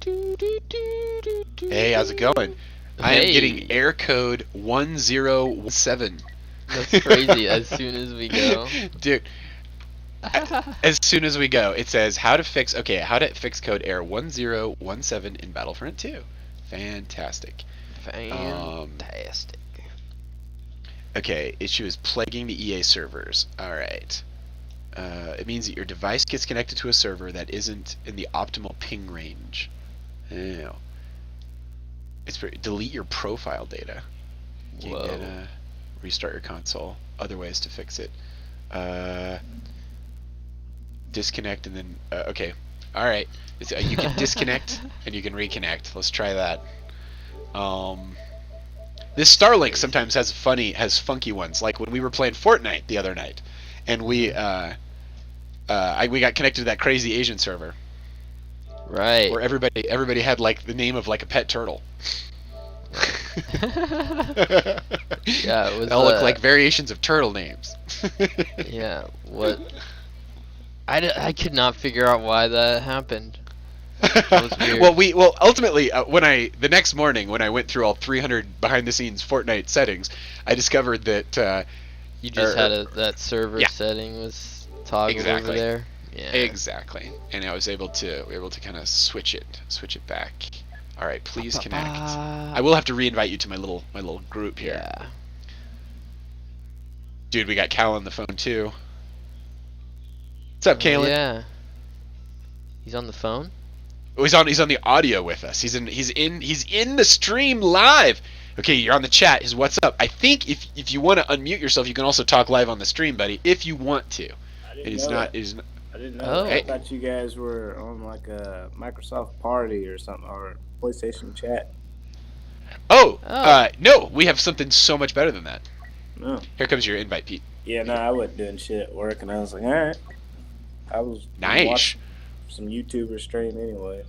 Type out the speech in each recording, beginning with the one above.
Hey, how's it going? I am getting Hey, error code 1017. that's crazy. As soon as we go. Dude, as soon as we go, it says how to fix code error 1017 in Battlefront 2. Fantastic. Um, Fantastic. okay, issue is plaguing the EA servers. All right. It means that your device gets connected to a server that isn't in the optimal ping range. Ew. Delete your profile data. Game Whoa. data. Restart your console. Other ways to fix it. Uh, disconnect and then okay. All right. You can disconnect and you can reconnect. Let's try that. Um, this Starlink sometimes has funky ones. Like when we were playing Fortnite the other night, and we got connected to that crazy Asian server Right. where everybody had like the name of like a pet turtle. Yeah, it They was all look like variations of turtle names. yeah, what I could not figure out why that happened. That was weird. well ultimately the next morning when I went through all 300 behind the scenes Fortnite settings, I discovered that You just had that server yeah, setting was toggled over exactly. there. Yeah. Exactly. And I was able to kind of switch it back. All right, please connect. I will have to reinvite you to my little group here. Yeah. Dude, we got Cal on the phone too. What's up, Oh Kalen? yeah. He's on the phone? Oh, he's on the audio with us. He's in the stream live. Okay, you're on the chat. Is what's up? I think if you want to unmute yourself, you can also talk live on the stream, buddy, if you want to. I It didn't is know not. that. It is not. I didn't know Oh. that. I Hey. thought you guys were on like a Microsoft party or something, or PlayStation chat. Oh, Oh. no, we have something so much better than that. No. Here comes your invite, Pete. Yeah, no, I wasn't doing shit at work, and I was like, all right. I was Nice. watching some YouTubers stream anyways.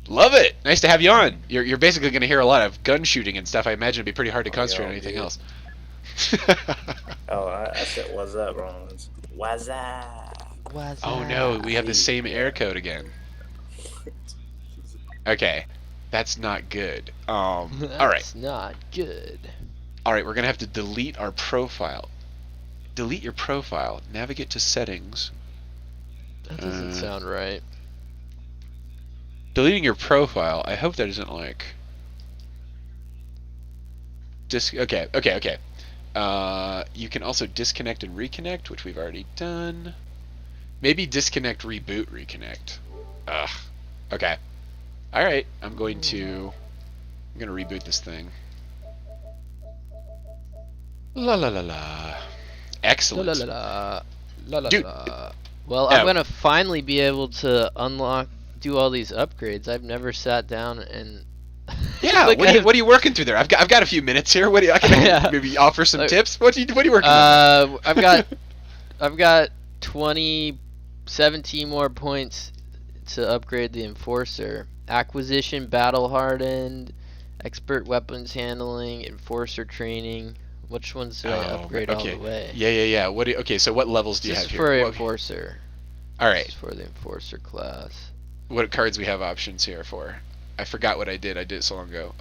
Love it. Nice to have you on. You're basically going to hear a lot of gun shooting and stuff. I imagine it'd be pretty hard to concentrate on anything else. Oh, I said what's up wrong. It's what's up? Oh no, we have the same error code again. Okay, that's not good. All right. That's not good. All right, we're gonna have to delete our profile. Delete your profile. Navigate to settings. That doesn't sound right. Deleting your profile. I hope that isn't like. Okay. You can also disconnect and reconnect, which we've already done. Maybe disconnect, reboot, reconnect. Ugh. Okay. All right. I'm gonna reboot this thing. La la la la. Excellent. La la la la la Dude. la. Well, I'm gonna finally be able to do all these upgrades. I've never sat down and Yeah. Like, what are you working through there? I've got a few minutes here. I can Yeah. maybe offer some tips. What are you working on? I've got 17 more points to upgrade the Enforcer. Acquisition, Battle Hardened, Expert Weapons Handling, Enforcer Training. Which ones do I upgrade all the way? Yeah. Okay, so what levels do you have Just here? for Enforcer. All right. Just for the Enforcer class. What cards we have options here for? I forgot what I did. I did it so long ago.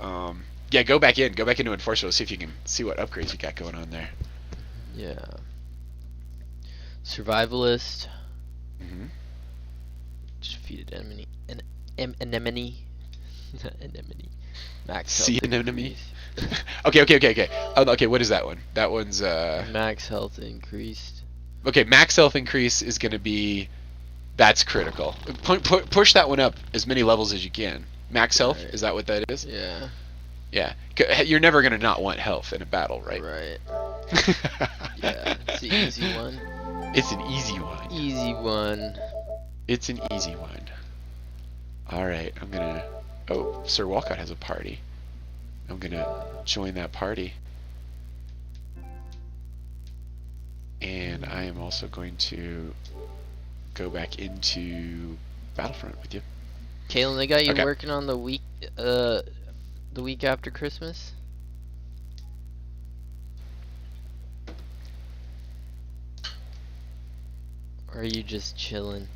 Yeah, go back into Enforcer. Let's see if you can see what upgrades you got going on there. Yeah. Survivalist. Mm-hmm. Defeated enemy. Anemone. Anemone. Max health See anemone. increase. Okay. Okay, what is that one? That one's Max health increased. okay. Max health increase is gonna be. That's critical. Push that one up as many levels as you can. Max health, Right. is that what that is? Yeah. Yeah. You're never gonna not want health in a battle, right? Right. Yeah. It's the easy one. It's an easy one. Easy one. It's an easy one. Alright, I'm gonna... Oh, Sir Walcott has a party. I'm gonna join that party. And I am also going to go back into Battlefront with you. Kalen, they got you Okay. working on the week after Christmas? Or are you just chilling?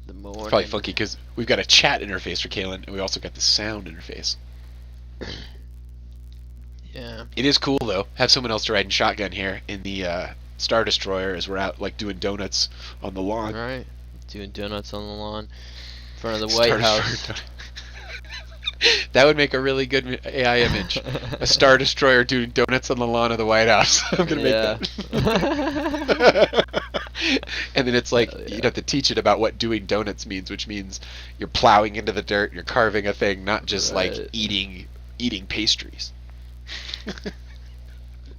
The the morning. Probably funky because we've got a chat interface for Kalen, and we also got the sound interface. Yeah. It is cool though. Have someone else riding shotgun here in the Star Destroyer as we're out like doing donuts on the lawn. Right. Doing donuts on the lawn in front of the White House. That would make a really good AI image. A Star Destroyer doing donuts on the lawn of the White House. I'm gonna make that. And then it's like you have to teach it about what doing donuts means, which means you're plowing into the dirt, you're carving a thing, not just like eating pastries.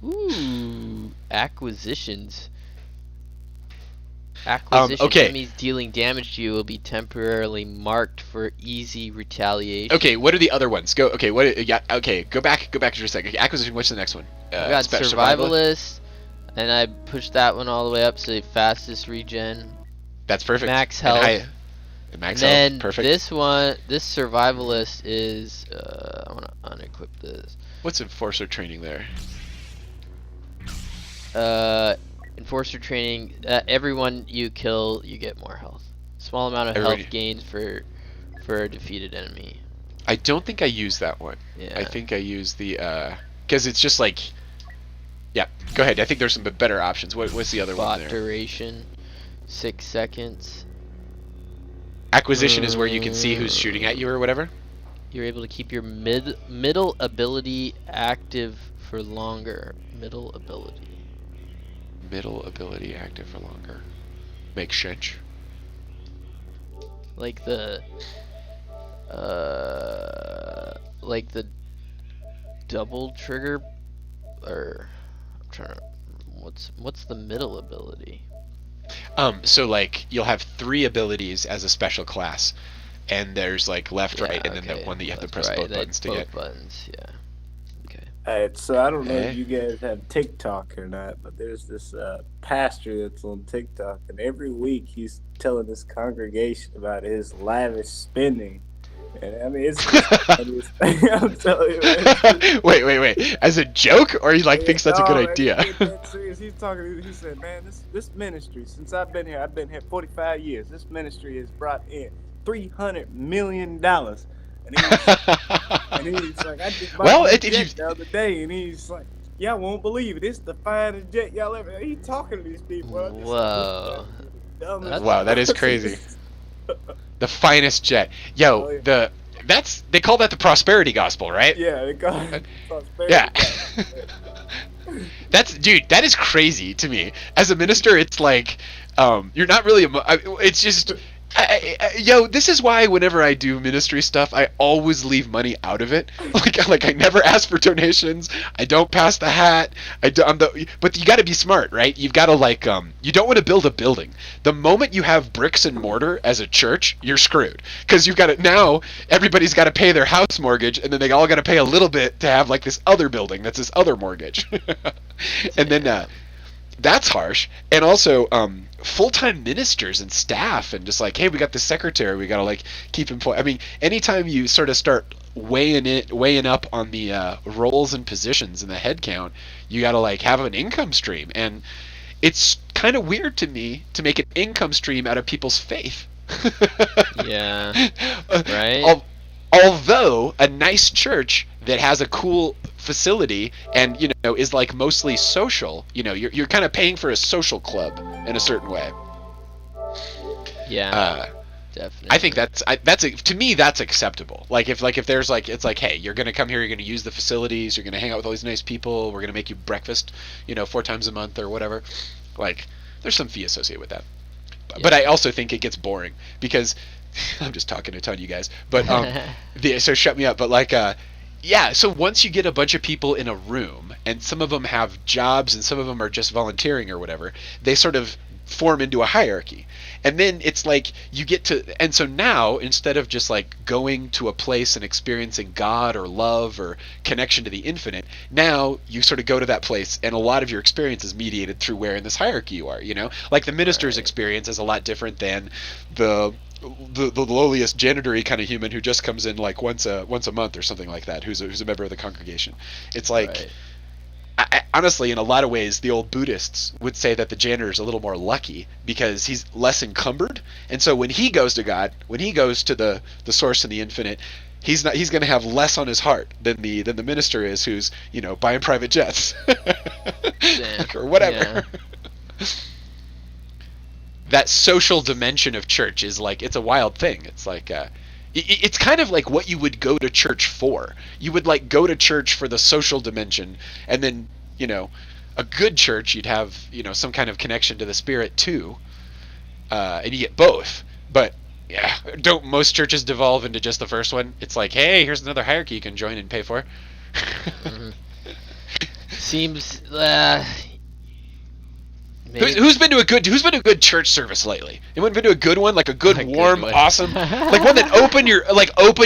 Ooh, acquisitions. Okay. Enemies dealing damage to you will be temporarily marked for easy retaliation. Okay, what are the other ones? Go. Okay, what? Yeah. Okay, go back for a second. Okay, acquisition. What's the next one? I got survivalist, and I pushed that one all the way up to fastest regen. That's perfect. Max health. And max then health. Perfect. This survivalist is. I want to unequip this. What's enforcer training there? Enforcer training. Everyone you kill, you get more health. Small amount of health gains for a defeated enemy. I don't think I use that one. Yeah. I think I use the because it's just like. Yeah. Go ahead. I think there's some better options. What's the other one there? Duration, 6 seconds. Acquisition is where you can see who's shooting at you or whatever. You're able to keep your middle ability active for longer. Middle ability active for longer. Makes sense. Like the double trigger, or I'm trying to. What's the middle ability? So like you'll have 3 abilities as a special class, and there's like left, right, and then the one that you have to press both buttons to get. Buttons, yeah. Okay. Alright, so I don't know if you guys have TikTok or not, but there's this pastor that's on TikTok, and every week he's telling his congregation about his lavish spending. And I mean, it's I'm telling you, man. Wait. As a joke, or he like thinks that's a good idea? He's talking. He said, "Man, this ministry, since I've been here 45 years. This ministry has brought in $300 million." And he's like, "I just bought a jet the other day," and he's like, "Y'all won't believe it. It's the finest jet y'all ever." He's talking to these people. Whoa. Wow, that is crazy. The finest jet. Yo, they call that the prosperity gospel, right? Yeah, they call it prosperity. Yeah. That is crazy to me. As a minister, it's like, you're not really, it's just, this is why whenever I do ministry stuff, I always leave money out of it. Like I never ask for donations. I don't pass the hat. But you got to be smart, right? You've got to you don't want to build a building. The moment you have bricks and mortar as a church, you're screwed. Because you've got to, now everybody's got to pay their house mortgage, and then they all got to pay a little bit to have like this other building that's this other mortgage. And then that's harsh. And also full-time ministers and staff, and just like, hey, we got the secretary, we got to like keep employed. I mean, anytime you sort of start weighing up on the roles and positions and the head count, you got to like have an income stream. And it's kind of weird to me to make an income stream out of people's faith. Yeah. Right. Although a nice church that has a cool facility and is like mostly social, you're kind of paying for a social club in a certain way. Yeah. Definitely. I think to me that's acceptable. Like if there's like, it's like, hey, you're gonna come here, you're gonna use the facilities, you're gonna hang out with all these nice people, we're gonna make you breakfast 4 times a month or whatever. Like there's some fee associated with that. Yeah. But I also think it gets boring because I'm just talking a ton, you guys. But so shut me up. But like yeah, so once you get a bunch of people in a room, and some of them have jobs and some of them are just volunteering or whatever, they sort of form into a hierarchy. And then it's like you get to, and so now instead of just like going to a place and experiencing God or love or connection to the infinite, now you sort of go to that place and a lot of your experience is mediated through where in this hierarchy you are, like the minister's experience is a lot different than the lowliest janitory kind of human who just comes in like once a month or something like that, who's a member of the congregation. It's like honestly, in a lot of ways, the old Buddhists would say that the janitor is a little more lucky because he's less encumbered, and so when he goes to God, when he goes to the source and the infinite, he's going to have less on his heart than the minister is, who's buying private jets or whatever. Yeah. That social dimension of church is like, it's a wild thing. It's like it's kind of like what you would go to church for. You would like go to church for the social dimension, and then a good church, you'd have some kind of connection to the spirit too, and you get both. But yeah, don't most churches devolve into just the first one? It's like, hey, here's another hierarchy you can join and pay for. Mm-hmm. Seems who's been to a good church service lately? Anyone been to a good one, like a good warm, awesome, like one that opened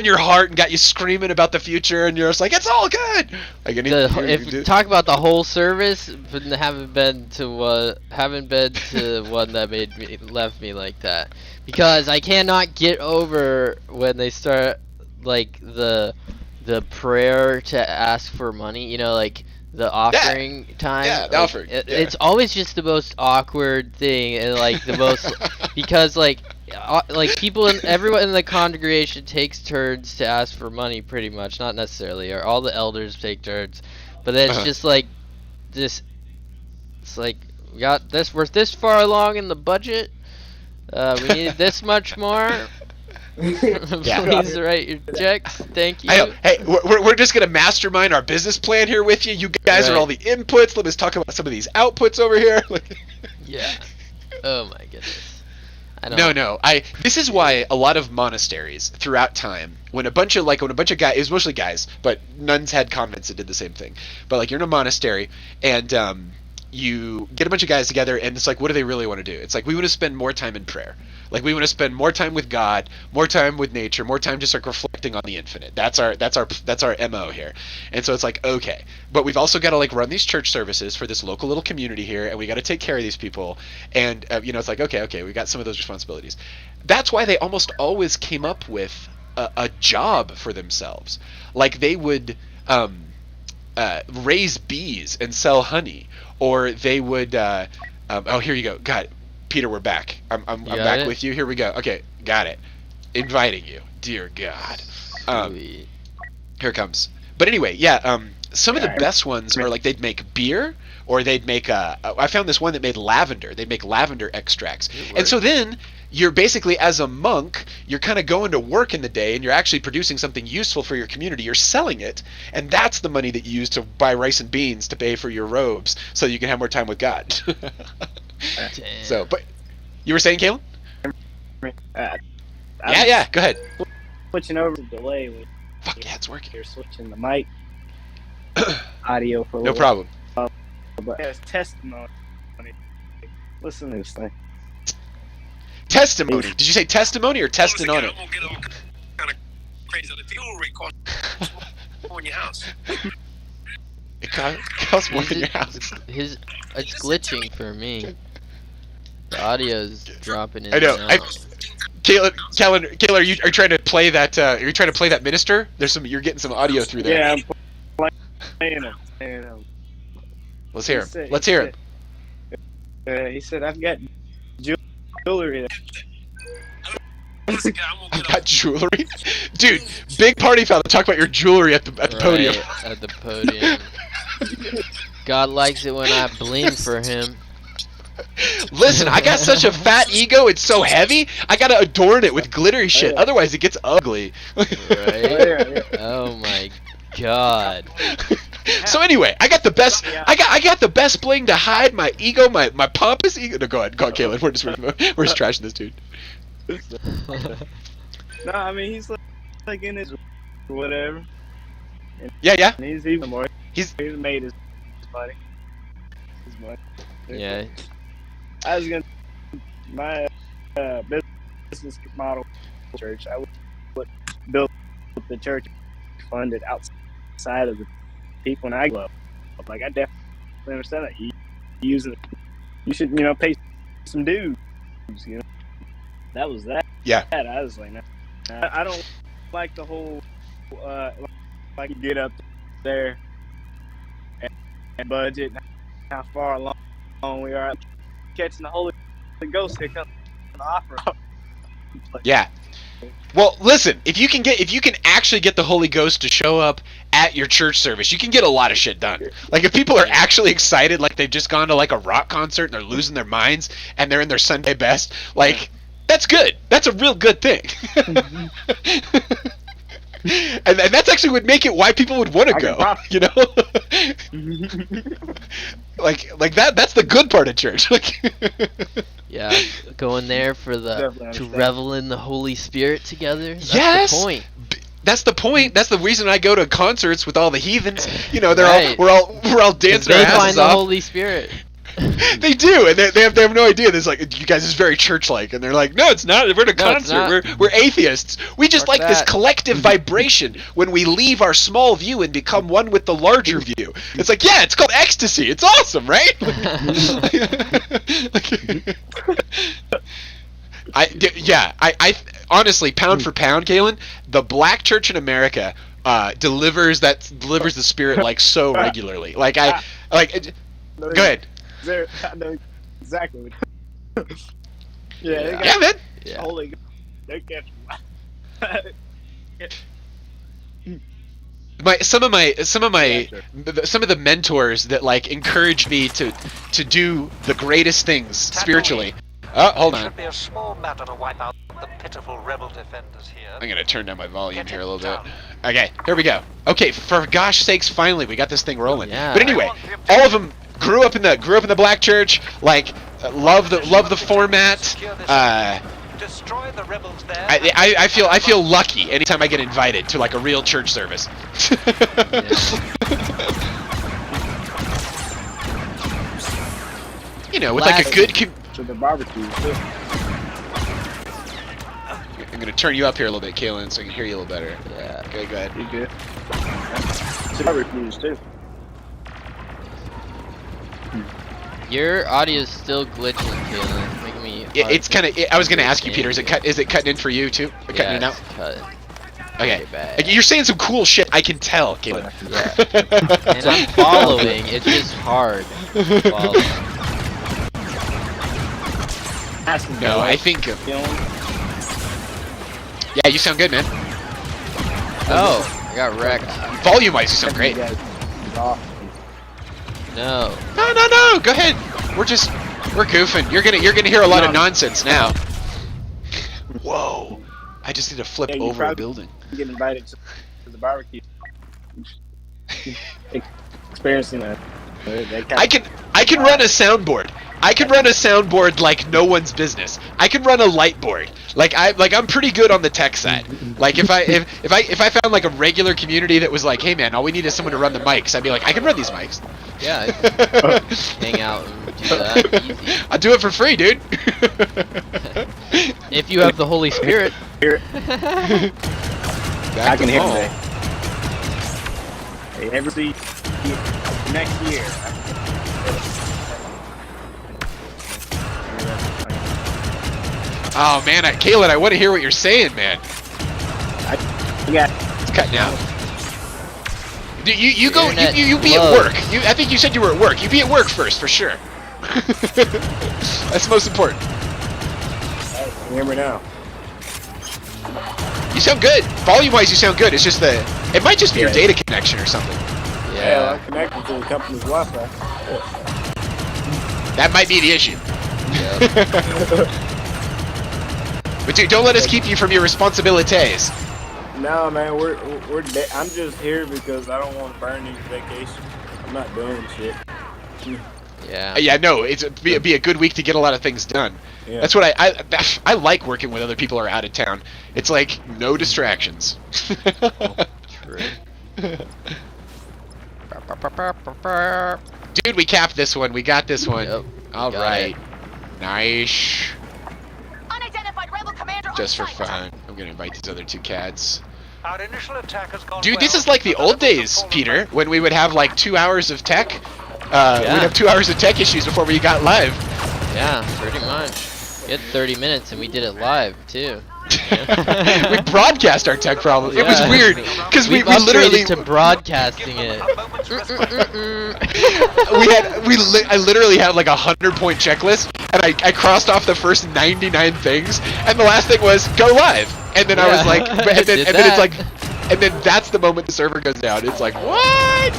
your heart and got you screaming about the future, and you're just like, it's all good. Like if you talk about the whole service, but haven't been to one that left me like that, because I cannot get over when they start like the prayer to ask for money. Like the offering time. Yeah, the offering. It's always just the most awkward thing, and like the most because like people everyone in the congregation takes turns to ask for money, pretty much. Not necessarily, or all the elders take turns, but then it's just like this. It's like we got this. We're this far along in the budget. We need this much more. Please write your checks. Thank you. I know. Hey, we're just gonna mastermind our business plan here with you. You guys are all the inputs. Let us talk about some of these outputs over here. Yeah. Oh my goodness. No. This is why a lot of monasteries throughout time, when a bunch of guys, it was mostly guys, but nuns had convents that did the same thing. But like, you're in a monastery, and you get a bunch of guys together, and it's like, what do they really want to do? It's like, we want to spend more time in prayer. Like, we want to spend more time with God, more time with nature, more time just like reflecting on the infinite. That's our MO here. And so it's like, okay, but we've also got to like run these church services for this local little community here, and we got to take care of these people. And it's like, okay, we got some of those responsibilities. That's why they almost always came up with a job for themselves. Like, they would raise bees and sell honey, or they would oh, here you go. God, Peter, we're back. I'm back with you. Here we go. Okay, got it. Inviting you. Dear God. Here it comes. But anyway, yeah, some of the best ones are like they'd make beer, or they'd make I found this one that made lavender. They'd make lavender extracts. And so then you're basically, as a monk, you're kind of going to work in the day, and you're actually producing something useful for your community. You're selling it, and that's the money that you use to buy rice and beans to pay for your robes, so you can have more time with God. So, but you were saying, Kalen? Yeah, go ahead. Switching over to delay. Fuck yeah, it's working. You're switching the mic audio for a no problem. But there's testimony. Listen to this thing. Testimony. Did you say testimony or testing on it? I'm gonna get all kind of crazy. The jewelry costs more in your house. It costs more in your house. It's glitching for me. The audio's dropping in. I know. And out. Kalen, are you trying to play that? Are you trying to play that minister? You're getting some audio through there. Yeah, I'm playing him. Let's hear him. Let's hear him. He said, "I've got jewelry." I've got jewelry, dude. Big party foul. Talk about your jewelry at the podium. At the podium. God likes it when I bling for him. Listen, I got such a fat ego, it's so heavy, I gotta adorn it with glittery shit, otherwise it gets ugly. Right? Oh my god. So anyway, I got the best I got the best bling to hide my ego, my pompous ego. No, go ahead, Caleb. We're just trashing this dude. No, I mean, he's like in his whatever. Yeah. And he's even more. He's made his money. His money. Yeah. I was gonna my business model church. I would build the church funded outside of the people, and I grew up. Like, I definitely understand that. You should pay some dues. That was that. Yeah. I was like, I don't like the whole like you get up there budget, how far along we are catching the Holy Ghost. Here comes the offer. Yeah. Well, listen, if you can actually get the Holy Ghost to show up at your church service, you can get a lot of shit done. Like if people are actually excited, like they've just gone to like a rock concert and they're losing their minds and they're in their Sunday best, like that's good. That's a real good thing. And that's actually would make it why people would want to go, you know? like that's the good part of church. Yeah, going there for to revel in the Holy Spirit together. That's yes. The point. That's the point. That's the reason I go to concerts with all the heathens. You know, we're all dancing our asses off. They find the Holy Spirit. They do, and they have no idea. There's like, you guys is very church-like, and they're like, no, it's not. We're at a concert. We're atheists. We just like this collective vibration when we leave our small view and become one with the larger view. It's like, yeah, it's called ecstasy. It's awesome, right? I honestly, pound for pound, Galen, the black church in America delivers the spirit like so regularly. Like go ahead. I know exactly. Yeah, man. Yeah. Holy, they catch. Some of the mentors that like encouraged me to do the greatest things spiritually. Oh, hold on. It should be a small matter to wipe out the pitiful rebel defenders here. I'm gonna turn down my volume here a little bit. Okay, here we go. Okay, for gosh sakes, finally we got this thing rolling. Yeah. But anyway, all of them grew up in the black church. Like, love the format. Destroy the rebels there. I feel lucky anytime I get invited to like a real church service. You know, with like a good. To the barbecue. I'm gonna turn you up here a little bit, Kalen, so I can hear you a little better. Yeah. Okay, go ahead. You good? To barbecues too. Your audio is still glitching, Kalen. Making me. It's kind of. I was gonna ask you, Peter. Is it cutting in for you too? Cutting in out. Cutting. Okay. You're saying some cool shit. I can tell, Kalen. Yeah. And I'm following. It's just hard. No, I think. Yeah, you sound good, man. Oh, I got wrecked. Volume-wise, you sound great. No. No. Go ahead. We're goofing. You're gonna hear a lot of nonsense now. Whoa! I just need to flip over a building. Get invited to the barbecue. Experiencing that. I can run a soundboard. I can run a soundboard like no one's business. I can run a light board. I'm pretty good on the tech side. Like if I found like a regular community that was like, hey man, all we need is someone to run the mics, I'd be like, I can run these mics. Yeah. Hang out and do that. Easy. I'll do it for free, dude. If you have the Holy Spirit. I can hear today. Hey, ever see next year? Oh man, Kalen, I want to hear what you're saying, man. It's cutting out. You go. You be at work. I think you said you were at work. You be at work first, for sure. That's most important. Hey, can you hear me now? You sound good. Volume-wise, you sound good. It's just it might just be your data connection or something. Yeah, I'm connected to the company's Wi-Fi. That might be the issue. Yeah. But dude, don't let us keep you from your responsibilities. No, man, I'm just here because I don't want to burn any vacation. I'm not doing shit. Yeah. Yeah, no, it'd be a good week to get a lot of things done. Yeah. That's what I like working with other people who are out of town. It's like no distractions. True. Dude, we capped this one. We got this one. Yep, all right. Nice. Unidentified rebel commander just for fun. I'm gonna invite these other two cats. Our initial attack has gone Dude, this is like the old days, Peter, when we would have like 2 hours of tech. We'd have 2 hours of tech issues before we got live. Yeah, pretty much. We had 30 minutes and we did it live too. We broadcast our tech problem. It was weird because we literally to broadcasting it. I literally had like 100-point checklist, and I crossed off the first 99 things, and the last thing was go live, and then I was like, and then it's like, and then that's the moment the server goes down. It's like, what?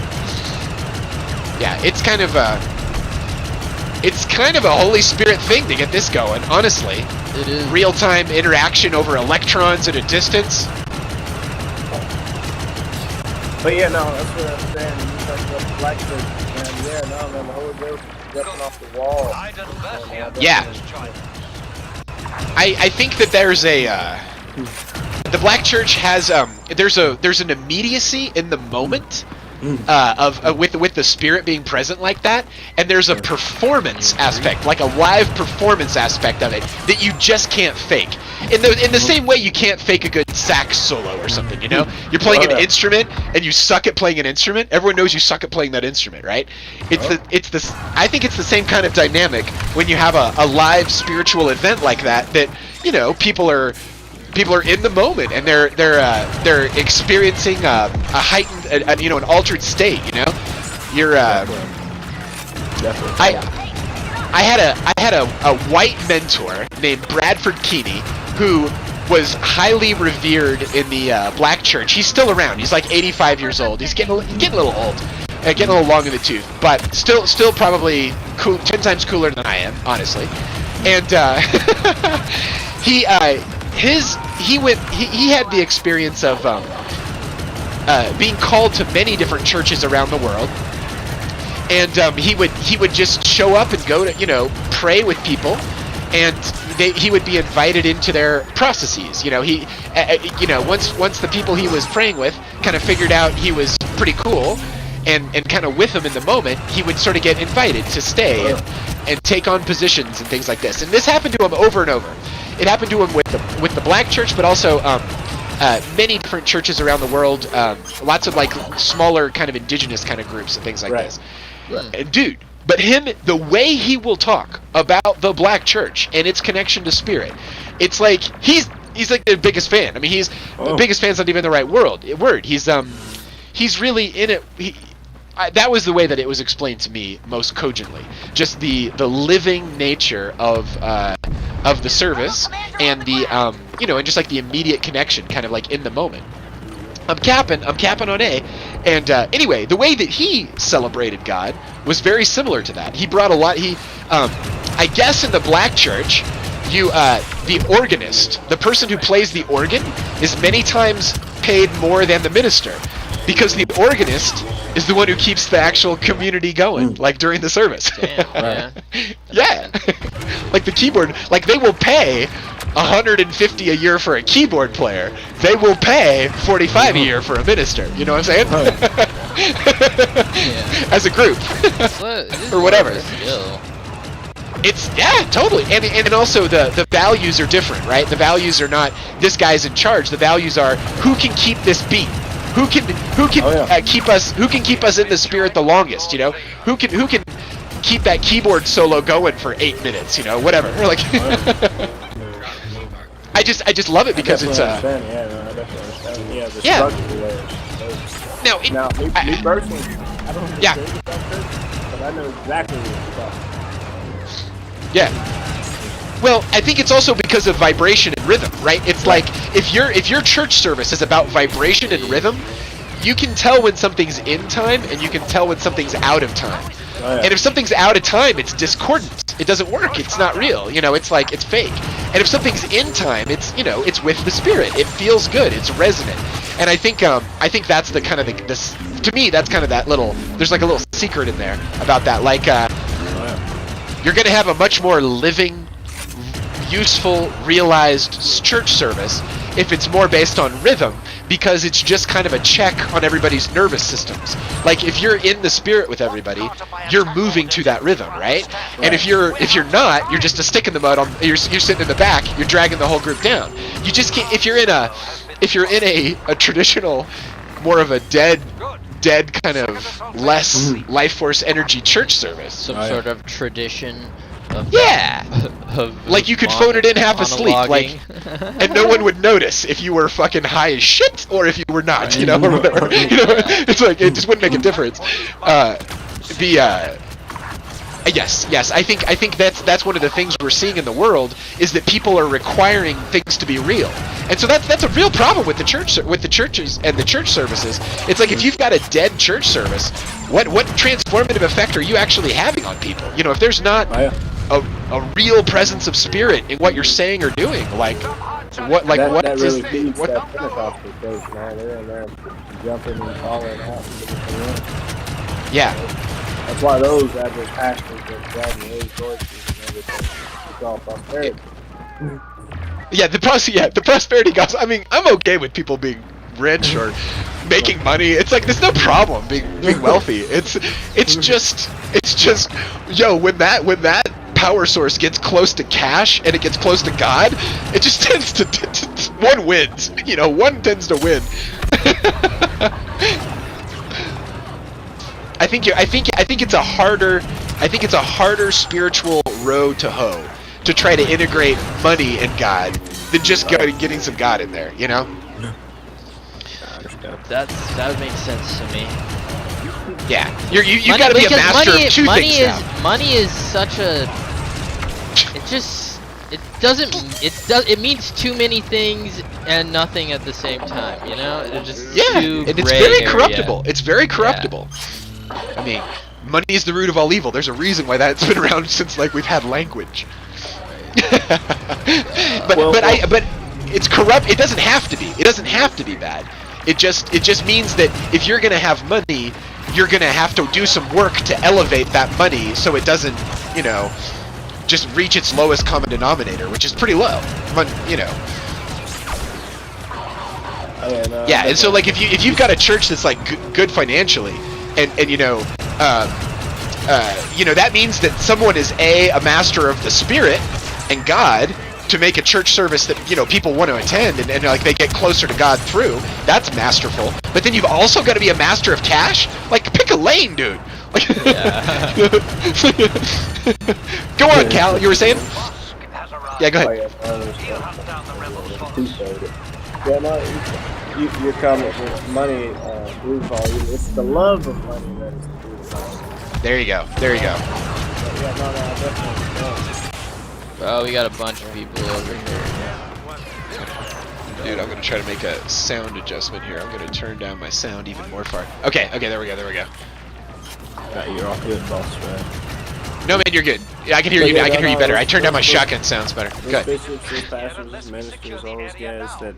Yeah, it's kind of a Holy Spirit thing to get this going, honestly. It is. Real-time interaction over electrons at a distance. But yeah, no, that's what I'm saying. You talk about the black church, and yeah, no, man, the Holy Ghost is jumping off the wall. Yeah. I think that there's the black church has there's an immediacy in the moment with the spirit being present like that, and there's a performance aspect, like a live performance aspect of it that you just can't fake. In the same way you can't fake a good sax solo or something, you know? You're playing an instrument and you suck at playing an instrument. Everyone knows you suck at playing that instrument, right? I think it's the same kind of dynamic when you have a live spiritual event like that, you know, people are in the moment and they're experiencing a heightened, an altered state. You know, you're. Definitely. I had a white mentor named Bradford Keeney who was highly revered in the black church. He's still around. He's like 85 years old. He's getting a little old, getting a little long in the tooth, but still probably cool, 10 times cooler than I am, honestly. And he had the experience of being called to many different churches around the world, and he would just show up and go to, you know, pray with people, and he would be invited into their processes. You know, once the people he was praying with kind of figured out he was pretty cool and kind of with them in the moment, he would sort of get invited to stay and take on positions and things like this. And this happened to him over and over. It happened to him with the black church, but also many different churches around the world. Lots of like smaller kind of indigenous kind of groups and things like this. Right. And dude, but the way he will talk about the black church and its connection to spirit, it's like he's like the biggest fan. I mean, the biggest fan's not even the right word. He's really in it. That was the way that it was explained to me most cogently. Just the living nature of the service and the and just like the immediate connection, kind of like in the moment. I'm capping on A, and anyway, the way that he celebrated God was very similar to that. He brought a lot. I guess in the black church, the organist, the person who plays the organ, is many times paid more than the minister, because the organist is the one who keeps the actual community going, like during the service. Damn, yeah. Like the keyboard, like they will pay $150 a year for a keyboard player. They will pay $45 a year for a minister. You know what I'm saying? As a group, or whatever. It's totally, and also the values are different, right? The values are not this guy's in charge. The values are who can keep this beat. Who can keep us in the spirit the longest? You know, who can keep that keyboard solo going for 8 minutes? You know, whatever. Like, I just love it because it's I definitely understand. Yeah. Now, me personally, I don't understand but I know exactly what you're talking about. Yeah. Well, I think it's also because of vibration and rhythm, right? It's like if your church service is about vibration and rhythm, you can tell when something's in time and you can tell when something's out of time. And if something's out of time, it's discordant. It doesn't work. It's not real. You know, it's like it's fake. And if something's in time, it's, you know, it's with the spirit. It feels good. It's resonant. And I think that's the kind of this, to me, that's kind of that little, there's like a little secret in there about that. Like you're going to have a much more living, useful, realized church service if it's more based on rhythm, because it's just kind of a check on everybody's nervous systems. Like if you're in the spirit with everybody, you're moving to that rhythm, right? And if you're not, you're just a stick in the mud. You're sitting in the back, you're dragging the whole group down. You just can't. If you're in a traditional, more of a dead kind of less life force energy church service, some sort of tradition. Like you could phone it in half asleep, like, and no one would notice if you were fucking high as shit or if you were not, you know, or whatever. You know, it's like it just wouldn't make a difference. Yes. I think that's one of the things we're seeing in the world is that people are requiring things to be real, and so that's a real problem with the churches and the church services. It's like if you've got a dead church service, what transformative effect are you actually having on people? You know, if there's not a real presence of spirit in what you're saying or doing, like what that really is feeds what? that Pentecostal church, man. They're in there jumping and falling out. Yeah. That's why those average pastors are driving those voices and everything. It's all prosperity. Yeah, the prosperity gospel. I mean, I'm okay with people being rich or making money. It's like there's no problem being wealthy. It's just yo, when that power source gets close to cash and it gets close to God, it just tends to one wins. You know, one tends to win. I think it's a harder spiritual road to hoe to try to integrate money and God than just getting some God in there, you know? That makes sense to me. Yeah, you got to be a master of two things now. Money is such a. It means too many things and nothing at the same time. You know, it's just and it's very corruptible. It's very corruptible. Yeah. I mean, money is the root of all evil. There's a reason why that's been around since like we've had language. but it's corrupt. It doesn't have to be. It doesn't have to be bad. It just means that if you're gonna have money, you're gonna have to do some work to elevate that money so it doesn't, you know, just reach its lowest common denominator, which is pretty low. You know. Yeah, and so like if you've got a church that's like good financially, and you know, that means that someone is a master of the Spirit and God to make a church service that, you know, people want to attend and like they get closer to God through. That's masterful. But then you've also got to be a master of cash. Like pick a lane, dude. Yeah. Go on, Cal. You were saying? Yeah, go ahead. Your comment with money, blue volume. It's the love of money that is the blue volume. There you go. Yeah, definitely. Oh, we got a bunch of people over here. Dude, I'm gonna try to make a sound adjustment here. I'm gonna turn down my sound even more far. Okay, there we go. You're all good, boss, man. No, man, you're good. Yeah, I can hear you. I can hear you better. I turned down my shotgun sounds better. Good. Bishops, pastors, ministers, all those guys that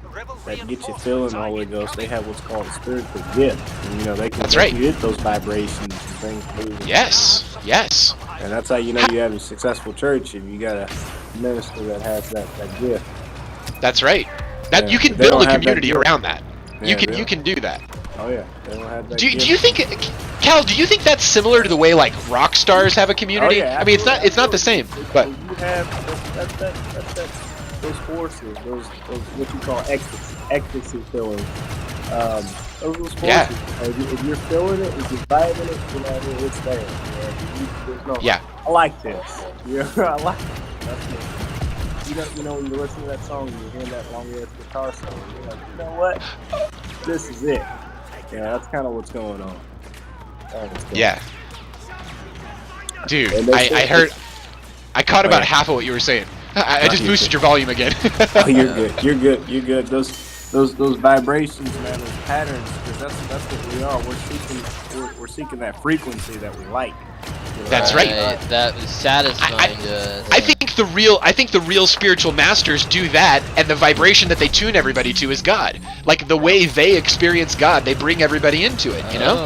get you feeling the Holy Ghost, they have what's called a spiritual gift. And, you know, they can get those vibrations and things moving. Yes. And that's how you know you have a successful church if you got a minister that has that gift. That's right. You can build a community around that. You can do that. Oh yeah, they don't have that. Do you think, Cal? Do you think that's similar to the way like rock stars have a community? Oh, yeah, I mean, it's not the same, but you have those forces, those what you call ecstasy feelings. Those forces. Yeah. If you're feeling it, if you're vibing it, you know, it's there. I like this. I like it. That's it. You know, when you listen to that song, you hear that long ass guitar solo. You're like, you know what? This is it. Yeah, that's kind of what's going on. Yeah. Dude, I heard. I caught about half of what you were saying. I just boosted your volume again. Oh, you're good. Those vibrations, man, those patterns, because that's what we are. We're seeking that frequency that we like. That's right. That was satisfying to us. I think the real spiritual masters do that, and the vibration that they tune everybody to is God. Like the way they experience God, they bring everybody into it. You know.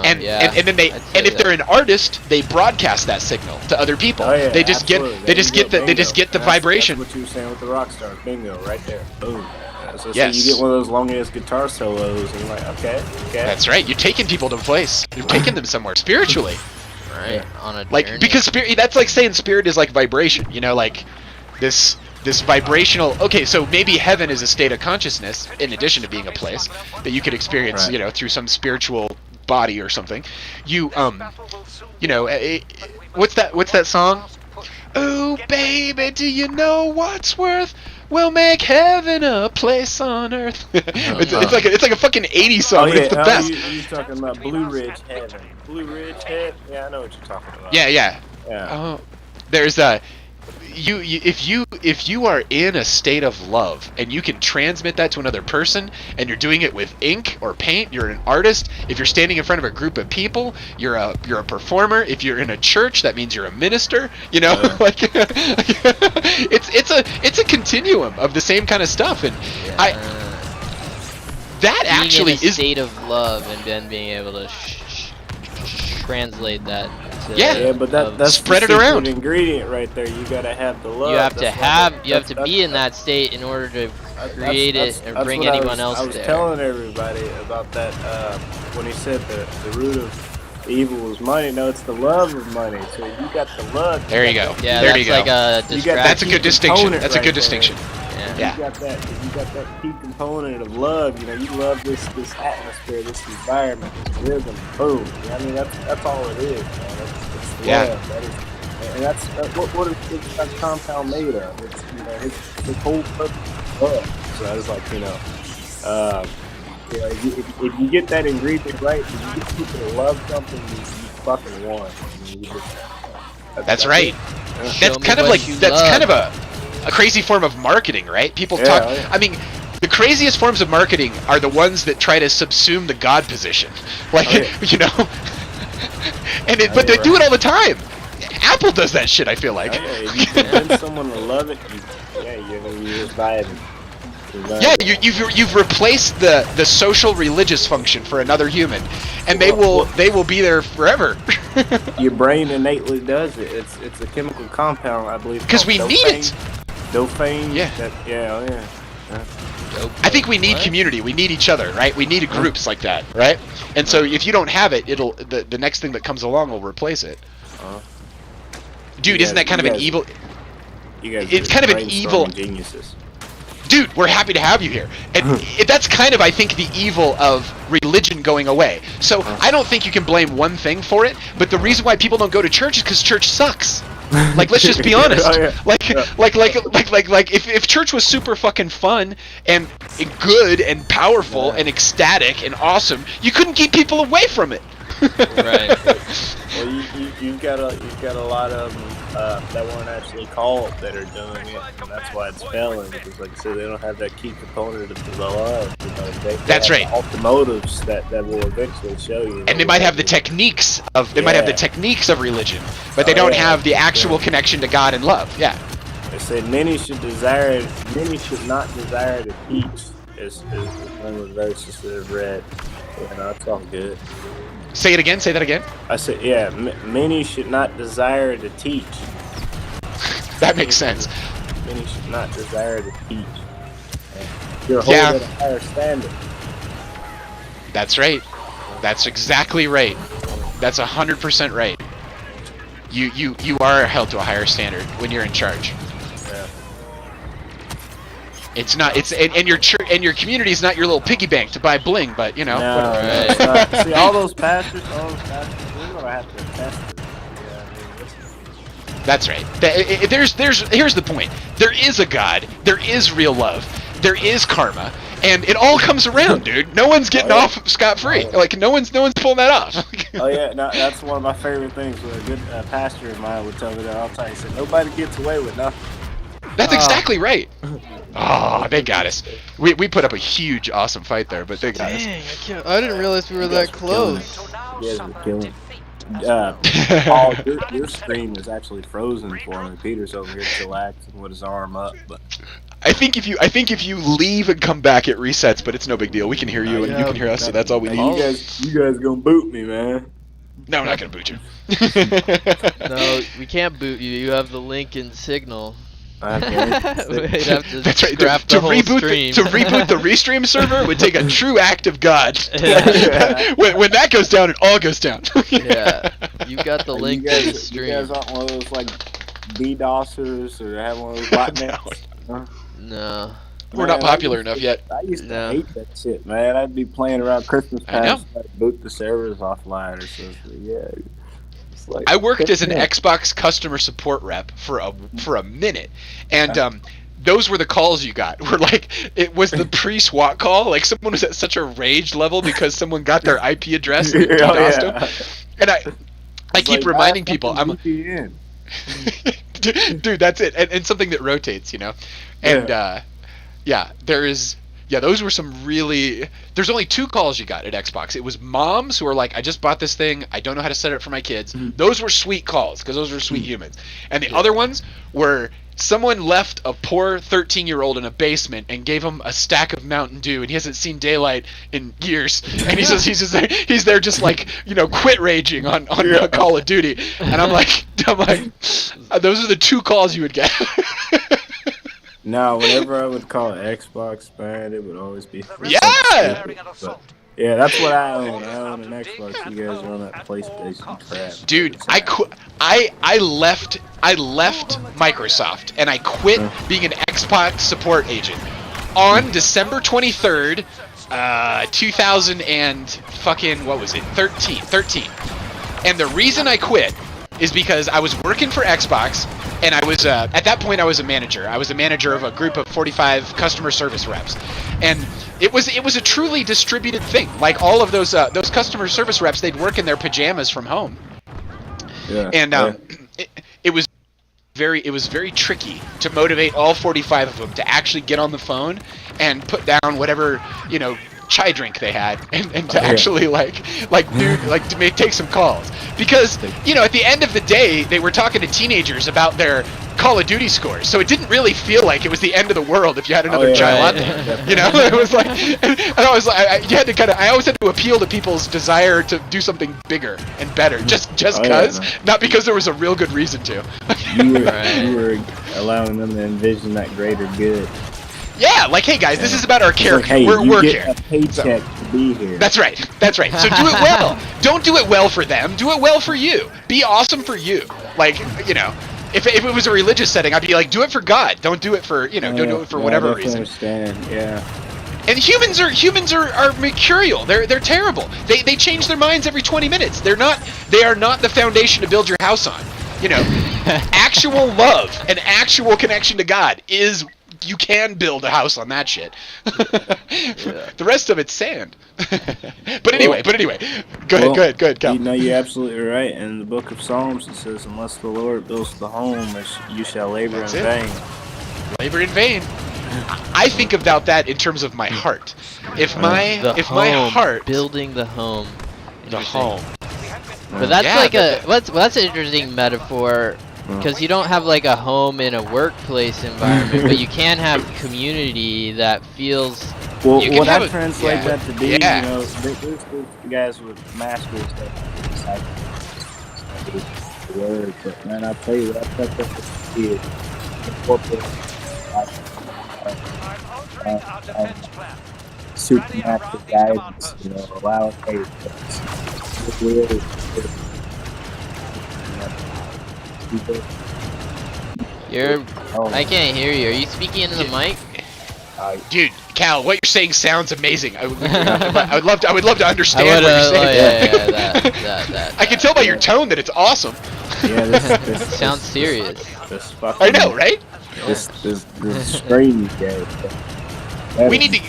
And then if they're an artist, they broadcast that signal to other people. Oh, yeah, they just get the vibration. That's what you were saying with the rock stars. Bingo, right there. Boom. So yes. You get one of those long ass guitar solos, and you're like, okay. That's right. You're taking people to a place. You're taking them somewhere spiritually. Right. On a like journey. Because spirit. That's like saying spirit is like vibration. You know, like this vibrational. Okay, so maybe heaven is a state of consciousness in addition to being a place that you could experience. Right. You know, through some spiritual body or something. You know, what's that song? Ooh, baby, do you know what's worth? We'll make heaven a place on earth. It's like a fucking 80s song, but it's the best. You're talking about Blue Ridge Heaven. Blue Ridge Heaven? Yeah, I know what you're talking about. Yeah. Yeah. There's if you are in a state of love and you can transmit that to another person, and you're doing it with ink or paint, you're an artist. If you're standing in front of a group of people, you're a performer. If you're in a church, that means you're a minister. You know, like it's a continuum of the same kind of stuff, and that being actually in a state of love and then being able to translate that. Yeah, but that's spread the it around. Ingredient right there. You gotta have the love. You have to be in that state in order to create it and bring anyone else there. I was telling everybody about that when he said the root of evil was money. No, it's the love of money. So you got the love. There you go. Yeah, there that's you go. like a distraction. That's a good distinction. That's a good distinction. Yeah. You got that key component of love. You know, you love this atmosphere, this environment, this rhythm. Boom. I mean, that's all it is, man. It's love. That is, and that's what is that compound made of? It's the whole purpose of love. So I was like, if you get that ingredient right, if you get people to love something, you fucking won. That's right. Yeah. That's kind of a crazy form of marketing, right? People talk. Yeah. I mean, the craziest forms of marketing are the ones that try to subsume the God position, like but they do it all the time. Apple does that shit. I feel like. If you convince someone to love it, you just buy it. Yeah, you've replaced the social religious function for another human, and they will be there forever. Your brain innately does it. It's a chemical compound, I believe. Because we need it. Dopamine. Yeah. I think we need community. We need each other, right? We need groups like that, right? And so if you don't have it, the next thing that comes along will replace it. Dude, isn't that kind of an evil? It's kind of an evil. Geniuses. Dude, we're happy to have you here. And that's kind of, I think, the evil of religion going away. So I don't think you can blame one thing for it, but the reason why people don't go to church is because church sucks. Like, let's just be honest. Like if church was super fucking fun and good and powerful and ecstatic and awesome, you couldn't keep people away from it. Right. Well, you've got a lot of them that weren't actually called that are doing it, and that's why it's failing. Because, like I said, they don't have that key component of the love. That's right. All the motives that will eventually show you. And they might have the techniques of religion, but they don't have the actual connection to God and love. Yeah. They said many should not desire to teach. Is one of the verses that I've read. It's all good. Say it again. Say that again. I said, many should not desire to teach. That makes sense. Many should not desire to teach. You're holding at a higher standard. That's right. That's exactly right. That's 100% right. You are held to a higher standard when you're in charge. Yeah. It's not. And your church and your community is not your little piggy bank to buy bling, but No, see all those pastors, we're gonna have to test it. That's right. Here's the point. There is a God. There is real love. There is karma, and it all comes around, dude. No one's getting off scot-free. Like no one's pulling that off. That's one of my favorite things. What a good pastor of mine would tell me that all the time. He said, "Nobody gets away with nothing." That's exactly right. Oh, they got us. We put up a huge, awesome fight there, but they got us. I didn't realize we were that close. You guys were killing. Paul, your screen is actually frozen for me. Peter's over here chillaxing with his arm up, but I think if you leave and come back, it resets, but it's no big deal. We can hear you and you can hear us, so that's all we need. You guys gonna boot me, man? No, I'm not gonna boot you. No, we can't boot you. You have the link and signal. Okay. That's right. To reboot the restream server would take a true act of God. When that goes down, it all goes down. Yeah, you got the link to the stream. You guys aren't one of those like DDoSers or have one of those botnets? No. We're not popular enough yet. I used to hate that shit, man. I'd be playing around Christmas time, boot the servers offline or something. Yeah. Like, I worked as an yeah. Xbox customer support rep for a minute, and those were the calls you got. Were like it was the pre-SWAT call. Like someone was at such a rage level because someone got their IP address and Oh, DDoSed yeah. them. And I It's keep like, reminding people, I'm VPN. dude, that's it, and something that rotates, and yeah, those were some really. There's only 2 calls you got at Xbox. It was moms who are like, I just bought this thing, I don't know how to set it up for my kids. Those were sweet calls because those were sweet humans, and the other ones were someone left a poor 13-year-old in a basement and gave him a stack of Mountain Dew, and he hasn't seen daylight in years, and he's there just like quit raging on Call of Duty, and I'm like those are the 2 calls you would get. No, whenever I would call Xbox, man, it would always be. Yeah! But, yeah, that's what I own. I own an Xbox. You guys are on that PlayStation crap. Dude, I left Microsoft and I quit being an Xbox support agent on December 23rd, 2000 and fucking what was it? 13. And the reason I quit is because I was working for Xbox, and I was at that point I was a manager. I was a manager of a group of 45 customer service reps, and it was a truly distributed thing. Like all of those customer service reps, they'd work in their pajamas from home, and it was very tricky to motivate all 45 of them to actually get on the phone and put down whatever chai drink they had and to actually to take some calls, because at the end of the day they were talking to teenagers about their Call of Duty scores, so it didn't really feel like it was the end of the world if you had another chai latte. It was like, and I was like, you had to I always had to appeal to people's desire to do something bigger and better, just cause, not because there was a real good reason to. You were allowing them to envision that greater good. Yeah, like, hey guys, this is about our character. Like, hey, we're get here. a paycheck to be here. That's right. So do it well. Don't do it well for them. Do it well for you. Be awesome for you. Like, if it was a religious setting, I'd be like, do it for God. Don't do it for don't do it for whatever reason. Understand. Yeah. And humans are mercurial. They're terrible. They change their minds every 20 minutes. They are not the foundation to build your house on. Actual love and actual connection to God is. You can build a house on that shit. The rest of it's sand. But anyway, go ahead, Cal. You're absolutely right. In the book of Psalms, it says, "Unless the Lord builds the home, you shall labor in vain." Labor in vain. I think about that in terms of my heart. If my heart building the home. The home. But that's that's an interesting metaphor. Because you don't have like a home in a workplace environment, but you can have community that feels. Well, what I translate that to be, there's guys with masters that decide the word, but man, I'll tell you, I thought that was kid. Supernatural guidance, allow faith. I can't hear you. Are you speaking into the mic? Dude, Cal, what you're saying sounds amazing. I would love to understand what you're saying. That. I can tell by your tone that it's awesome. Yeah, this sounds serious. I know, right? This strange guy. We need to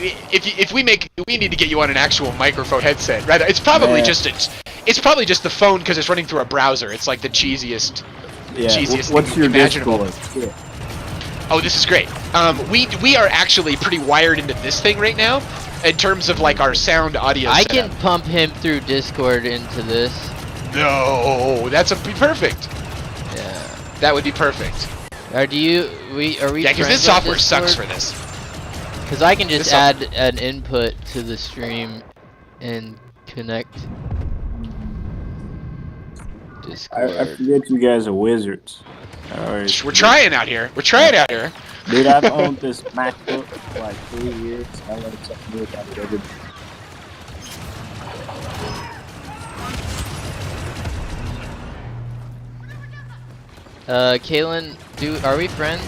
we need to get you on an actual microphone headset. Rather, it's probably just the phone because it's running through a browser. It's like the cheesiest. What's thing your imaginable. Yeah. Oh, this is great. We are actually pretty wired into this thing right now, in terms of like our sound audio. I can pump him through Discord into this. No, that's be perfect. Yeah, that would be perfect. Are we? Yeah, because this software sucks for this. Because I can just add an input to the stream and connect. Discord. I forget you guys are wizards. We're trying out here. Dude, I've owned this MacBook for like 3 years. I learned something new about it every day. Kalen, are we friends?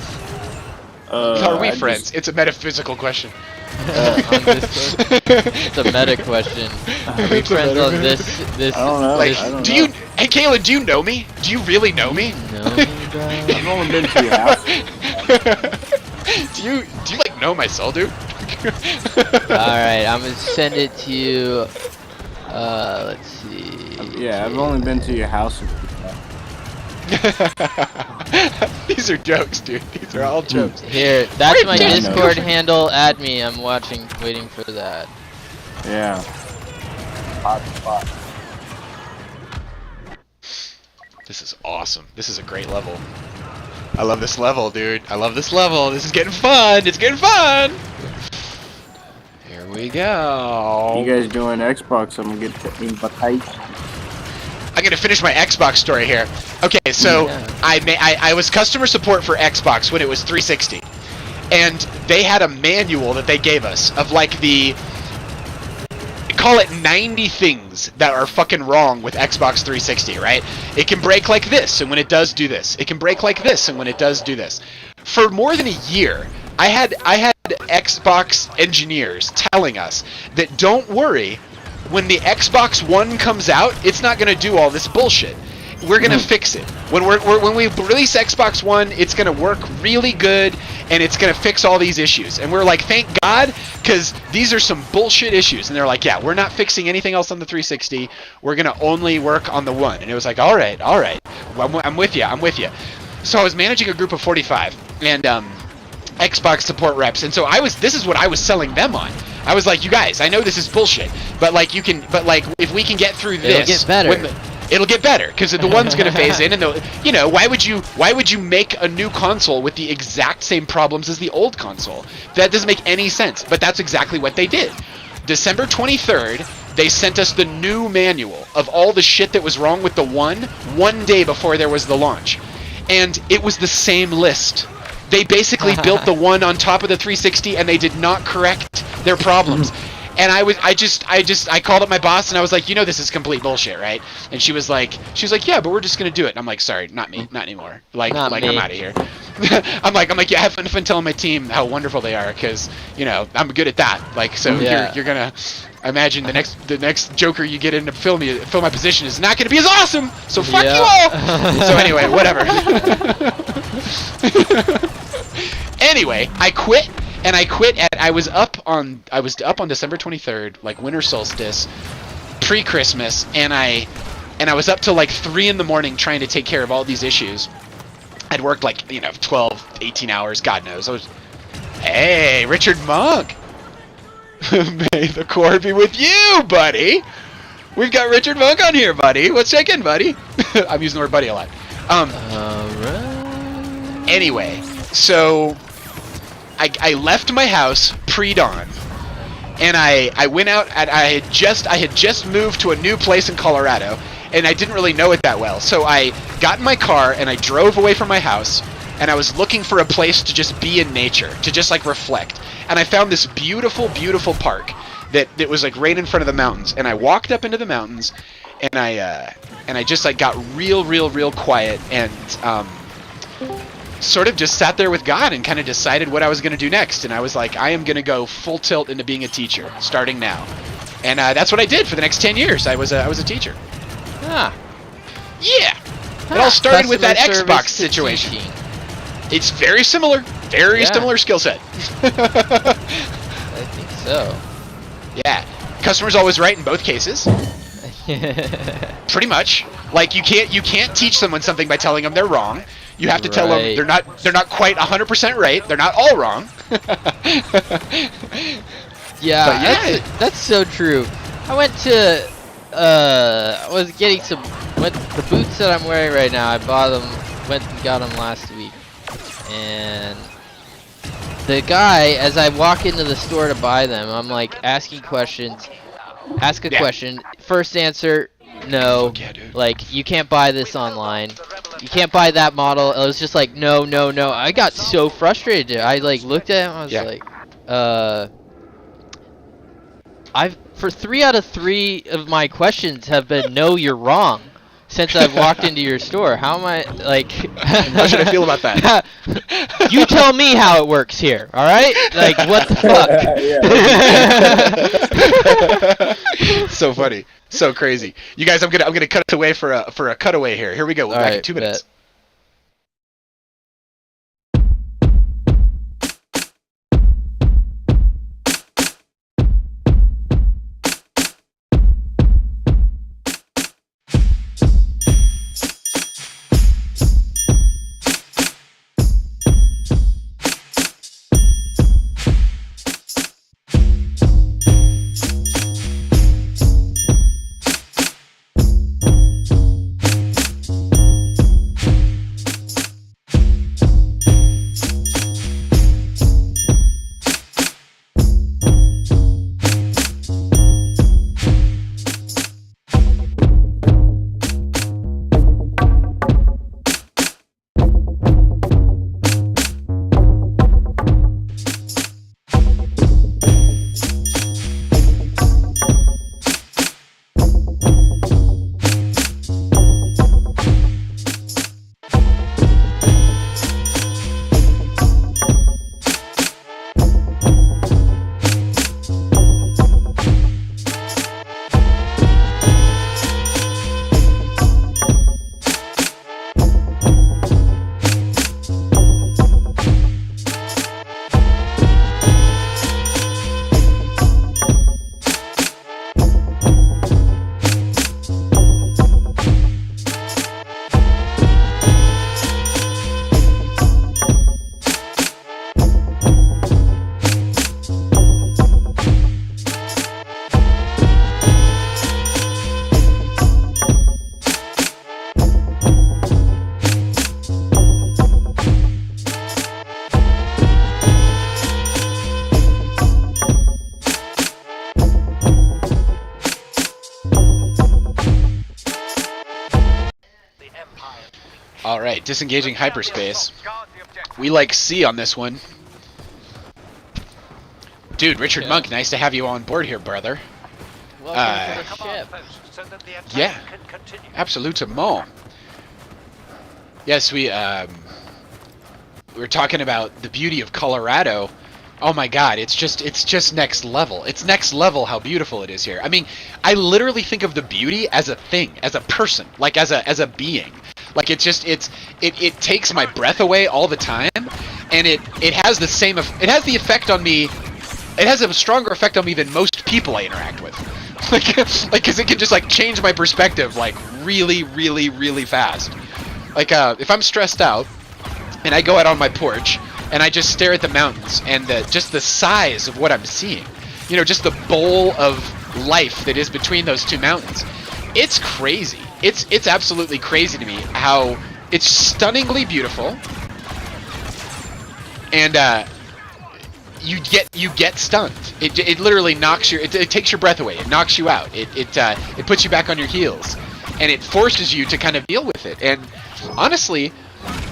Are we friends? It's a metaphysical question. On Discord? It's a meta question. Are we It's a friends meta on question. this? I don't know. Like, I don't do know. you? Hey, Kayla, do you know me? Do you really know me? Know me, bro? I've only been to your house. do you like know my cell, dude? Alright, I'm gonna send it to you. Let's see. Yeah, I've only been to your house. These are jokes, dude. These are all jokes. Here, that's my Yeah, I know. Discord handle. Add me. I'm waiting for that. Yeah. Hot spot. This is awesome. This is a great level. I love this level, dude. I love this level. This is getting fun. It's getting fun. Here we go. You guys doing Xbox? I'm gonna get the invitation. I'm gonna finish my Xbox story here. Okay, so Yeah. I was customer support for Xbox when it was 360, and they had a manual that they gave us of like the call it 90 things that are fucking wrong with Xbox 360, right? It can break like this, and when it does, do this. It can break like this, and when it does, do this. For more than a year, I had Xbox engineers telling us that don't worry, when the Xbox One comes out, it's not gonna do all this bullshit. We're gonna fix it. When we release Xbox One, it's gonna work really good, and it's gonna fix all these issues. And we're like, thank God, because these are some bullshit issues. And they're like, yeah, we're not fixing anything else on the 360. We're gonna only work on the One. And it was like, all right, well, I'm with you. So I was managing a group of 45, and Xbox support reps, and so this is what I was selling them on. I was like, you guys, I know this is bullshit, but like if we can get through this, It'll get better. It'll get better, because the One's gonna phase in, and why would you make a new console with the exact same problems as the old console? That doesn't make any sense. But that's exactly what they did. December 23rd, they sent us the new manual of all the shit that was wrong with the one day before there was the launch, and it was the same list. They basically built the One on top of the 360, and they did not correct their problems. And I called up my boss, and I was like, this is complete bullshit, right? And she was like, yeah, but we're just gonna do it. And I'm like, sorry, not me, not anymore. Like Not me. I'm out of here. I'm like, yeah, have fun telling my team how wonderful they are, because I'm good at that. Like, so Yeah. you're gonna imagine the next Joker you get in to fill my position is not gonna be as awesome. So fuck you all. So anyway, whatever. Anyway, I quit. And I was up on December 23rd, like winter solstice, pre-Christmas, and I was up till like 3 in the morning trying to take care of all these issues. I'd worked like 12, 18 hours, God knows. Hey, Richard Monk. May the core be with you, buddy. We've got Richard Monk on here, buddy. Let's check in, buddy. I'm using the word buddy a lot. Alright. Anyway, so I left my house pre-dawn, and I went out, and I had just moved to a new place in Colorado, and I didn't really know it that well. So I got in my car and I drove away from my house, and I was looking for a place to just be in nature, to just like reflect. And I found this beautiful, beautiful park that was like right in front of the mountains. And I walked up into the mountains, and I just like got real quiet, and sort of just sat there with God and kind of decided what I was going to do next. And I was like, I am going to go full tilt into being a teacher starting now. And that's what I did for the next 10 years. I was a teacher. Ah. Yeah. It all started with that Customer Xbox service to situation. teaching. It's very similar. Very Yeah. similar skill set. I think so. Yeah. Customer's always right in both cases. Pretty much. Like you can't teach someone something by telling them they're wrong. You have to tell them Right. they're not quite 100% right. They're not all wrong. Yeah, But yeah. that's so true. I went to I was getting the boots that I'm wearing right now. I went and got them last week, and the guy, as I walk into the store to buy them, I'm like asking questions. Ask a Yeah. question. First answer, no. Yeah, dude. Like, you can't buy this online. You can't buy that model. It was just like, no. I got so frustrated. I like looked at him. I was Yeah. like, for 3 out of 3 of my questions have been no, you're wrong. since I've walked into your store. How am I like? How should I feel about that? You tell me how it works here. All right? Like what the fuck? So funny, so crazy. You guys, I'm gonna cut it away for a cutaway here. Here we go. We'll be back in 2 minutes. Bet. Alright, disengaging hyperspace. We like C on this one. Dude, Richard Monk, nice to have you on board here, brother. Welcome to the ship. Yeah, absolutement. Yes, we were talking about the beauty of Colorado. Oh my god, it's just next level. It's next level how beautiful it is here. I mean, I literally think of the beauty as a thing, as a person, like as a being. Like it takes my breath away all the time, and it has the same it has the effect on me. It has a stronger effect on me than most people I interact with. like because it can just like change my perspective like really fast. Like if I'm stressed out and I go out on my porch and I just stare at the mountains and just the size of what I'm seeing, you know, just the bowl of life that is between those two mountains. It's crazy. It's absolutely crazy to me how it's stunningly beautiful, and you get stunned. It literally knocks it takes your breath away. It knocks you out. It puts you back on your heels, and it forces you to kind of deal with it. And honestly,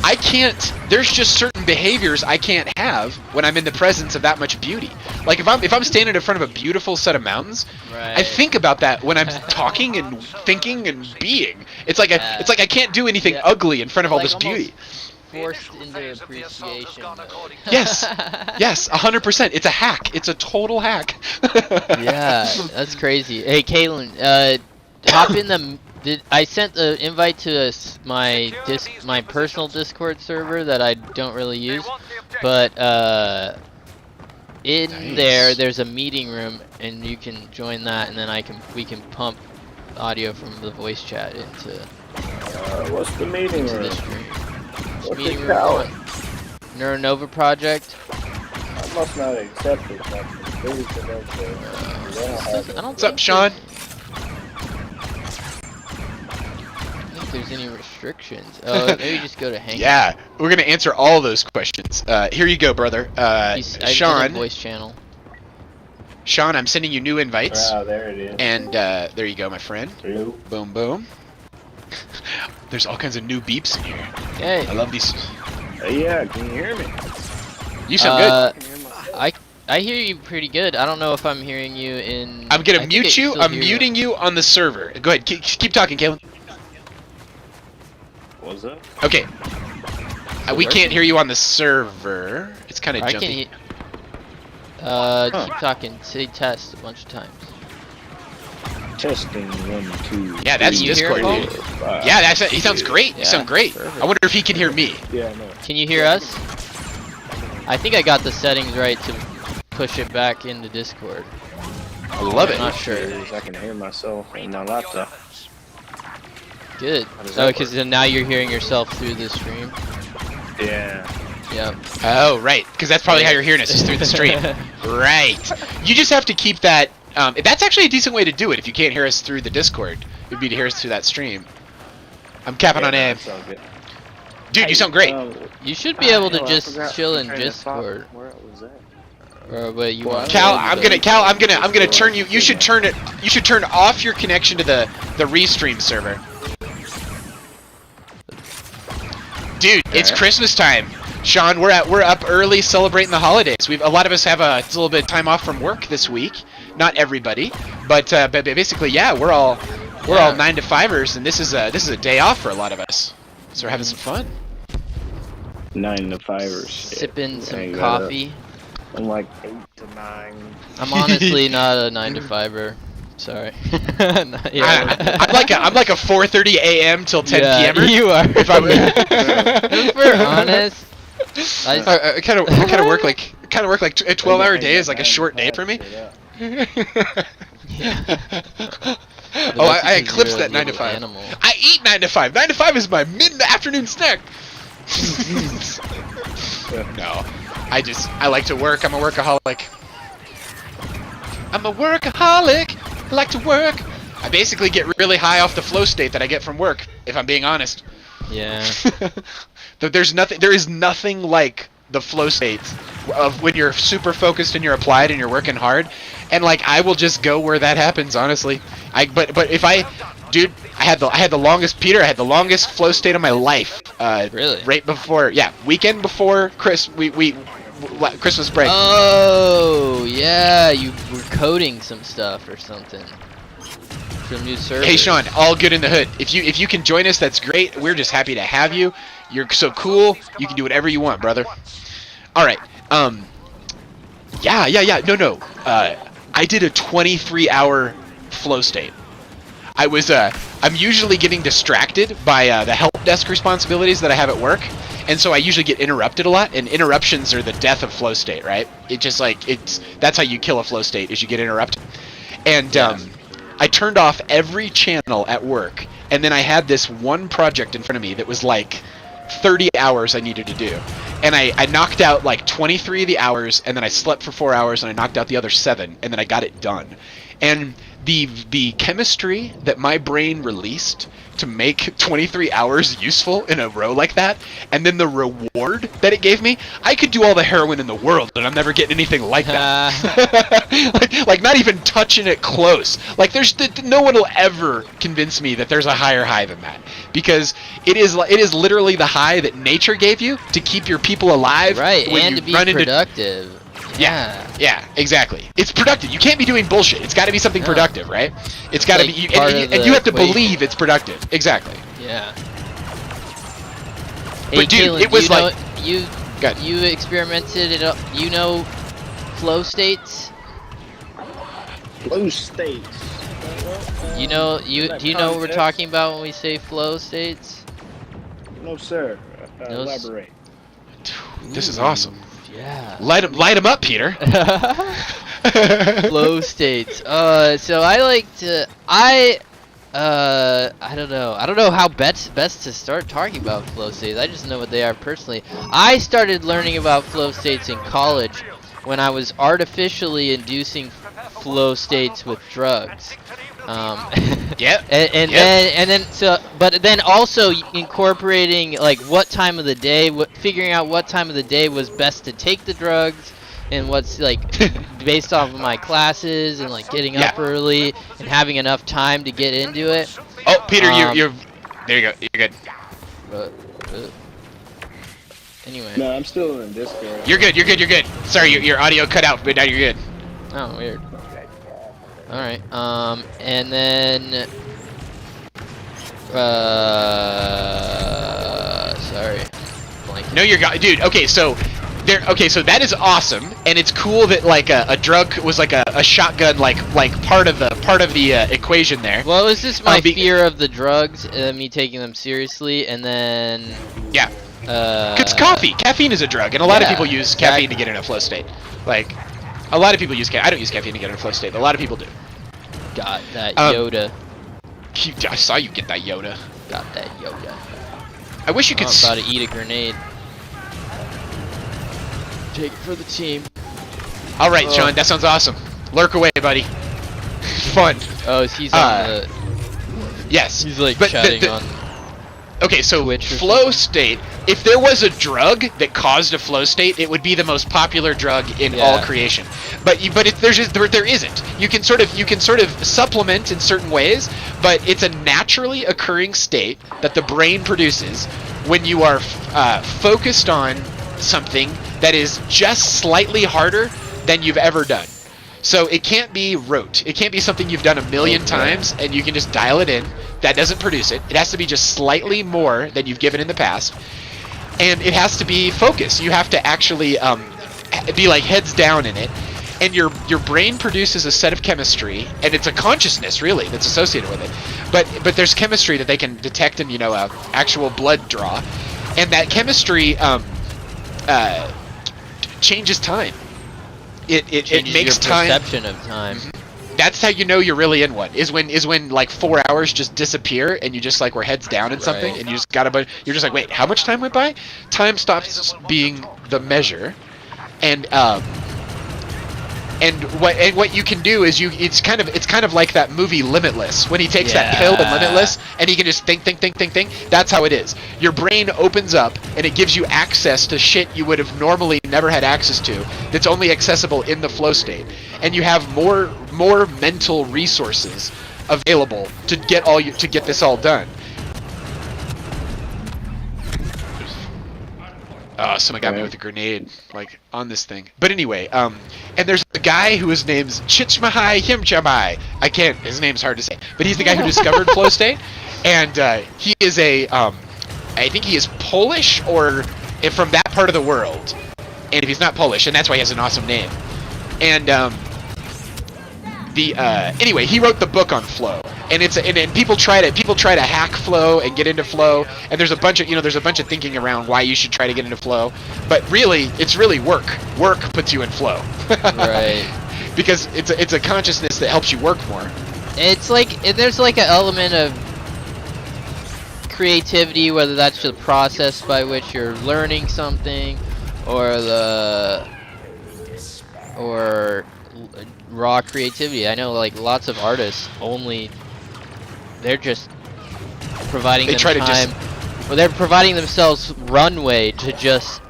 I can't. There's just certain behaviors I can't have when I'm in the presence of that much beauty. Like if I'm standing in front of a beautiful set of mountains, right. I think about that when I'm talking and thinking and being. It's like I can't do anything ugly in front of all this beauty. Forced into appreciation. Yes, 100%. It's a hack. It's a total hack. Yeah, that's crazy. Hey, Caitlin, hop in the. I sent the invite to my personal Discord server that I don't really use, but in there's a meeting room and you can join that, and then we can pump audio from the voice chat into. What's the meeting room? What's meeting room 1. Neuronova project. I must not accept it. What's up, Sean? There's any restrictions. Oh, maybe just go to Hangout. Yeah, we're gonna answer all those questions. Here you go, brother. Sean. Voice channel. Sean, I'm sending you new invites. Oh, there it is. And there you go, my friend. Hello. Boom, boom. There's all kinds of new beeps in here. Hey. I love these. Yeah, can you hear me? You sound good. I hear you pretty good. I don't know if I'm hearing you in. I'm gonna mute you. I'm muting you on the server. Go ahead. Keep talking, Caitlin. What's up? Okay. We can't hear you on the server. It's kind of I jumpy. can keep talking. Say test a bunch of times. Testing 1, 2. Yeah, that's Can you hear Discord, him, dude. Paul? Yeah, he sounds great. You Yeah, sound great. perfect. I wonder if he can hear me. Yeah, I know. Can you hear us? I think I got the settings right to push it back into Discord. I love I'm it. not sure. I can hear myself on my laptop. Good. How does Oh, that because work? now you're hearing yourself through the stream. Yeah. Yep. Oh, right. Because that's probably how you're hearing us, is through the stream. Right. You just have to keep that. That's actually a decent way to do it if you can't hear us through the Discord. It'd be to hear us through that stream. I'm capping on A. That's all good. Dude, you sound great. You should be able to I just forgot chill in my train of thought. Discord. Where was that? Or what you Well, want? I'm gonna turn you. You should turn it. You should turn off your connection to the restream server. Dude, it's Christmas time. Sean, we're up early celebrating the holidays. A lot of us have a little bit of time off from work this week. Not everybody, but basically, yeah, we're all 9 to 5ers, and this is a day off for a lot of us. So we're having some fun. 9 to 5ers. Sipping some Hang that coffee. I'm like 8 to 9. I'm honestly not a 9 to 5er. Sorry. I'm like a 4:30 a.m. till 10 p.m. You are. If I'm If we're honest, I kind of work like a 12-hour day is like a short day for me. Oh, I eclipsed that 9 to 5. Animal. I eat 9 to 5. 9 to 5 is my mid-afternoon snack. No, I like to work. I'm a workaholic. I like to work. I basically get really high off the flow state that I get from work, if I'm being honest. Yeah. There is nothing like the flow state of when you're super focused and you're applied and you're working hard, and like I will just go where that happens, honestly. But if dude, I had the longest flow state of my life. Really? Right before, weekend before Christmas break. Oh, yeah, you were coding some stuff or something. Some new servers. Hey Sean, all good in the hood. If you can join us, that's great. We're just happy to have you. You're so cool. You can do whatever you want, brother. All right. No. I did a 23-hour flow state. I'm usually getting distracted by the help desk responsibilities that I have at work, and so I usually get interrupted a lot. And interruptions are the death of flow state, right? That's how you kill a flow state, is you get interrupted. And I turned off every channel at work, and then I had this one project in front of me that was like 30 hours I needed to do. And I knocked out like 23 of the hours, and then I slept for 4 hours, and I knocked out the other 7, and then I got it done. And the chemistry that my brain released to make 23 hours useful in a row like that, and then the reward that it gave me, I could do all the heroin in the world, and I'm never getting anything like that. like not even touching it close. Like no one will ever convince me that there's a higher high than that, because it is literally the high that nature gave you to keep your people alive. Right, when and you to be run productive. Yeah, exactly. It's productive. You can't be doing bullshit. It's got to be something productive, right? It's got to like be, part and of you have to the equation. believe it's productive. Exactly. Yeah. But Hey, dude, Kalen, it was like you experimented it. You know, flow states. Flow states. Do you know what we're talking about when we say flow states? No, sir. No, Elaborate. This is awesome. Yeah. Light him up, Peter. Flow states. So I like to. I don't know how best to start talking about flow states. I just know what they are personally. I started learning about flow states in college when I was artificially inducing flow states with drugs. Yep. But then also incorporating like what time of the day, figuring out what time of the day was best to take the drugs, and what's like based off of my classes, and like getting up early and having enough time to get into it. Oh, Peter, you're there. You go. You're good. Anyway. No, I'm still in Discord. You're good. Sorry, your audio cut out, but now you're good. Oh, weird. Alright, and then Sorry. Blank. No, you're dude. Okay, so there. Okay, so that is awesome, and it's cool that like a drug was like a shotgun, like part of the equation there. Well, it was just my fear of the drugs, me taking them seriously, and then yeah. It's caffeine is a drug, and a lot of people use caffeine to get in a flow state. Like, a lot of people use I don't use caffeine to get in a flow state, but a lot of people do. Got that Yoda. I saw you get that Yoda. Got that Yoda. I wish you could. I'm about to eat a grenade. Take it for the team. All right, Sean, that sounds awesome. Lurk away, buddy. Fun. Oh, he's on the. Yes. He's like chatting on. Okay, so flow state. If there was a drug that caused a flow state, it would be the most popular drug in all creation. But there isn't. You can sort of supplement in certain ways, but it's a naturally occurring state that the brain produces when you are focused on something that is just slightly harder than you've ever done. So it can't be rote. It can't be something you've done a million times and you can just dial it in. That doesn't produce it. It has to be just slightly more than you've given in the past. And it has to be focused. You have to actually be like heads down in it. And your brain produces a set of chemistry, and it's a consciousness really that's associated with it. But there's chemistry that they can detect in actual blood draw, and that chemistry changes time. It makes your perception of time. That's how you know you're really in one. Is when like 4 hours just disappear and you just like were heads down in something and you just you're just like, wait, how much time went by? Time stops being the measure, and what you can do is it's kind of like that movie Limitless, when he takes that pill in Limitless and he can just think. That's how it is. Your brain opens up and it gives you access to shit you would have normally never had access to, that's only accessible in the flow state, and you have more mental resources available to get this all done. Someone got me with a grenade, like, on this thing. But anyway, and there's a guy whose name's Chichmahai Himchamai. His name's hard to say, but he's the guy who discovered flow state, and he is I think he is Polish or from that part of the world, and if he's not Polish, and that's why he has an awesome name. And anyway, he wrote the book on flow, and and people try to hack flow and get into flow, and there's a bunch of thinking around why you should try to get into flow, but really it's really work puts you in flow. Right. Because it's a consciousness that helps you work more. It's like there's like an element of creativity, whether that's the process by which you're learning something, or raw creativity. I know like lots of artists they're just providing time, or they're providing themselves runway to just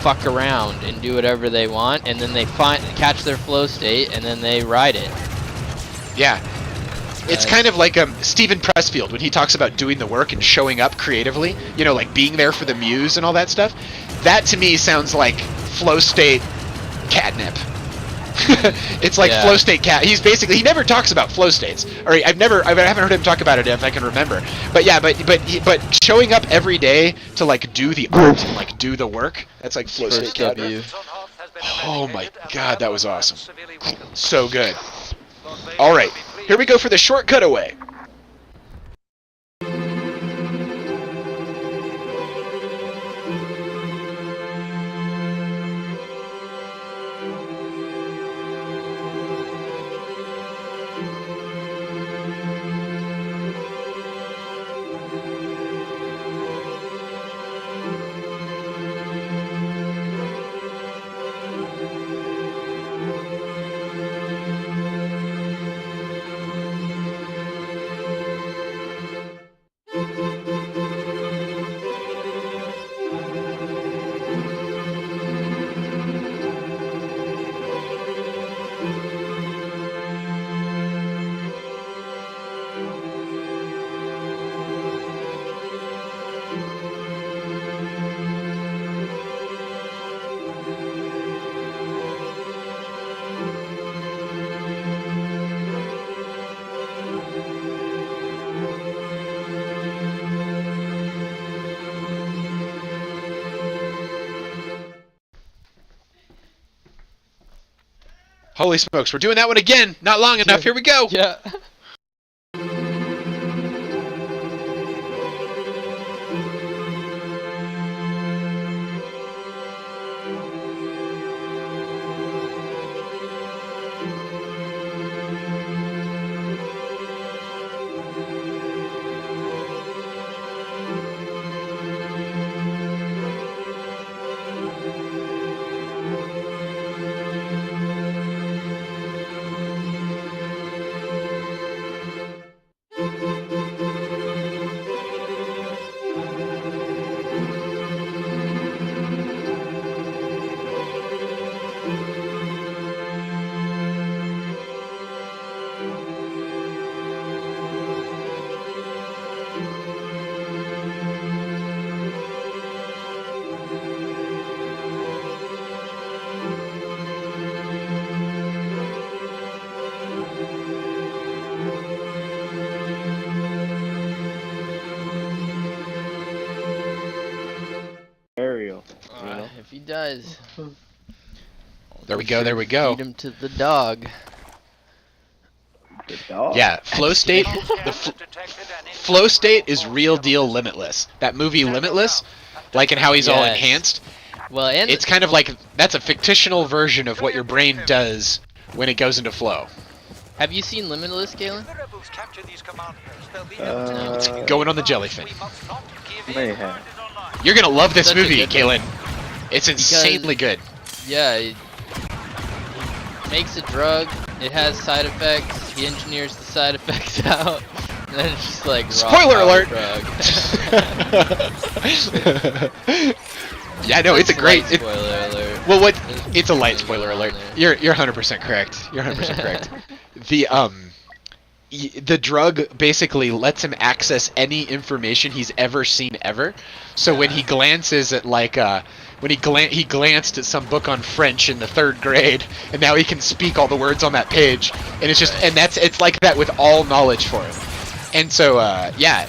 fuck around and do whatever they want, and then they catch their flow state and then they ride it. Yeah. It's kind of like Stephen Pressfield when he talks about doing the work and showing up creatively, like being there for the muse and all that stuff. That to me sounds like flow state catnip. It's like flow state cat. He never talks about flow states, or I haven't heard him talk about it if I can remember. But yeah, but showing up every day to like do the art and like do the work, that's like flow state cat. Oh my god, that was awesome. So good. All right, here we go for the short cutaway. Holy smokes, we're doing that one again. Not long enough. Here we go. Yeah. Ariel. If he does, There we go. There we go. feed him to the dog. The dog. Yeah, flow state. Flow state is real deal Limitless. That movie Limitless, like in how he's all Yes. enhanced. Well, and It's kind of like that's a fictional version of what your brain does when it goes into flow. have you seen Limitless, Galen? It's going on the jellyfin. May have. You're gonna love this Such a movie, good Kaylin. It's insanely good. Yeah, he makes a drug. It has side effects. He engineers the side effects out. And then it's just like raw Spoiler power alert! drug. Yeah, no, it's a great. Slight spoiler alert. Well, what? There's It's a light things spoiler going alert. on there. You're 100% correct. You're 100% correct. The drug basically lets him access any information he's ever seen ever. So when he glances at when he glanced at some book on French in the 3rd grade, and now he can speak all the words on that page, and it's like that with all knowledge for him. And so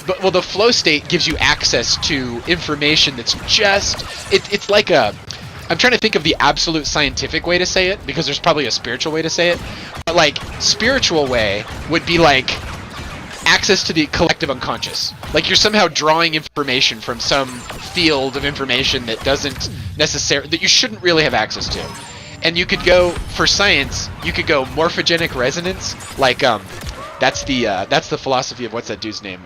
but the flow state gives you access to information that's just it's like I'm trying to think of the absolute scientific way to say it, because there's probably a spiritual way to say it. But like spiritual way would be like access to the collective unconscious. Like you're somehow drawing information from some field of information that doesn't necessarily, that you shouldn't really have access to. And you could go, for science, you could go morphogenic resonance, like that's the philosophy of, what's that dude's name?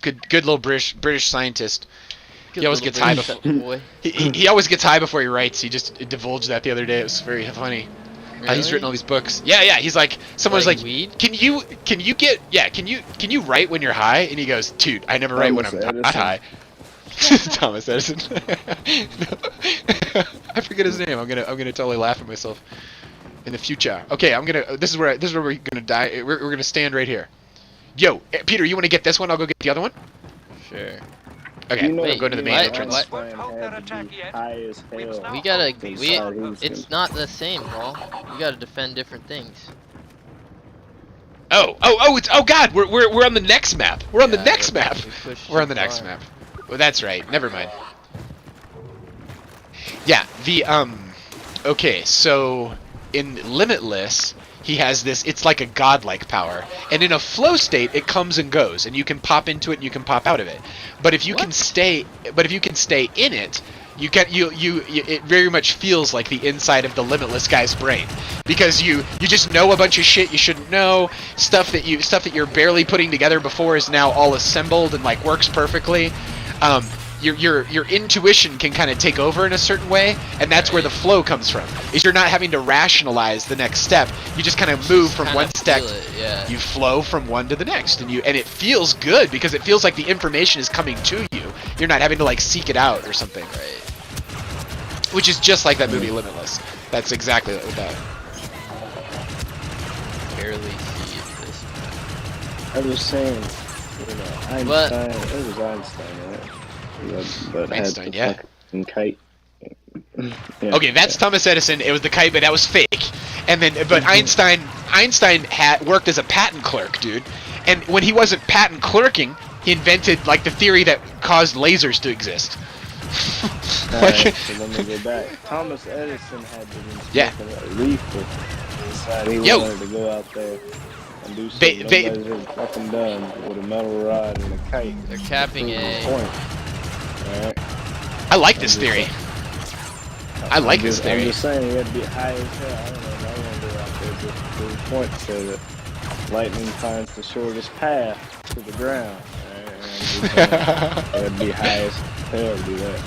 Good little British scientist. Good He always little gets high British before boy. he always gets high before he writes. He just divulged that the other day. It was very funny. He's Really? written all these books. Yeah. He's like, someone's Like like, weed? can you write when you're high? And he goes, dude, I never write when I'm Thomas not Edison. high. Thomas Edison. No. I forget his name. I'm gonna totally laugh at myself in the future. Okay, this is where we're gonna die. We're gonna stand right here. Yo, Peter, you want to get this one? I'll go get the other one. Sure. Okay, You know, I'm going to the main what? entrance. What? Einstein had to be high as hell. We gotta. They We. saw he was It's not the same, Paul. We gotta defend different things. Oh, God, we're on the next map. We're on the Yeah, next we map. pushed We're on too the next far. map. Well, that's right. Never mind. Yeah, okay, so in Limitless, he has this, it's like a godlike power. And in a flow state, it comes and goes, and you can pop into it and you can pop out of it. But if you can stay in it, it very much feels like the inside of the Limitless guy's brain, because you just know a bunch of shit you shouldn't know, stuff that you're barely putting together before is now all assembled and like works perfectly. Your intuition can kind of take over in a certain way, and that's where the flow comes from. Is you're not having to rationalize the next step. You just kind of move from Kinda one step. feel it, yeah. You flow from one to the next, and it feels good because it feels like the information is coming to you. You're not having to like seek it out or something. Right. Which is just like that movie Limitless. That's exactly what that. Barely see this. I was saying, Einstein. What? It was Einstein, right? But Einstein, had the yeah. fucking kite. Yeah, Okay, that's Thomas Edison. It was the kite, but that was fake. And then, but Einstein had worked as a patent clerk, dude. And when he wasn't patent clerking, he invented like the theory that caused lasers to exist. Alright, so let me go back. Thomas Edison had been smoking a reefer. He decided he wanted to go out there and do something nobody's ever fucking done with a metal rod and a kite. They're capping A. Alright. I like this theory. I like this theory. I'm just saying, you had to be high as hell. I don't know. I want to go out there just to prove the point so that lightning finds the shortest path to the ground. You had to be high as hell to do that.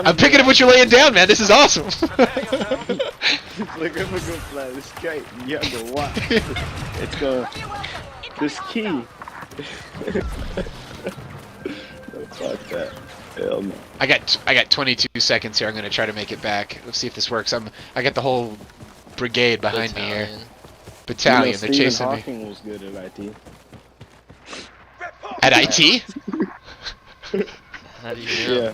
I'm picking up what you're laying down, man. This is awesome. Look, I'm gonna go fly this kite and y'all go watch. It's gonna. This key. No, fuck that. Hell no. I got 22 seconds here. I'm gonna try to make it back. Let's see if this works. I got the whole brigade behind me here. Battalion. They're chasing me. Hawking was good at IT. At IT? How do you know? Yeah.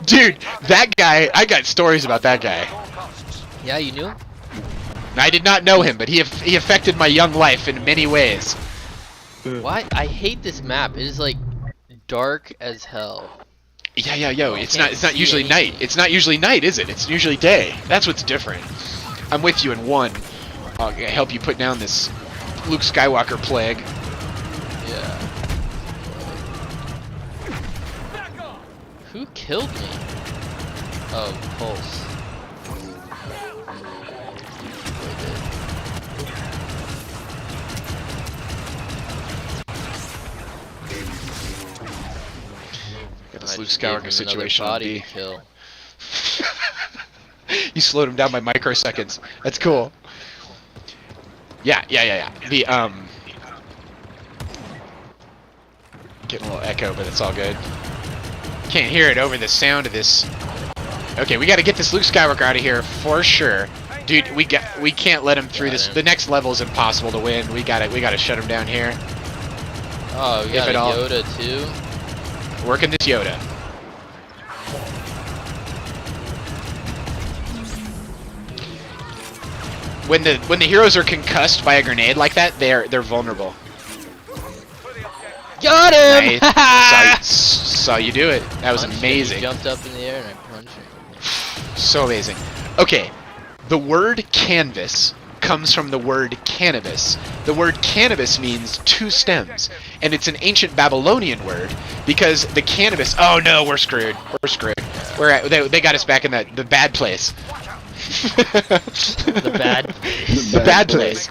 Dude, that guy. I got stories about that guy. Yeah, you knew? I did not know him, but he affected my young life in many ways. Why? I hate this map. It is like dark as hell. Yeah, yo. It's not usually night. It's not usually night, is it? It's usually day. That's what's different. I'm with you in one. I'll help you put down this Luke Skywalker plague. Yeah. Who killed me? Oh, Pulse. Got this Luke Skywalker situation on B. Kill. You slowed him down by microseconds. That's cool. Yeah. The getting a little echo, but it's all good. Can't hear it over the sound of this. Okay, we got to get this Luke Skywalker out of here for sure, dude. We can't let him through this. The next level is impossible to win. We gotta shut him down here. Oh, we got a Yoda too. Working this Yoda. When the heroes are concussed by a grenade like that, they're vulnerable. Got him! Nice. saw you do it. That was amazing. He jumped up in the air and I punched him. So amazing. Okay, the word canvas comes from the word cannabis. The word cannabis means two stems, and it's an ancient Babylonian word because the cannabis. Oh no, we're screwed. We're screwed. They got us back in the bad place. The bad place. The bad place.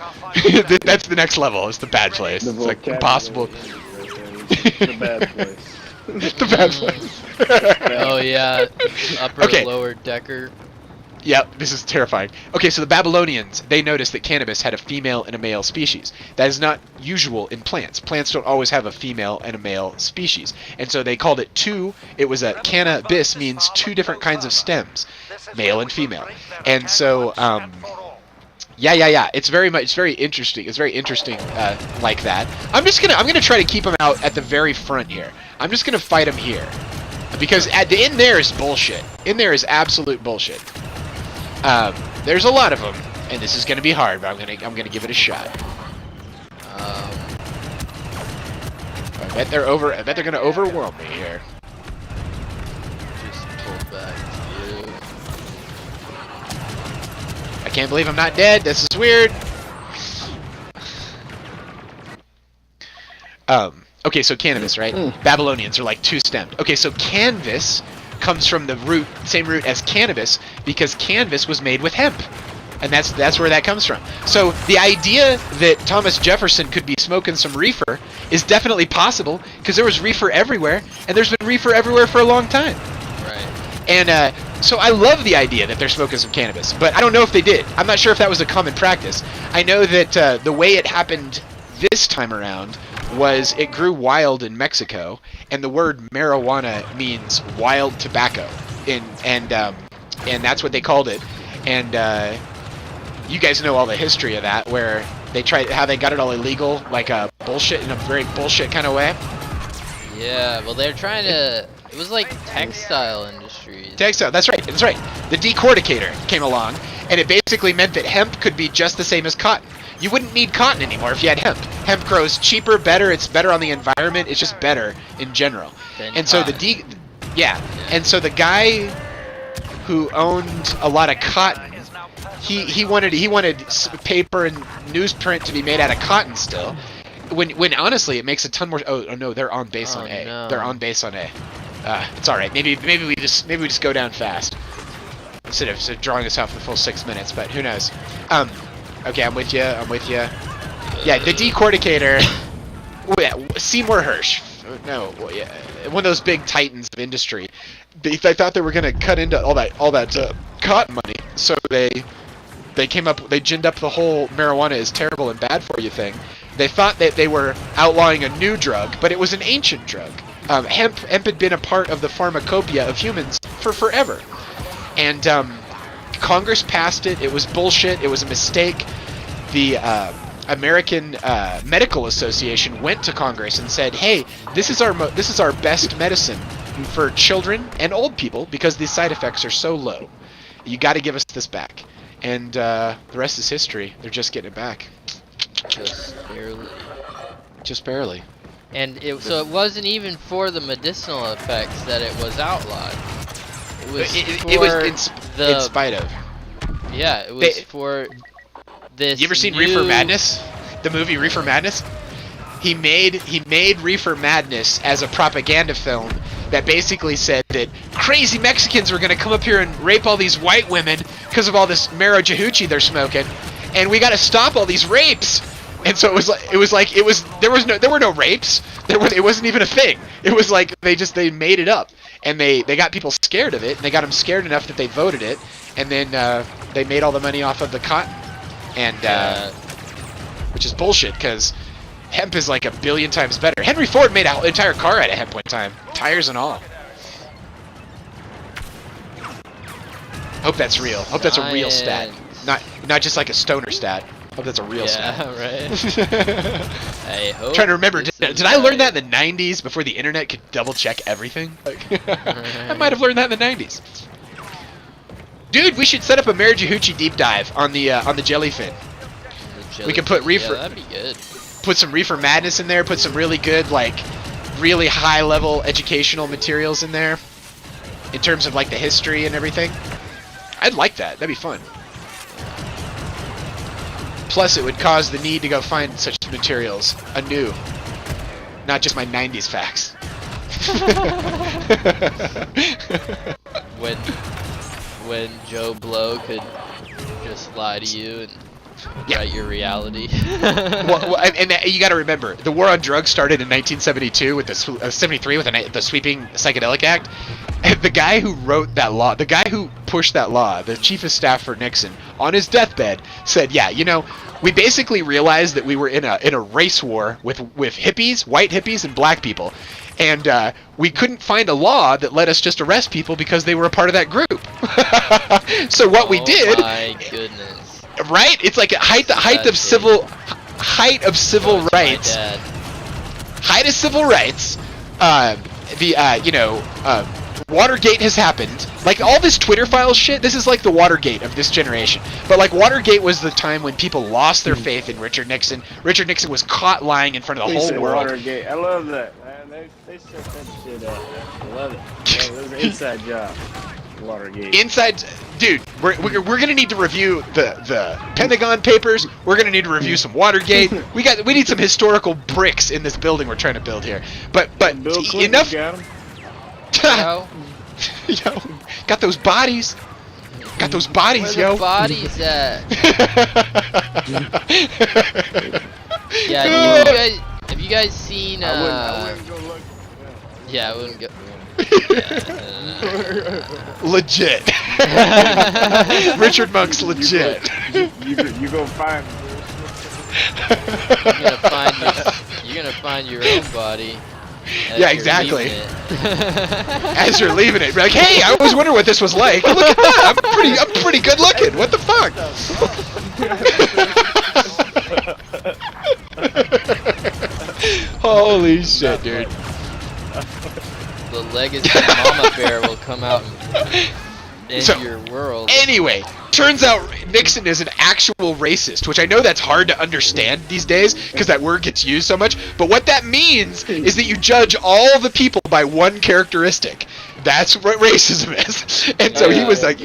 That's the next level. It's the bad place. It's like impossible. The bad place. The bad place. Oh yeah, upper lower decker. Yep, this is terrifying. Okay, so the Babylonians, they noticed that cannabis had a female and a male species. That is not usual in plants. Plants don't always have a female and a male species. And so they called it two. It was a cannabis means two different kinds of stems, male and female. And so, yeah. It's very interesting. It's very interesting like that. I'm gonna try to keep them out at the very front here. I'm just gonna fight them here. Because in there is bullshit. In there is absolute bullshit. There's a lot of them, and this is gonna be hard, but I'm gonna give it a shot. I bet they're gonna overwhelm me here. Just pull back to you. I can't believe I'm not dead. This is weird. Okay, so cannabis, right? Babylonians are like two-stemmed. Okay, so canvas comes from the same root as cannabis, because canvas was made with hemp, and that's where that comes from. So the idea that Thomas Jefferson could be smoking some reefer is definitely possible, because there was reefer everywhere, and there's been reefer everywhere for a long time. Right. And so I love the idea that they're smoking some cannabis, but I don't know if they did. I'm not sure if that was a common practice. I know that the way it happened this time around was it grew wild in Mexico, and the word marijuana means wild tobacco, and that's what they called it. And you guys know all the history of that, where they tried how they got it all illegal, like a bullshit in a very bullshit kind of way. Yeah, well they're trying to. It was like textile industries. Textile, that's right. The decorticator came along, and it basically meant that hemp could be just the same as cotton. You wouldn't need cotton anymore if you had hemp. Hemp grows cheaper, better. It's better on the environment. It's just better in general. And so the Yeah, and so the guy who owned a lot of cotton, he wanted paper and newsprint to be made out of cotton still. When honestly, it makes a ton more. Oh no, they're on base on A. No. They're on base on A. It's all right. Maybe we just go down fast instead of drawing this out for the full 6 minutes. But who knows? Okay, I'm with you. Yeah, the decorticator. Seymour Hirsch. No, yeah, one of those big titans of industry. They thought they were gonna cut into all that cotton money, so they ginned up the whole marijuana is terrible and bad for you thing. They thought that they were outlawing a new drug, but it was an ancient drug. Hemp had been a part of the pharmacopoeia of humans for forever, and Congress passed it. It was bullshit. It was a mistake. The American Medical Association went to Congress and said, "Hey, this is our best medicine for children and old people because the side effects are so low. You got to give us this back." And the rest is history. They're just getting it back. Just barely. And so it wasn't even for the medicinal effects that it was outlawed. It was in spite of. Yeah, it was for this. You ever seen Reefer Madness? The movie Reefer Madness? He made Reefer Madness as a propaganda film that basically said that crazy Mexicans were gonna come up here and rape all these white women because of all this Mero Jahuchi they're smoking, and we got to stop all these rapes. And so there were no rapes. It wasn't even a thing. It was like they made it up, and they got people scared of it, and they got them scared enough that they voted it, and then they made all the money off of the cotton, and which is bullshit because hemp is like 1 billion times better. Henry Ford made an entire car out of hemp one time, tires and all. Hope that's real. Hope that's a real stat, not just like a stoner stat. Hope that's a real stat. Yeah, right. I hope. Trying to remember, did I learn that in the 90s before the internet could double check everything? I might have learned that in the 90s. Dude, we should set up a Mero Jahuchi deep dive on the jellyfin. We could put reefer. Yeah, that'd be good. Put some Reefer Madness in there. Put some really good, like, really high level educational materials in there, in terms of like the history and everything. I'd like that. That'd be fun. Plus, it would cause the need to go find such materials anew, not just my 90s facts. when Joe Blow could just lie to you and write your reality. and you got to remember, the war on drugs started in 1972 with the 73 with the Sweeping Psychedelic Act. And the guy who wrote that law, the guy who pushed that law, the chief of staff for Nixon, on his deathbed said, "Yeah, you know, we basically realized that we were in a race war with hippies, white hippies, and black people, and we couldn't find a law that let us just arrest people because they were a part of that group. So what we did, oh my goodness, right? It's like height of civil rights. Height of civil rights. Watergate has happened. Like, all this Twitter files shit, this is like the Watergate of this generation. But, like, Watergate was the time when people lost their faith in Richard Nixon. Richard Nixon was caught lying in front of the whole world. Watergate. I love that, man. They set that shit up. I love it. It was an inside job. Watergate. Inside... Dude, we're gonna need to review the Pentagon Papers. We're gonna need to review some Watergate. We need some historical bricks in this building we're trying to build here. But Bill Clinton enough... got him. Yo, got those bodies. Got those bodies, Where yo. the bodies at? Yeah, have you guys seen? I wouldn't go look. Yeah, I wouldn't go. Legit. Richard Monk's legit. You go find. You're gonna find your own body. Yeah, exactly. As you're leaving it, like, hey, I was wondering what this was like. Look at that, I'm pretty good looking. What the fuck? Holy shit, dude. The legacy mama bear will come out and end your world. Anyway, turns out Nixon is an actual racist, which I know that's hard to understand these days because that word gets used so much. But what that means is that you judge all the people by one characteristic. That's what racism is. And so he was like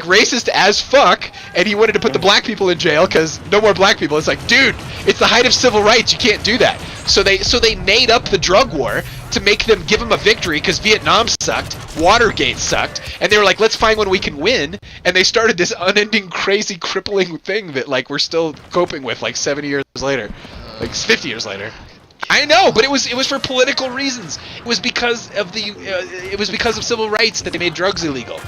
racist as fuck, and he wanted to put the black people in jail because no more black people. It's like, dude, it's the height of civil rights. You can't do that. So they made up the drug war to give them a victory because Vietnam sucked, Watergate sucked, and they were like, let's find one we can win. And they started this unending, crazy, crippling thing that like we're still coping with like 70 years later, like 50 years later. I know, but it was for political reasons. It was because of civil rights that they made drugs illegal.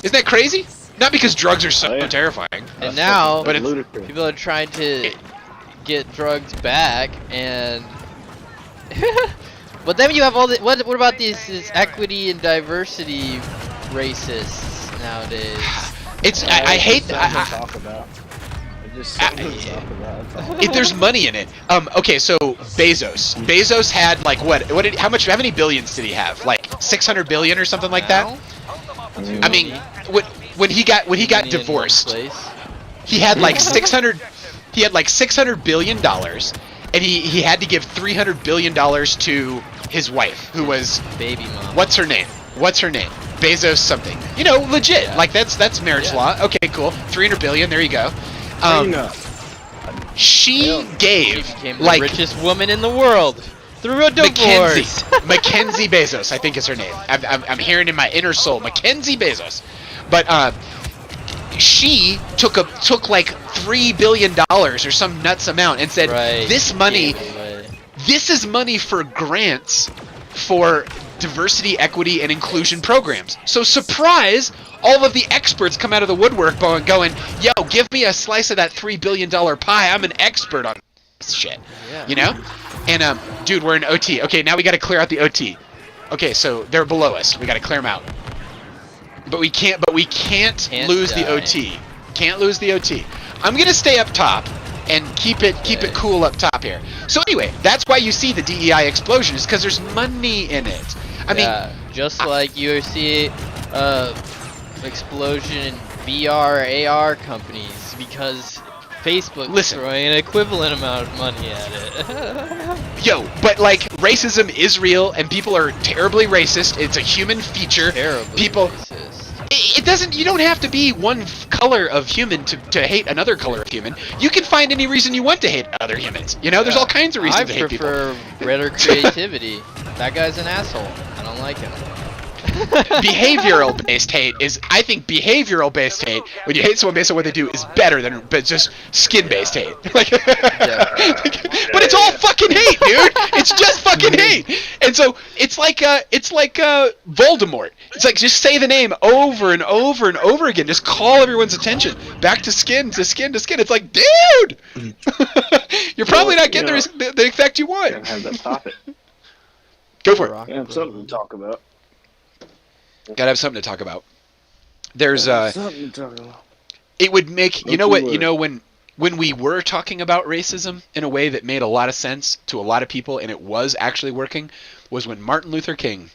Isn't that crazy? Not because drugs are so terrifying. And now, but people are trying to get drugs back, and but then you have all the what about these equity and diversity racists nowadays? I hate talk about. There's money in it. Okay, so Bezos had like how many billions did he have? Like 600 billion or something like that? I mean, when he got divorced, he had like 600 billion dollars, and he had to give 300 billion dollars to his wife, who was baby mom. What's her name? Bezos something. You know, legit. Yeah. Like that's marriage law. Okay, cool. 300 billion. There you go. She became the richest woman in the world through a divorce. Mackenzie Bezos, I think is her name. I'm hearing in my inner soul, Mackenzie Bezos. But she took like $3 billion or some nuts amount and said, this is money for grants for diversity, equity, and inclusion programs. So surprise, all of the experts come out of the woodwork going, yo, give me a slice of that $3 billion pie. I'm an expert on this shit. Yeah. You know? And, dude, we're in OT. Okay, now we got to clear out the OT. Okay, so they're below us. We got to clear them out. But we can't lose the OT. Can't lose the OT. I'm going to stay up top and keep it cool up top here. So anyway, that's why you see the DEI explosion, is because there's money in it. I mean, just like you see explosion in VR, AR companies, because Facebook's throwing an equivalent amount of money at it. Yo, but like racism is real, and people are terribly racist. It's a human feature. Terribly racist. It doesn't. You don't have to be one color of human to hate another color of human. You can find any reason you want to hate other humans. You know, there's all kinds of reasons to hate people. I prefer redder creativity. That guy's an asshole. I don't like him. Behavioral-based hate is, I think, behavioral-based hate, when you hate someone based on what they do, is better than just skin-based hate. Like, but it's all fucking hate, dude. It's just fucking hate. And so it's like Voldemort. It's like, just say the name over and over and over again. Just call everyone's attention back to skin, to skin, to skin. It's like, dude, you're probably not getting the effect you want. Gotta have that topic. Go for it. Have something to talk about. Gotta have something to talk about. There's something to talk about. It would make when we were talking about racism in a way that made a lot of sense to a lot of people, and it was actually working, was when Martin Luther King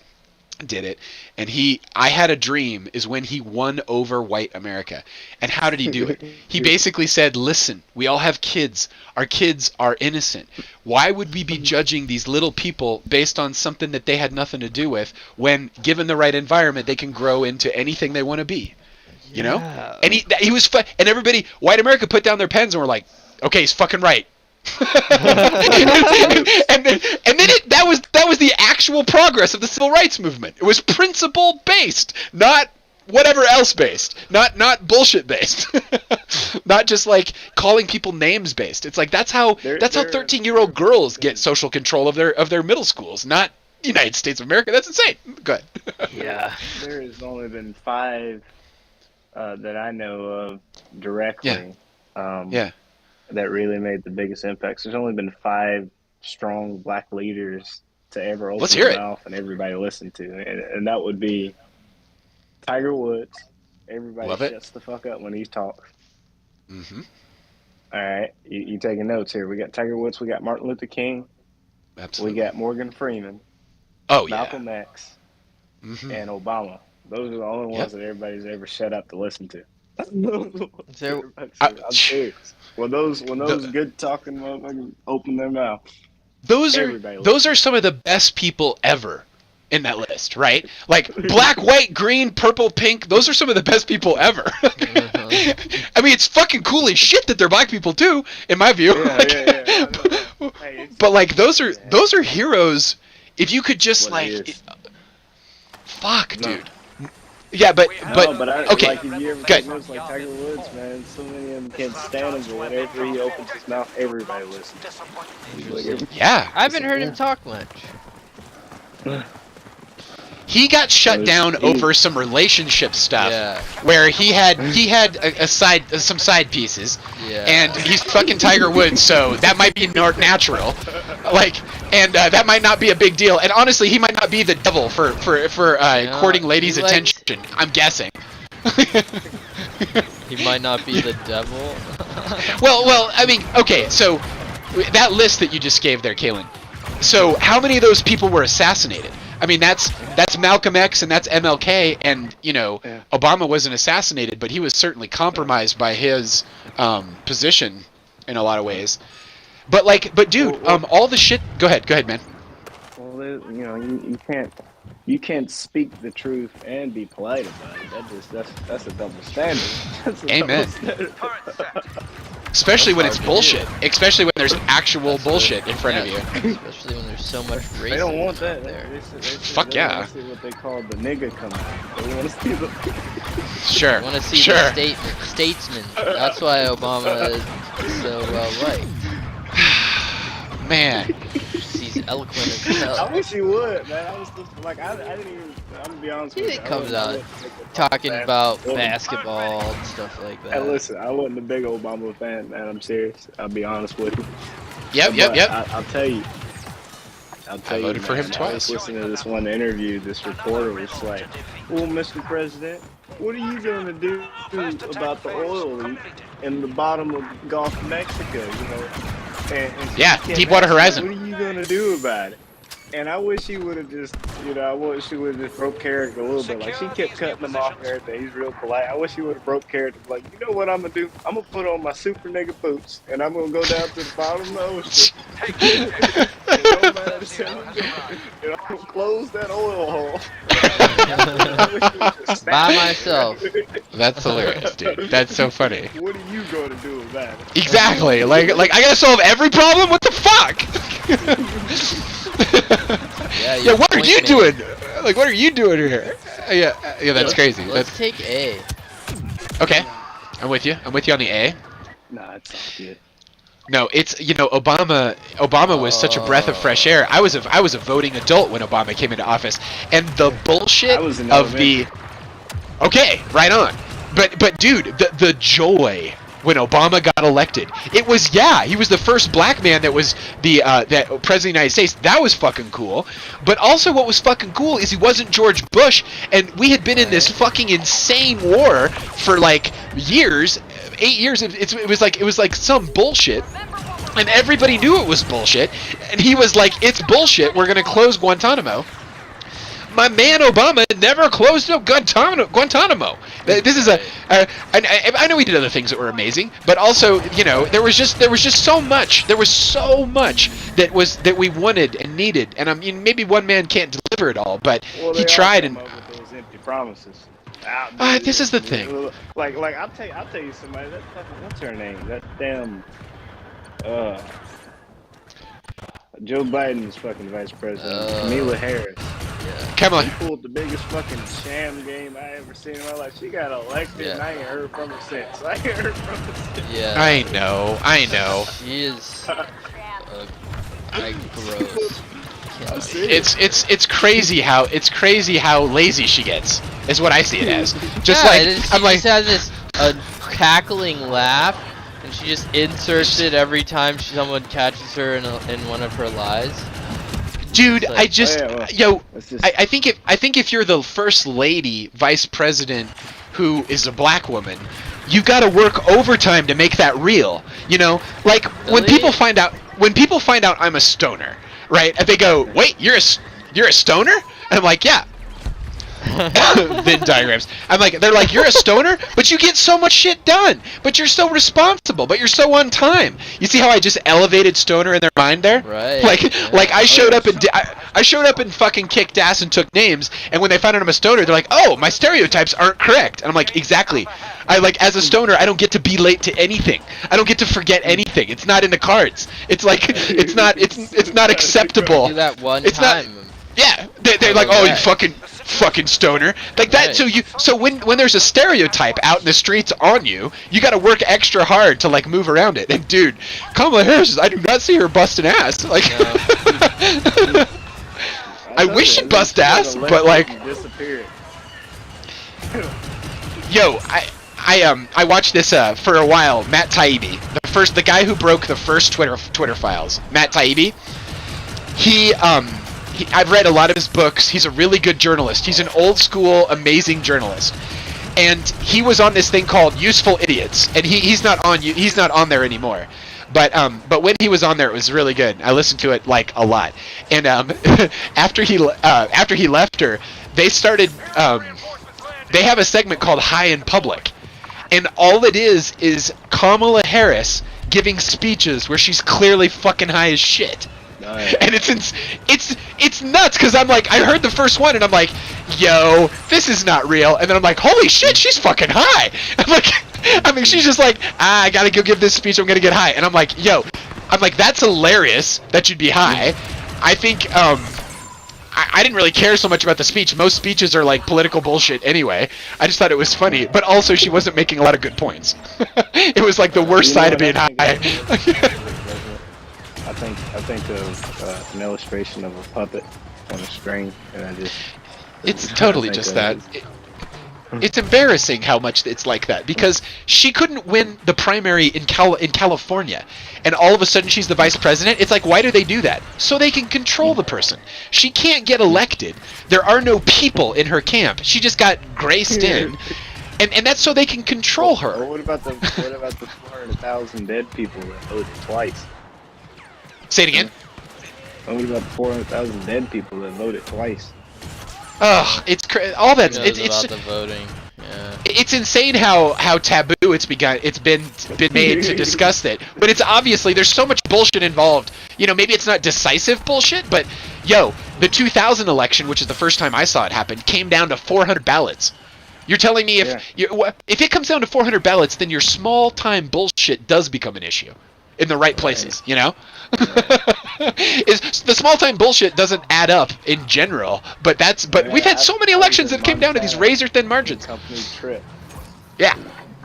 did it. And I Had a Dream is when he won over white America. And how did he do it? He basically said, listen, we all have kids. Our kids are innocent. Why would we be judging these little people based on something that they had nothing to do with, when given the right environment they can grow into anything they want to be? You know? And he was and everybody, white America, put down their pens and were like, okay, he's fucking right. and then that was the actual progress of the civil rights movement. It was principle based, not whatever else based, not bullshit based, not just like calling people names based. It's like that's how 13-year-old girls get social control of their middle schools, not the United States of America. That's insane. Go ahead. Yeah, there has only been 5 that I know of directly. That really made the biggest impacts. There's only been 5 strong black leaders to ever open their mouth and everybody listen to, and that would be Tiger Woods. Everybody shuts the fuck up when he talks. Mm-hmm. All right, you taking notes here. We got Tiger Woods. We got Martin Luther King. Absolutely. We got Morgan Freeman. Malcolm X, and Obama. Those are the only ones that everybody's ever shut up to listen to. I'm serious. When those good talking motherfuckers open their mouth, those are some of the best people ever in that list, right? Like black, white, green, purple, pink. Those are some of the best people ever. I mean, it's fucking cool as shit that they're black people too, in my view. Yeah. But like those are heroes. If you could just fuck, dude. Yeah, but okay. Like, if you ever Good. notice, like Tiger Woods, man, so many of them can't stand him, but whenever he opens his mouth, everybody listens. Yeah. I haven't heard him talk much. He got shut down over some relationship stuff, where he had some side pieces, and he's fucking Tiger Woods, so that might be natural, like, and that might not be a big deal. And honestly, he might not be the devil for courting ladies' attention. I'm guessing. He might not be the devil. well, I mean, okay, so that list that you just gave there, Kalen. So how many of those people were assassinated? I mean, that's Malcolm X and that's MLK, and Obama wasn't assassinated, but he was certainly compromised by his position in a lot of ways. But dude, all the shit. Go ahead, man. Well, you can't speak the truth and be polite about it. That's a double standard. Amen. Especially when it's bullshit. Especially when there's actual bullshit in front of you. Especially when there's so much racism. They don't want that. There. Fuck yeah. They want to see what they call the nigga come out. They want to see the... Sure. They want to see the statesman. That's why Obama is so well liked. Man. He's eloquent as hell. I wish he would, man. I was like, I didn't even. I'm gonna be honest with you. He comes out talking about basketball and stuff like that. Hey, listen, I wasn't a big Obama fan, man. I'm serious. I'll be honest with you. Yep. I'll tell you. I voted for him twice. I was listening to this one interview. This reporter was like, "Well, Mr. President, what are you going to do about the oil leak in the bottom of Gulf of Mexico? And Deepwater Horizon. What are you going to do about it?" And I wish he would have just, I wish he would have just broke character a little bit. Like, she kept cutting him off and everything. He's real polite. I wish he would have broke character. Like, you know what I'm going to do? I'm going to put on my super nigga boots, and I'm going to go down to the bottom of the ocean. And I'm going to close that oil hole. By myself. That's hilarious, dude. That's so funny. What are you going to do about it? Exactly. Like I gotta solve every problem? What the fuck? Yeah, what are you doing? Like, what are you doing here? Yeah, that's crazy. Let's take A. Okay, I'm with you. I'm with you on the A. Nah, it's not good. No, it's Obama was such a breath of fresh air. I was a voting adult when Obama came into office, and the bullshit of the. Okay, right on. But dude, the joy when Obama got elected. It was, he was the first black man that was that president of the United States. That was fucking cool. But also what was fucking cool is he wasn't George Bush, and we had been in this fucking insane war for like years, 8 years. It was like some bullshit. And everybody knew it was bullshit. And he was like, it's bullshit. We're going to close Guantanamo. My man Obama never closed up Guantanamo. This is I know he did other things that were amazing, but also, there was just so much. There was so much that we wanted and needed. And I mean, maybe one man can't deliver it all, but he tried. And with those empty promises. This is the thing. Like I'll tell you somebody. That fucking, what's her name? That damn. Joe Biden's fucking vice president, Kamala Harris. Yeah. Come on. She pulled the biggest fucking sham game I ever seen in my life. She got elected, and I ain't heard from her since. Yeah. I know. She is gross. It's crazy how lazy she gets. Is what I see it as. Just just has this cackling laugh. And she just inserts it every time someone catches her in one of her lies. Dude, like, I think if you're the first lady vice president who is a black woman, you've got to work overtime to make that real. Like really? when people find out I'm a stoner, right? And they go, "Wait, you're a stoner?" And I'm like, "Yeah." Venn diagrams. I'm like, they're like, you're a stoner, but you get so much shit done. But you're so responsible. But you're so on time. You see how I just elevated stoner in their mind there? Right. Like I showed up and I showed up and fucking kicked ass and took names. And when they find out I'm a stoner, they're like, oh, my stereotypes aren't correct. And I'm like, exactly. I like as a stoner, I don't get to be late to anything. I don't get to forget anything. It's not in the cards. It's like it's not acceptable. Do that one it's time. Not, yeah, they're like, oh, you fucking stoner, like that. Right. So when there's a stereotype out in the streets on you, you got to work extra hard to like move around it. And dude, Kamala Harris, I do not see her busting ass. Like, No. I wish she'd bust ass, but like, yo, I watched this for a while. Matt Taibbi, the guy who broke the first Twitter files. Matt Taibbi, I've read a lot of his books. He's a really good journalist. He's an old school, amazing journalist. And he was on this thing called Useful Idiots, and he's not on there anymore. But when he was on there, it was really good. I listened to it like a lot. And after he left her, they started. They have a segment called High in Public, and all it is Kamala Harris giving speeches where she's clearly fucking high as shit. Nice. And it's nuts because I'm like, I heard the first one and I'm like, yo, this is not real. And then I'm like, holy shit, she's fucking high. I'm like, I mean, she's just like, I gotta go give this speech, I'm gonna get high. And I'm like, yo, that's hilarious that you'd be high. I think I didn't really care so much about the speech. Most speeches are like political bullshit anyway. I just thought it was funny, but also she wasn't making a lot of good points. It was like the worst side of being high. I think of an illustration of a puppet on a string, and It's totally just that. It's embarrassing how much it's like that, because she couldn't win the primary in California, and all of a sudden she's the vice president. It's like, why do they do that? So they can control the person. She can't get elected. There are no people in her camp. She just got graced in, and that's so they can control her. Well, what about the 400,000 dead people that voted twice? Say it again. What about the 400,000 dead people that voted twice? Ugh, it's all that's Who knows it's about the voting. Yeah. It's insane how taboo it's been made to discuss it. But it's obviously there's so much bullshit involved. You know, maybe it's not decisive bullshit, but yo, the 2000 election, which is the first time I saw it happen, came down to 400 ballots. You're telling me if it comes down to 400 ballots, then your small time bullshit does become an issue in the right places, you know? The small time bullshit doesn't add up in general, but we've had so many elections that came down to these razor thin margins. Company trip. Yeah.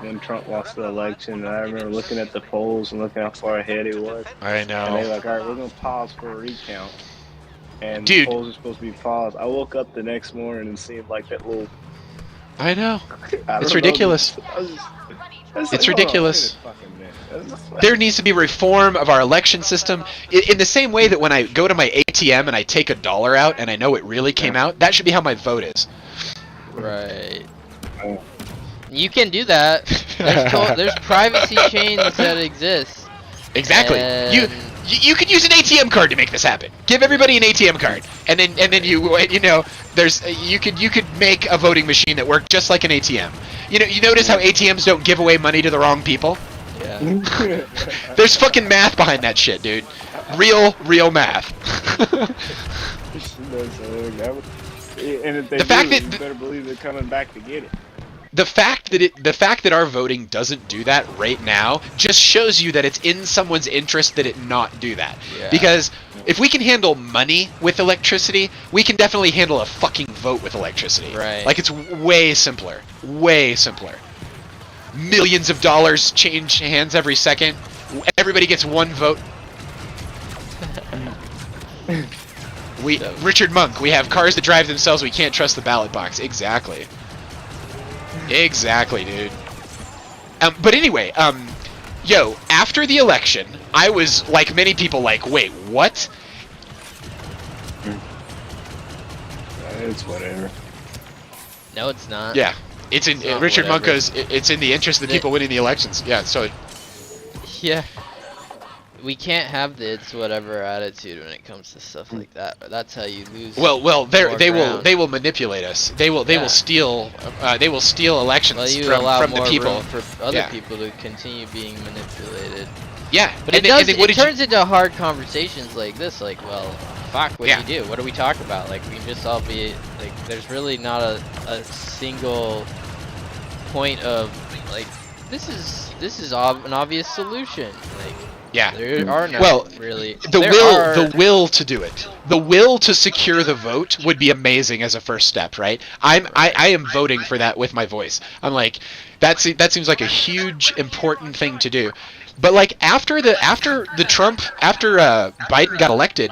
When Trump lost the election, and I remember looking at the polls and looking how far ahead he was. I know. And they were like, all right, we're gonna pause for a recount. And Dude, the polls are supposed to be paused. I woke up the next morning and seen like that little. I know. It's ridiculous. It's ridiculous. There needs to be reform of our election system in the same way that when I go to my ATM and I take $1 out and I know it really came out, that should be how my vote is. Right. You can do that. There's privacy chains that exist. Exactly. And You could use an ATM card to make this happen. Give everybody an ATM card, and then you could make a voting machine that worked just like an ATM. You notice how ATMs don't give away money to the wrong people? Yeah. There's fucking math behind that shit, dude. Real math. And if they you better believe they're coming back to get it. The fact that our voting doesn't do that right now just shows you that it's in someone's interest that it not do that. Yeah. Because if we can handle money with electricity, we can definitely handle a fucking vote with electricity. Right. Like, it's way simpler. Way simpler. Millions of dollars change hands every second. Everybody gets one vote. Richard Monk, we have cars that drive themselves, we can't trust the ballot box. Exactly. Exactly, dude. But anyway, yo, after the election, I was, like many people, like, wait, what? It's whatever. No, it's not. Yeah, it's in Richard whatever. Monko's. It's in the interest of the people winning the elections. Yeah, so. Yeah. we can't have the it's whatever attitude when it comes to stuff like that. That's how you lose. Well, they ground. will manipulate us. They will steal elections Well, you from allow the more people. room for other Yeah. people to continue being manipulated. Yeah, But and it then- does. and then what It did you- turns into hard conversations like this. Like, well, fuck, what Yeah. do you do? What do we talk about? Like, we can just all be like. There's really not a single point of like. This is an obvious solution. Like, Yeah. there are no Well, really. The there will, are- the will to do it, the will to secure the vote would be amazing as a first step, right? I am voting for that with my voice. I'm like, that seems like a huge important thing to do. But like after Biden got elected,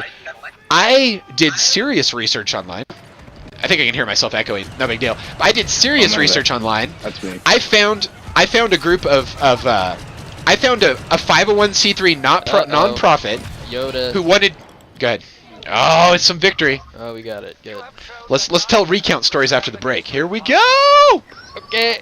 I did serious research online. I think I can hear myself echoing. No big deal. But I did serious no, research online. That's me. I found a group I found a 501c3 nonprofit Yoda. who wanted. Go ahead. Oh, it's some victory. Oh, we got it. Good. Let's tell recount stories after the break. Here we go. Okay.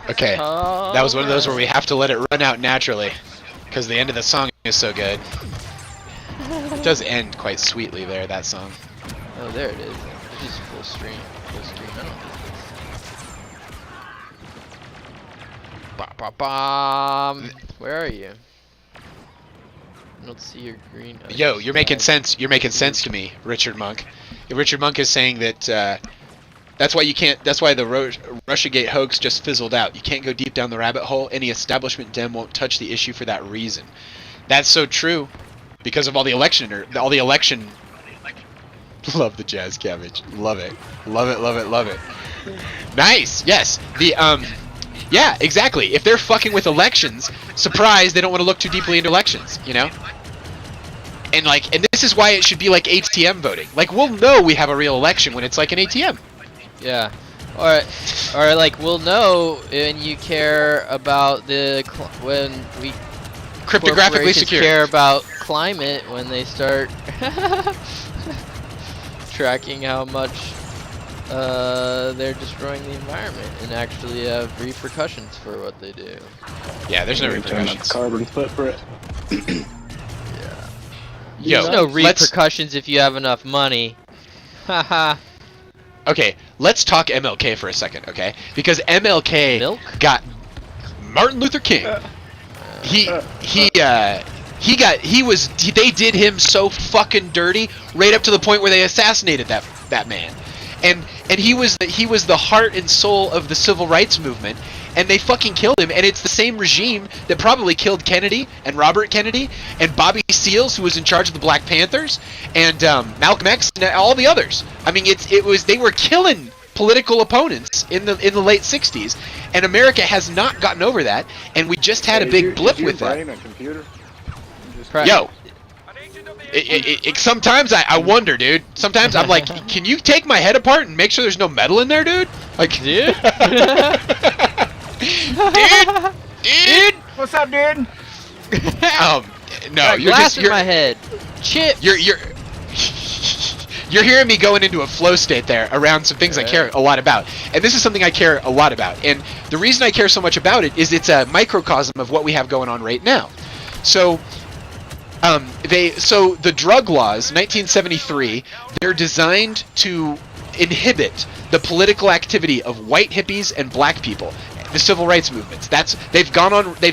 Okay, that was one of those where we have to let it run out naturally, because the end of the song is so good. It does end quite sweetly there, that song. Oh, there it is. It's just full stream. Full stream. I don't think this. Ba ba bam. Where are you? I don't see your green. Oh, Yo, you're making sense. You're making sense to me, Richard Monk. Richard Monk is saying that that's why you can't. That's why the Russiagate hoax just fizzled out. You can't go deep down the rabbit hole. Any establishment dem won't touch the issue for that reason. That's so true, because of all the election. Love the jazz cabbage. Love it. Love it. Love it. Love it. Nice. Yes. Yeah, exactly. If they're fucking with elections, surprise, they don't want to look too deeply into elections, you know? And this is why it should be like ATM voting. Like, we'll know we have a real election when it's like an ATM. Yeah. Or like we'll know when you care about when we Cryptographically corporations secure. care about climate when they start tracking how much they're destroying the environment and actually have repercussions for what they do. Yeah, there's no repercussions. Carbon footprint. Yeah. Yo, There's no let's- repercussions if you have enough money. Haha. Okay, let's talk MLK for a second, okay? Because MLK Milk? got Martin Luther King. They did him so fucking dirty right up to the point where they assassinated that man. And he was the heart and soul of the civil rights movement, and they fucking killed him. And it's the same regime that probably killed Kennedy and Robert Kennedy and Bobby Seals, who was in charge of the Black Panthers, and Malcolm X and all the others. I mean, they were killing political opponents in the late 60s, and America has not gotten over that. And we just had a big blip with that. A computer? Yo. Sometimes I wonder, dude. Sometimes I'm like, can you take my head apart and make sure there's no metal in there, dude? Like, Dude? dude. What's up, dude? No, Got you're glass just in my head. Chips. you're hearing me going into a flow state there around some things I care a lot about, and this is something I care a lot about. And the reason I care so much about it is it's a microcosm of what we have going on right now. So. So the drug laws, 1973, they're designed to inhibit the political activity of white hippies and black people, the civil rights movements. They've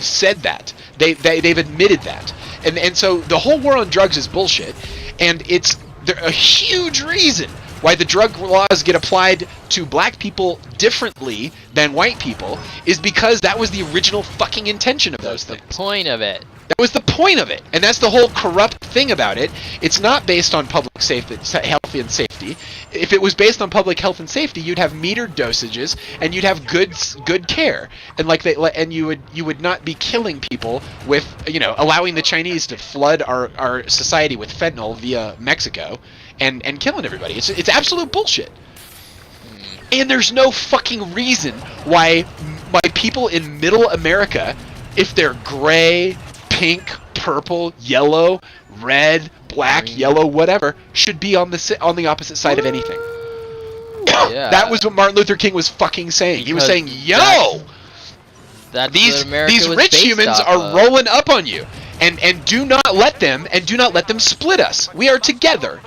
said that. They've admitted that. And so the whole war on drugs is bullshit, and it's a huge reason why the drug laws get applied to black people differently than white people is because that was the original fucking intention of those things. The point of it. That was the point of it, and that's the whole corrupt thing about it. It's not based on public safety, health and safety. If it was based on public health and safety, you'd have metered dosages and you'd have good care, and you would not be killing people with, allowing the Chinese to flood our society with fentanyl via Mexico and killing everybody. It's absolute bullshit. And there's no fucking reason why people in middle America, if they're gray, pink, purple, yellow, red, black, yellow, whatever, should be on the opposite side of anything. Yeah. That was what Martin Luther King was fucking saying. He was saying, "Yo, these rich humans are rolling up on you, and do not let them split us. We are together,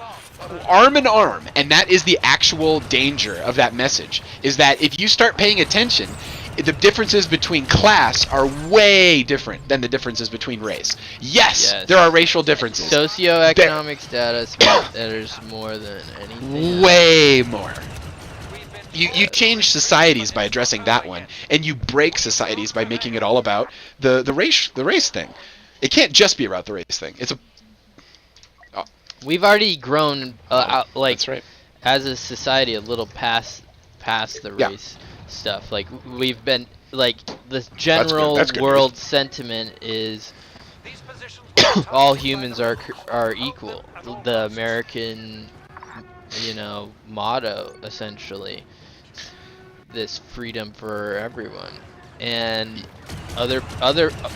arm in arm." And that is the actual danger of that message, is that if you start paying attention, the differences between class are way different than the differences between race. Yes. There are racial differences. Socioeconomic status matters more than anything. Way more. You change societies by addressing that one, and you break societies by making it all about the race thing. It can't just be about the race thing. We've already grown that's right. as a society a little past the race stuff. Like we've been the general That's good world news. sentiment is all humans are equal. The American motto, essentially, this freedom for everyone, and other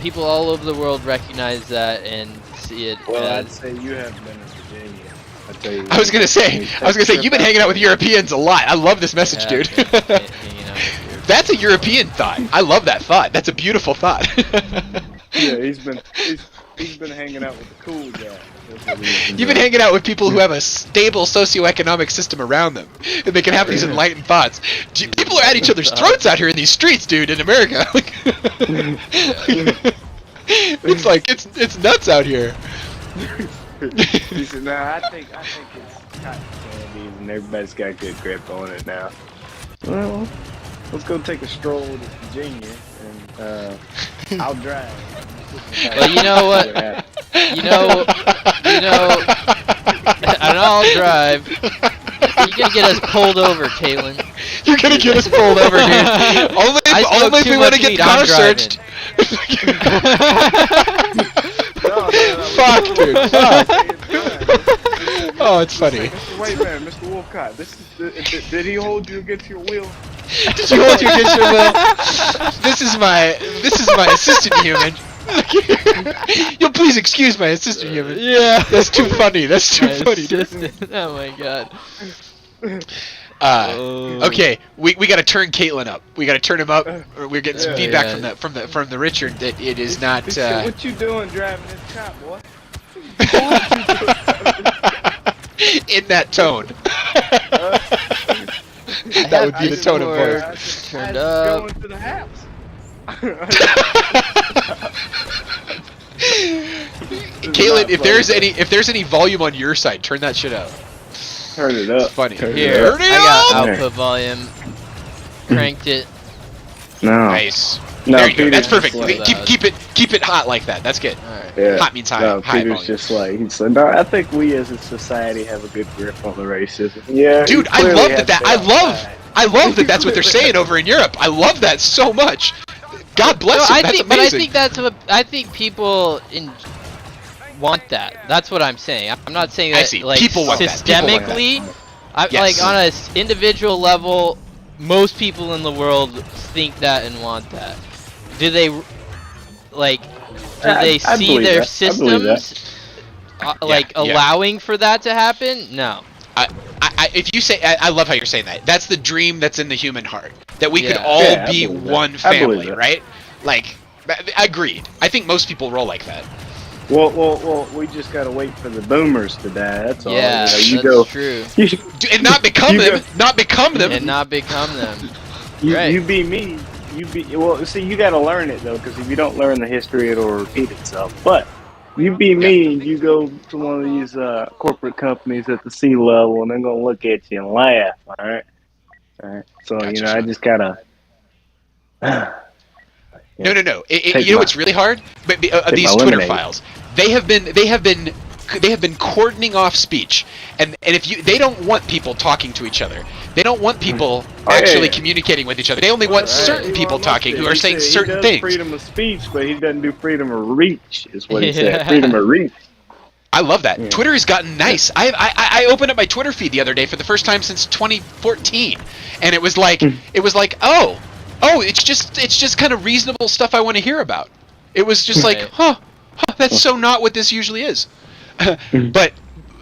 people all over the world recognize that and see it. Well, I'd say you haven't been in Virginia. I was gonna say, you've been hanging out with Europeans a lot. I love this message, dude. That's a European thought. I love that thought. That's a beautiful thought. Yeah, he's been hanging out with the cool guy. You've been hanging out with people who have a stable socioeconomic system around them, and they can have these enlightened thoughts. People are at each other's throats out here in these streets, dude, in America. It's like it's nuts out here. He said, "Nah, I think it's cotton candy, and everybody's got a good grip on it now." Well, let's go take a stroll to Virginia, and I'll drive. Well, you know what? And I'll drive. You're gonna get us pulled over, Caitlin. You're gonna get us pulled over, dude. Only if we want to get the car searched. Fuck, dude. Fuck. Oh, it's funny. Wait, man, Mr. Wolcott, did he hold you against your will? Did you hold you against your will? This is my assistant human. You'll please excuse my assistant human. Yeah. That's too funny. That's too My funny. Dude. assistant. Oh my god. Okay, we gotta turn Caitlin up. We gotta turn him up. Or we're getting some feedback yeah. from the Richard that it is not. What you doing driving this cop, boy? In that tone. That would be the tone of voice. Turned I up. going to the house. Caitlin, if there's any volume on your side, turn that shit up. Turn it up. It's funny. Here, Turn it I got up! output volume. Cranked it. No. Nice. No, There you go. That's Peter's perfect. just like- Keep it hot like that. That's good. Alright. Yeah. Hot means high. No, High Peter's volume. just like he said. No, I think we as a society have a good grip on the racism. Yeah, Dude, I love that. I love that. That's what they're saying over in Europe. I love that so much. God bless them. That's amazing. I think people want that. That's what I'm saying. I'm not saying that I see. like People want that. People want that. systemically. Like Yes. on an individual level, most people in the world think that and want that. Do they like? Do I they see believe their that. I believe that. systems like yeah. allowing for that to happen? No. If you say, I love how you're saying that. That's the dream that's in the human heart. That we could Yeah. all Yeah, I be believe that. one I believe family, that. right? Like, agreed. I think most people roll like that. Well, we just gotta wait for the boomers to die. That's all. Yeah, You that's go. true. And not become You them. go- Not become them. And not become them. You Right. be me. You be well. See, you gotta learn it though, because if you don't learn the history, it'll repeat itself. But you be me, and you go to one of these corporate companies at the C level, and they're gonna look at you and laugh. All right. So Gotcha, I son. just gotta. No. Take You know my- what's really hard? But these my Twitter lemonade. files, they have been cordoning off speech, and if they don't want people talking to each other. They don't want people Oh, yeah, actually yeah. communicating with each other. They only want certain people talking who are saying He certain does things. freedom of speech, but he doesn't do freedom of reach. Is what he Yeah. said. Freedom of reach. I love that. Yeah. Twitter has gotten nice. I opened up my Twitter feed the other day for the first time since 2014, and it was like oh, it's just kind of reasonable stuff I want to hear about. It was just like Right. that's so not what this usually is. But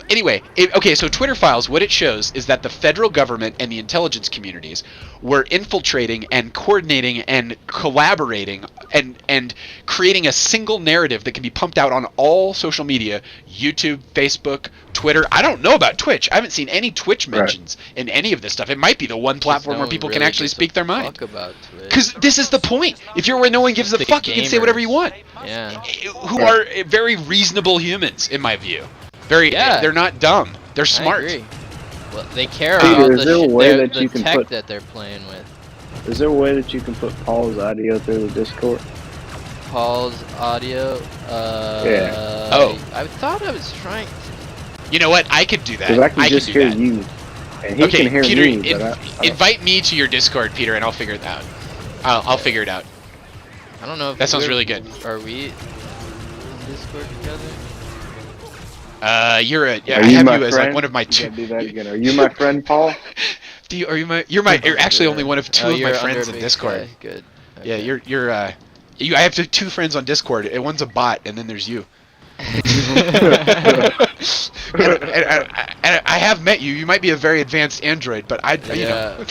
anyway, so Twitter files, what it shows is that the federal government and the intelligence communities were infiltrating and coordinating and collaborating and creating a single narrative that can be pumped out on all social media, YouTube, Facebook, Twitter. I don't know about Twitch. I haven't seen any Twitch mentions in any of this stuff. It might be the one platform No where one people really can actually gives a speak their mind. fuck about Twitch. Because this is the point. If you're where no one gives a The fuck, you can say whatever you gamers. want. Yeah. Who are very reasonable humans, in my view. Yeah. They're not dumb. They're smart. I agree. Well, they care Peter, about is there a way that the you can tech put- that they're playing with. Is there a way that you can put Paul's audio through the Discord? Paul's audio. Yeah. Oh. I thought I was trying to. You know what? I could do that. Because I can just do hear that. you, and he Okay, can hear Peter, me. But I don't- invite me to your Discord, Peter, and I'll figure it out. I'll figure it out. I don't know if That sounds we're- really good. Are we on Discord together? I Are have you you my as like friend? one of my You two. gotta do that again. Are you my friend, Paul? You're actually only one of two of you're my under friends a in big Discord. sky. Good. Yeah, Okay. I have two friends on Discord, and one's a bot, and then there's you. and I have met you. You might be a very advanced android, but you know. All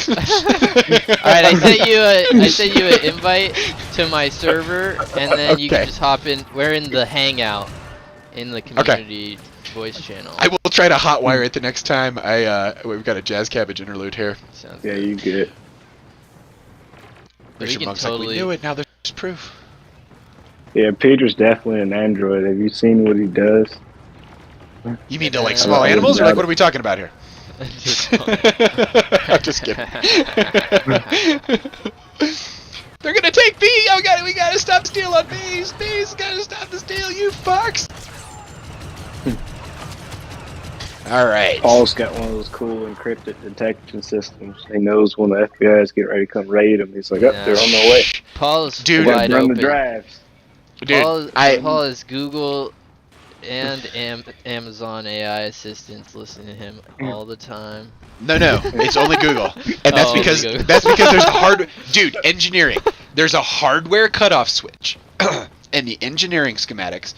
right, I sent you an invite to my server, and then you Okay. can just hop in. We're in the Hangout in the community voice channel. I will try to hotwire it the next time. We've got a Jazz Cabbage interlude here. Sounds Yeah, good. you get. We Richard can Monk's like, we totally- knew it. Now there's proof. Yeah, Peter's definitely an android. Have you seen what he does? You mean to like I small would animals, or not- like what are we talking about here? Just- I'm just kidding. They're gonna take B. We gotta stop stealing bees. Bees gotta stop the steal, you fucks. All right. Paul's got one of those cool encrypted detection systems. He knows when the FBI is getting ready to come raid him. He's like, "Up, they're on their way." Paul's Dude, wide Run the open. drives. Dude, Paul is Google and Amazon AI assistants listening to him all the time. No, it's only Google, and that's Oh, because only Google. there's a engineering. There's a hardware cutoff switch, and the engineering schematics.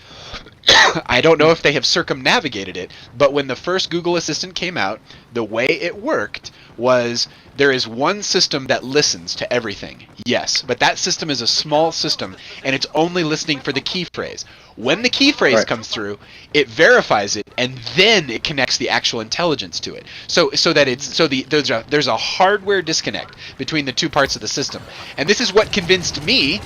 I don't know if they have circumnavigated it, but when the first Google Assistant came out, the way it worked was there is one system that listens to everything. Yes, but that system is a small system, and it's only listening for the key phrase. When the key phrase comes through, it verifies it, and then it connects the actual intelligence to it. There's a hardware disconnect between the two parts of the system, and this is what convinced me.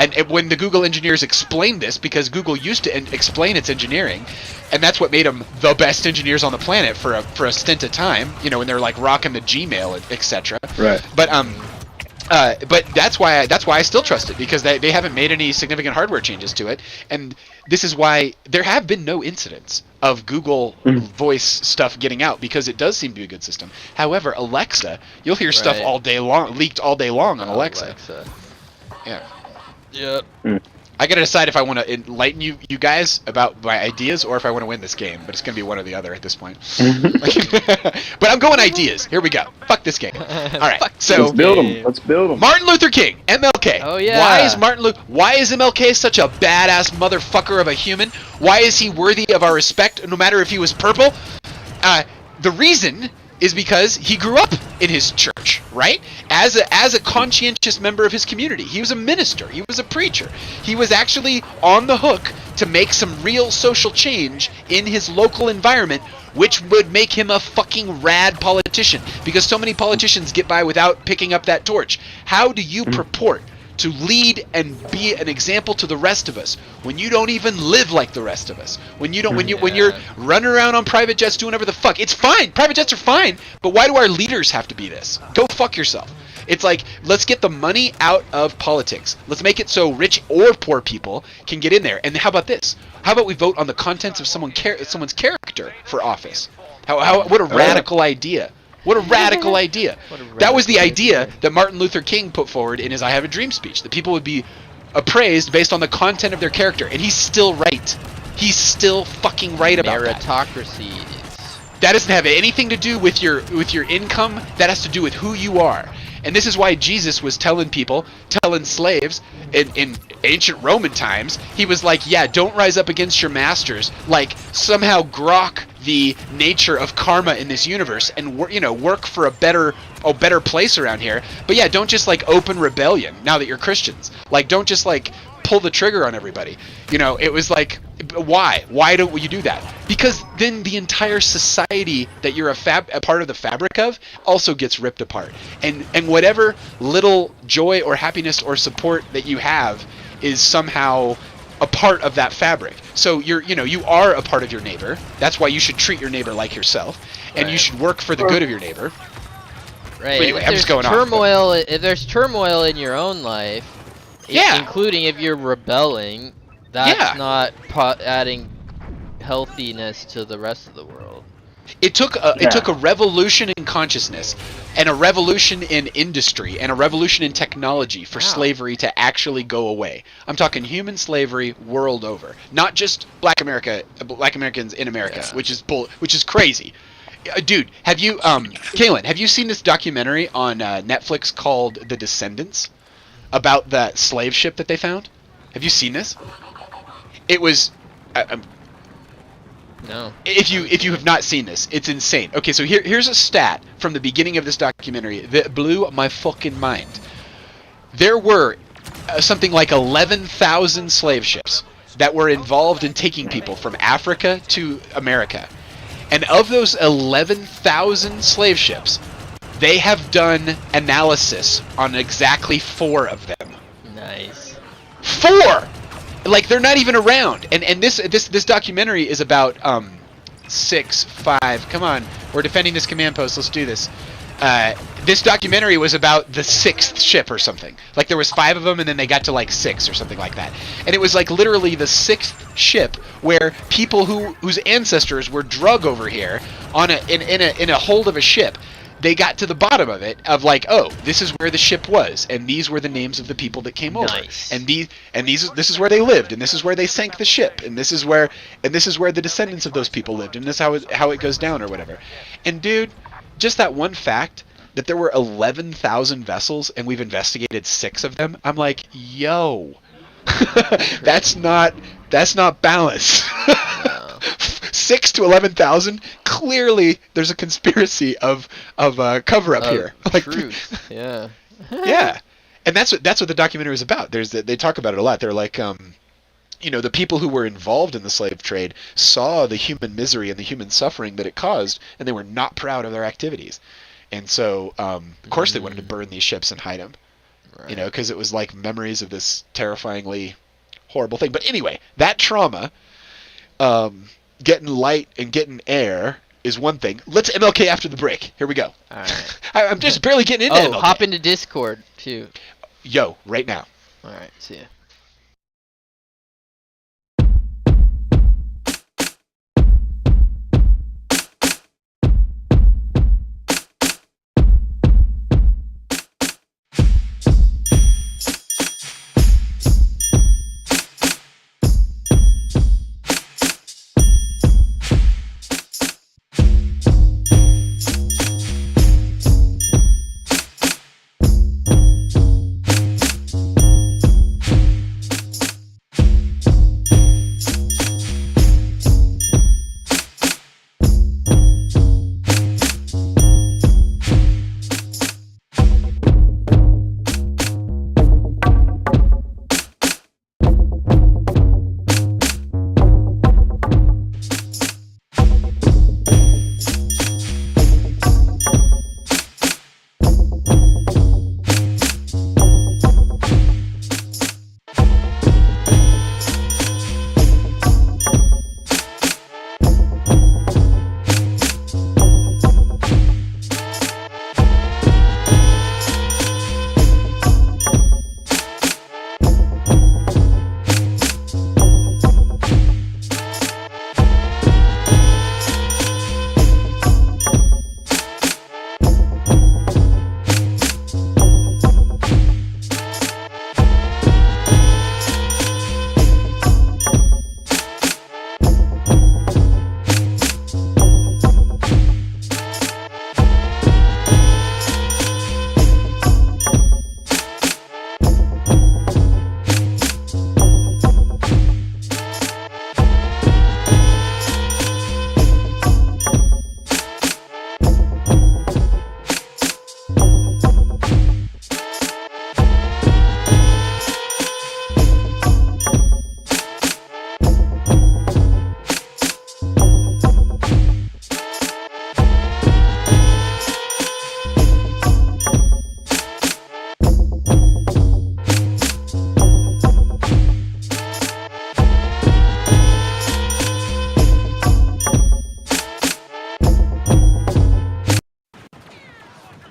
And when the Google engineers explained this, because Google used to explain its engineering, and that's what made them the best engineers on the planet for a stint of time. You know, when they're like rocking the Gmail, etc. Right. But that's why I still trust it, because they haven't made any significant hardware changes to it, and this is why there have been no incidents of Google Voice stuff getting out, because it does seem to be a good system. However, Alexa, you'll hear stuff all day long, leaked all day long on Alexa. Yeah. Yep. I gotta decide if I want to enlighten you guys about my ideas, or if I want to win this game. But it's gonna be one or the other at this point. But I'm going ideas. Here we go. Fuck this game. All right. So let's build them. Let's build them. Martin Luther King, MLK. Oh yeah. Why is MLK such a badass motherfucker of a human? Why is he worthy of our respect, no matter if he was purple? The reason is because he grew up in his church, right? As a conscientious member of his community. He was a minister. He was a preacher. He was actually on the hook to make some real social change in his local environment, which would make him a fucking rad politician, because so many politicians get by without picking up that torch. How do you purport to lead and be an example to the rest of us when you don't even live like the rest of us? When you're running around on private jets doing whatever the fuck. It's fine. Private jets are fine, but why do our leaders have to be this? Go fuck yourself. It's like, let's get the money out of politics. Let's make it so rich or poor people can get in there. And how about this? How about we vote on the contents of someone's character for office? What a radical idea. What a radical idea. That was the idea that Martin Luther King put forward in his I Have a Dream speech. That people would be appraised based on the content of their character. And he's still right. He's still fucking right about that. Meritocracy. That doesn't have anything to do with your income. That has to do with who you are. And this is why Jesus was telling slaves in ancient Roman times, he was like, yeah, don't rise up against your masters. Like, somehow grok the nature of karma in this universe and work for a better place around here. But yeah, don't just like open rebellion now that you're Christians. Like, don't just like pull the trigger on everybody. It was like, why don't you do that? Because then the entire society that you're a part of the fabric of also gets ripped apart, and whatever little joy or happiness or support that you have is somehow a part of that fabric. So you are a part of your neighbor. That's why you should treat your neighbor like yourself, and you should work for the good of your neighbor. Right. Anyway, I'm just going on. If there's turmoil in your own life, including if you're rebelling, that's not adding healthiness to the rest of the world. It took a revolution in consciousness, and a revolution in industry, and a revolution in technology for slavery to actually go away. I'm talking human slavery world over, not just Black Americans in America, which is crazy. Dude, have you, Kaylin, have you seen this documentary on Netflix called The Descendants about that slave ship that they found? Have you seen this? It was. No. If you have not seen this, it's insane. Okay, so here's a stat from the beginning of this documentary that blew my fucking mind. There were something like 11,000 slave ships that were involved in taking people from Africa to America. And of those 11,000 slave ships, they have done analysis on exactly 4 of them. Nice. 4! Like, they're not even around. And this documentary is about 6, 5. Come on, we're defending this command post. Let's do this. This documentary was about the 6th ship or something. Like, there was 5 of them, and then they got to like 6 or something like that. And it was like literally the 6th ship where people whose ancestors were drug over here in a hold of a ship. They got to the bottom of it, of like, oh, this is where the ship was, and these were the names of the people that came over, and this is where they lived, and this is where they sank the ship, and this is where the descendants of those people lived, and this is how it goes down or whatever. And dude, just that one fact that there were 11,000 vessels and we've investigated 6 of them, I'm like, yo. that's not balance. No. 6 to 11,000. Clearly, there's a conspiracy of cover up here. Like, truth. Yeah. yeah, and that's what the documentary is about. They talk about it a lot. They're like, the people who were involved in the slave trade saw the human misery and the human suffering that it caused, and they were not proud of their activities. And so, of course, they wanted to burn these ships and hide them. Right. Because it was like memories of this terrifyingly horrible thing. But anyway, that trauma, getting light and getting air is one thing. Let's MLK after the break. Here we go. All right. I'm just barely getting into MLK. Hop into Discord too. Yo, right now. All right, see ya.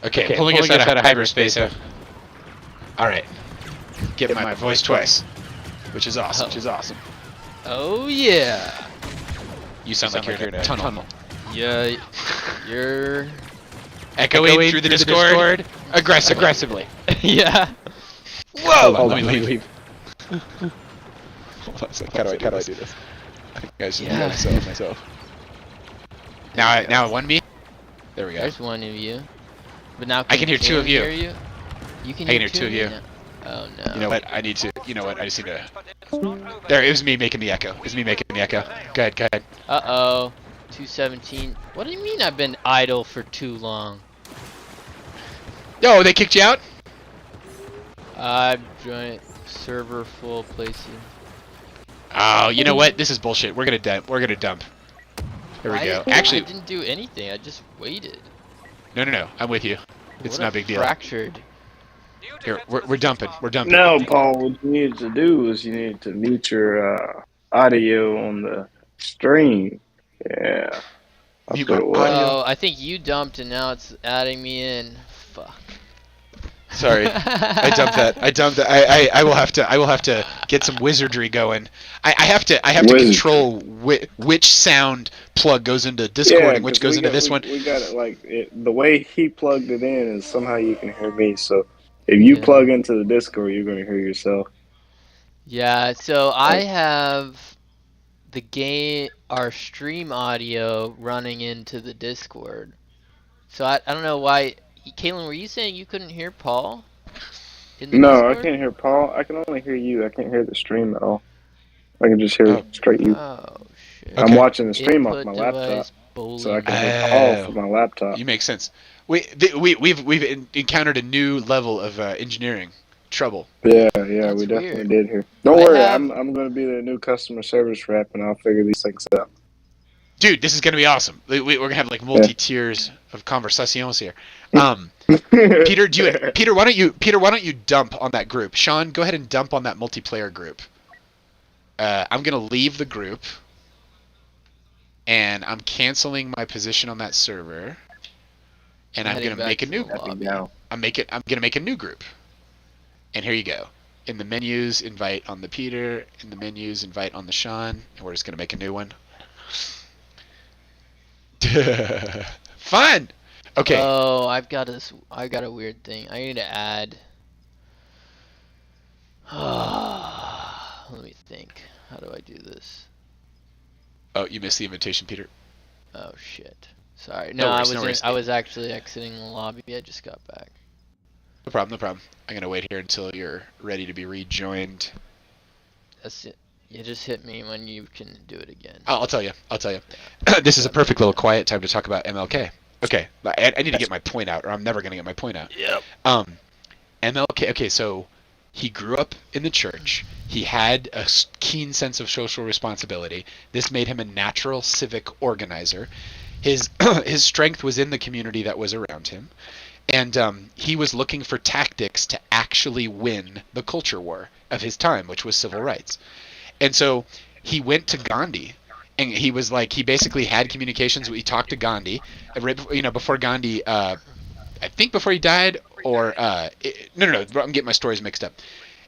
Okay, pulling us out of hyperspace. Alright. Get my voice twice. Which is awesome. Oh yeah. You sound like you're in a tunnel. Yeah, you're Echoing through the Discord aggressively. yeah. Whoa! Hold on, let me leave. Hold on a second. How do I do this? I think I should do it myself. Now one me? There we go. There's one of you. But now I can hear two of you. You can hear two of you. now? Oh no. You know what? I just need to... There, it was me making the echo. Go ahead. Uh-oh. 217. What do you mean I've been idle for too long? Oh, they kicked you out? I've joined server full placing. Oh, you know what? This is bullshit. We're gonna dump. There we go. Actually, I didn't do anything. I just waited. No. I'm with you. It's not a big deal. Fractured. Here, we're dumping. No, Paul, what you need to do is you need to mute your audio on the stream. Yeah. Mute my audio. Oh, I think you dumped and now it's adding me in. Fuck. Sorry, I dumped that. I will have to get some wizardry going. I have to control which sound plug goes into Discord and which goes into this one. We got it the way he plugged it in is somehow you can hear me. So if you plug into the Discord, you're going to hear yourself. Yeah. So I have our stream audio running into the Discord. So I don't know why. Caitlin, were you saying you couldn't hear Paul? in the No, I Discord? can't hear Paul. I can only hear you. I can't hear the stream at all. I can just hear Oh, straight you. Oh shit. I'm okay. watching the stream off Input my laptop, device so I bowling can hear green. Paul Oh, from my laptop. you make sense. We've encountered a new level of engineering trouble. Yeah, we That's definitely weird. did here. Don't I worry, have I'm going to be the new customer service rep, and I'll figure these things out. Dude, this is gonna be awesome. We're gonna have like multi tiers of conversations here. Peter, why don't you dump on that group? Sean, go ahead and dump on that multiplayer group. I'm gonna leave the group, and I'm canceling my position on that server, and I'm gonna make a new. I'm gonna make a new group, and here you go. In the menus, invite on the Peter. In the menus, invite on the Sean, and we're just gonna make a new one. Fun. Okay. Oh, I got a weird thing. I need to add. Let me think. How do I do this? Oh, you missed the invitation, Peter. Oh shit. Sorry. No No, worries. I was actually exiting the lobby. I just got back. No problem. I'm gonna wait here until you're ready to be rejoined. That's it. You just hit me when you can do it again. I'll tell you. This is a perfect little quiet time to talk about MLK. Okay, I need to get my point out, or I'm never gonna get my point out. Yep. MLK. Okay, so he grew up in the church. He had a keen sense of social responsibility. This made him a natural civic organizer. His his strength was in the community that was around him, and he was looking for tactics to actually win the culture war of his time, which was civil rights. And so he went to Gandhi, and he basically had communications. He talked to Gandhi, before Gandhi, I think before he died, or no, I'm getting my stories mixed up.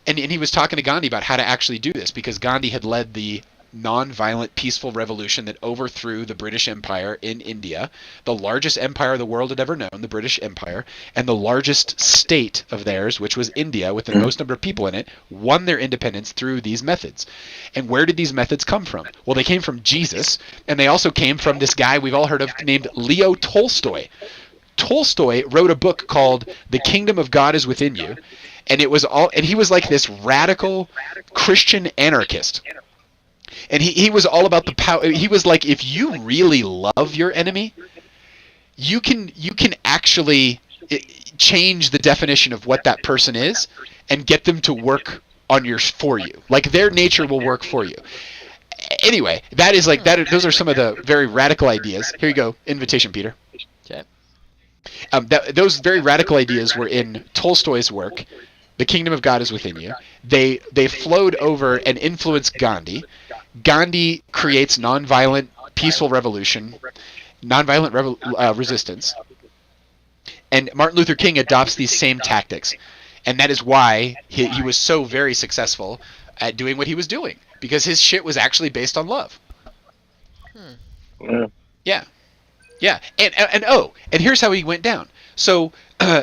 And he was talking to Gandhi about how to actually do this, because Gandhi had led the non-violent, peaceful revolution that overthrew the British Empire in India, the largest empire the world had ever known, the British Empire, and the largest state of theirs, which was India, with the most number of people in it, won their independence through these methods. And where did these methods come from? Well, they came from Jesus, and they also came from this guy we've all heard of named Leo Tolstoy. Tolstoy wrote a book called The Kingdom of God is Within You, and he was like this radical Christian anarchist. And he was all about the power. He was like, if you really love your enemy, you can actually change the definition of what that person is and get them to work for you. Like, their nature will work for you. Anyway, those are some of the very radical ideas. Here you go, invitation, Peter. Okay. Those very radical ideas were in Tolstoy's work. The Kingdom of God is Within You. They flowed over and influenced Gandhi. Gandhi creates nonviolent, peaceful revolution, resistance, and Martin Luther King adopts these same tactics, and that is why he was so very successful at doing what he was doing, because his shit was actually based on love. Yeah, and here's how he went down. So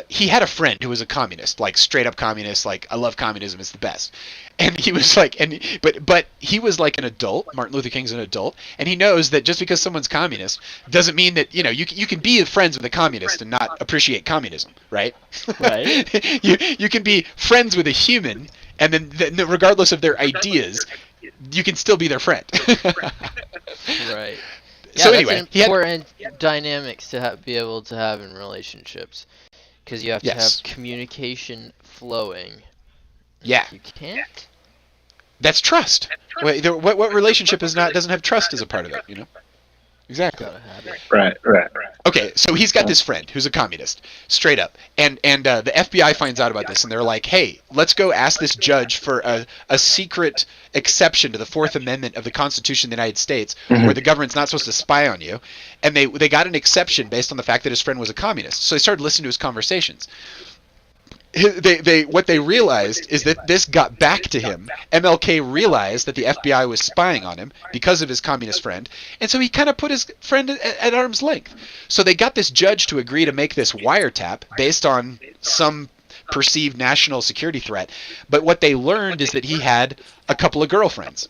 he had a friend who was a communist, like straight up communist, like, I love communism, it's the best. And he was like, but he was like an adult. Martin Luther King's an adult, and he knows that just because someone's communist doesn't mean that you can be friends with a communist and not appreciate communism, right? Right. you can be friends with a human, and then regardless of their ideas, you can still be their friend. Right. Yeah, So anyway, that's important dynamics to be able to have in relationships, because you have to have communication flowing. Yeah. You can't. That's trust. What relationship doesn't have trust as a part of it? Exactly. Gotta have it. Right. Okay, so he's got this friend who's a communist, straight up, and the FBI finds out about this, and they're like, hey, let's go ask this judge for a secret exception to the Fourth Amendment of the Constitution of the United States, where the government's not supposed to spy on you, and they got an exception based on the fact that his friend was a communist. So they started listening to his conversations. What they realized is that this got back to him. MLK realized that the FBI was spying on him because of his communist friend, and so he kind of put his friend at arm's length. So they got this judge to agree to make this wiretap based on some perceived national security threat. But what they learned is that he had a couple of girlfriends,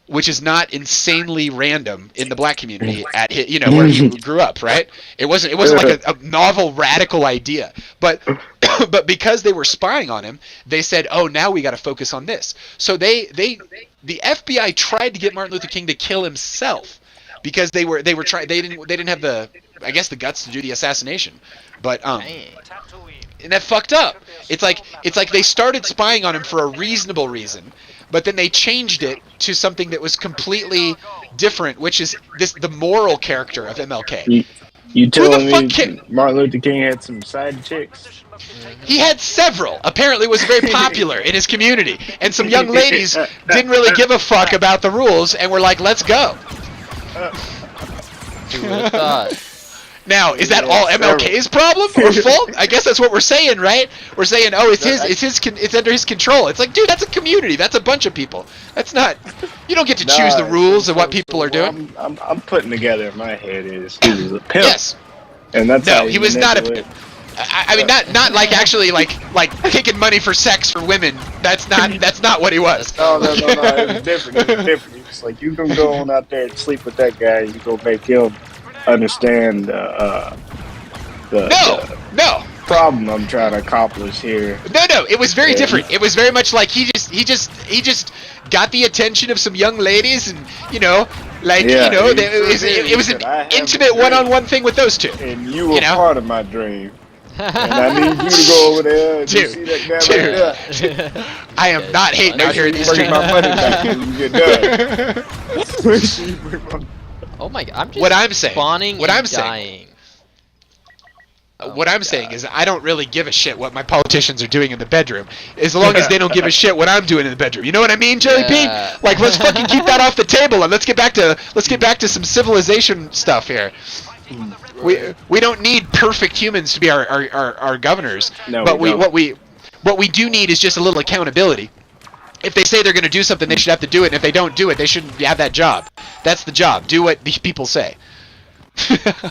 which is not insanely random in the black community where he grew up, right? It wasn't like a novel, radical idea. But but because they were spying on him, they said, "Oh, now we got to focus on this." So the FBI tried to get Martin Luther King to kill himself because they didn't have the, I guess, the guts to do the assassination. But and that fucked up. It's like they started spying on him for a reasonable reason, but then they changed it to something that was completely different, which is the moral character of MLK. You telling me Martin Luther King had some side chicks? He had several. Apparently was very popular in his community, and some young ladies didn't really give a fuck about the rules and were like, "Let's go." Who would have thought? Now, is that all MLK's problem or fault? I guess that's what we're saying, right? We're saying, "Oh, it's under his control." It's like, dude, that's a community. That's a bunch of people. That's not. You don't get to choose the rules of what people are doing. I'm putting together in my head is he was a pimp. Yes. And that's no, he was not a pimp. I mean, not like actually like taking money for sex for women. That's not what he was. No. It was different. It was like, you can go on out there and sleep with that guy. You go make him understand the problem I'm trying to accomplish here. No, it was very different. It was very much like he just got the attention of some young ladies, and it was an intimate one-on-one thing with those two. And you were part of my dream. And I need you to go over there and see that guy right there. I am not hating out here in these streets. Bring my money back when you get done. Oh my god, I'm just spawning and dying. What I'm saying is I don't really give a shit what my politicians are doing in the bedroom, as long as they don't give a shit what I'm doing in the bedroom. You know what I mean, Jelly Bean? Like, let's fucking keep that off the table and let's get back to some civilization stuff here. We don't need perfect humans to be our governors, no, but what we do need is just a little accountability. If they say they're going to do something, they should have to do it. And if they don't do it, they shouldn't have that job. That's the job. Do what the people say.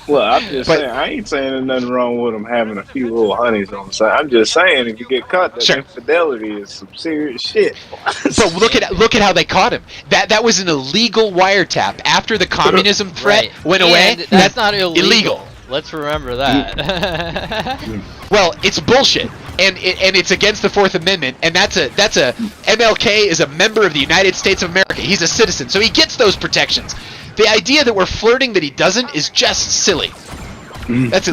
Well, I'm just saying, I ain't saying there's nothing wrong with them having a few little honeys on the side. I'm just saying, if you get caught, that infidelity is some serious shit. But look at how they caught him. That was an illegal wiretap after the communism threat went away. That's not illegal. Let's remember that. Well, it's bullshit, and it's against the Fourth Amendment, and that's a MLK is a member of the United States of America. He's a citizen, so he gets those protections. The idea that we're flirting that he doesn't is just silly. That's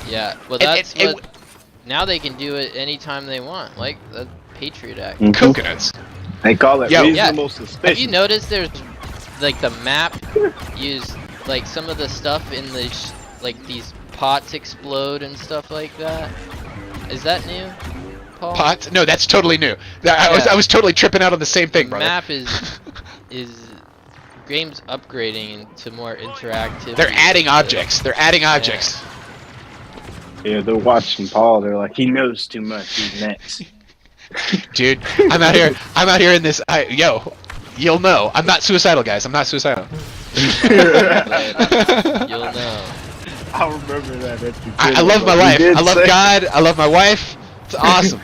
yeah. Well, that's now they can do it anytime they want, like the Patriot Act. Coconuts. They call it reasonable suspicion. Have you noticed there's like the map used like some of the stuff in the like these pots explode and stuff like that? Is that new, Paul? Pots? No, that's totally new. I was totally tripping out on the same thing, brother. Map is game's upgrading into more interactive. They're adding objects. They're adding objects. Yeah, they're watching Paul. They're like, he knows too much. He's next. Dude, I'm out here in this. You'll know. I'm not suicidal, guys. I'm not suicidal. You'll know. I'll remember that. I love my life. I love God. I love my wife. It's awesome.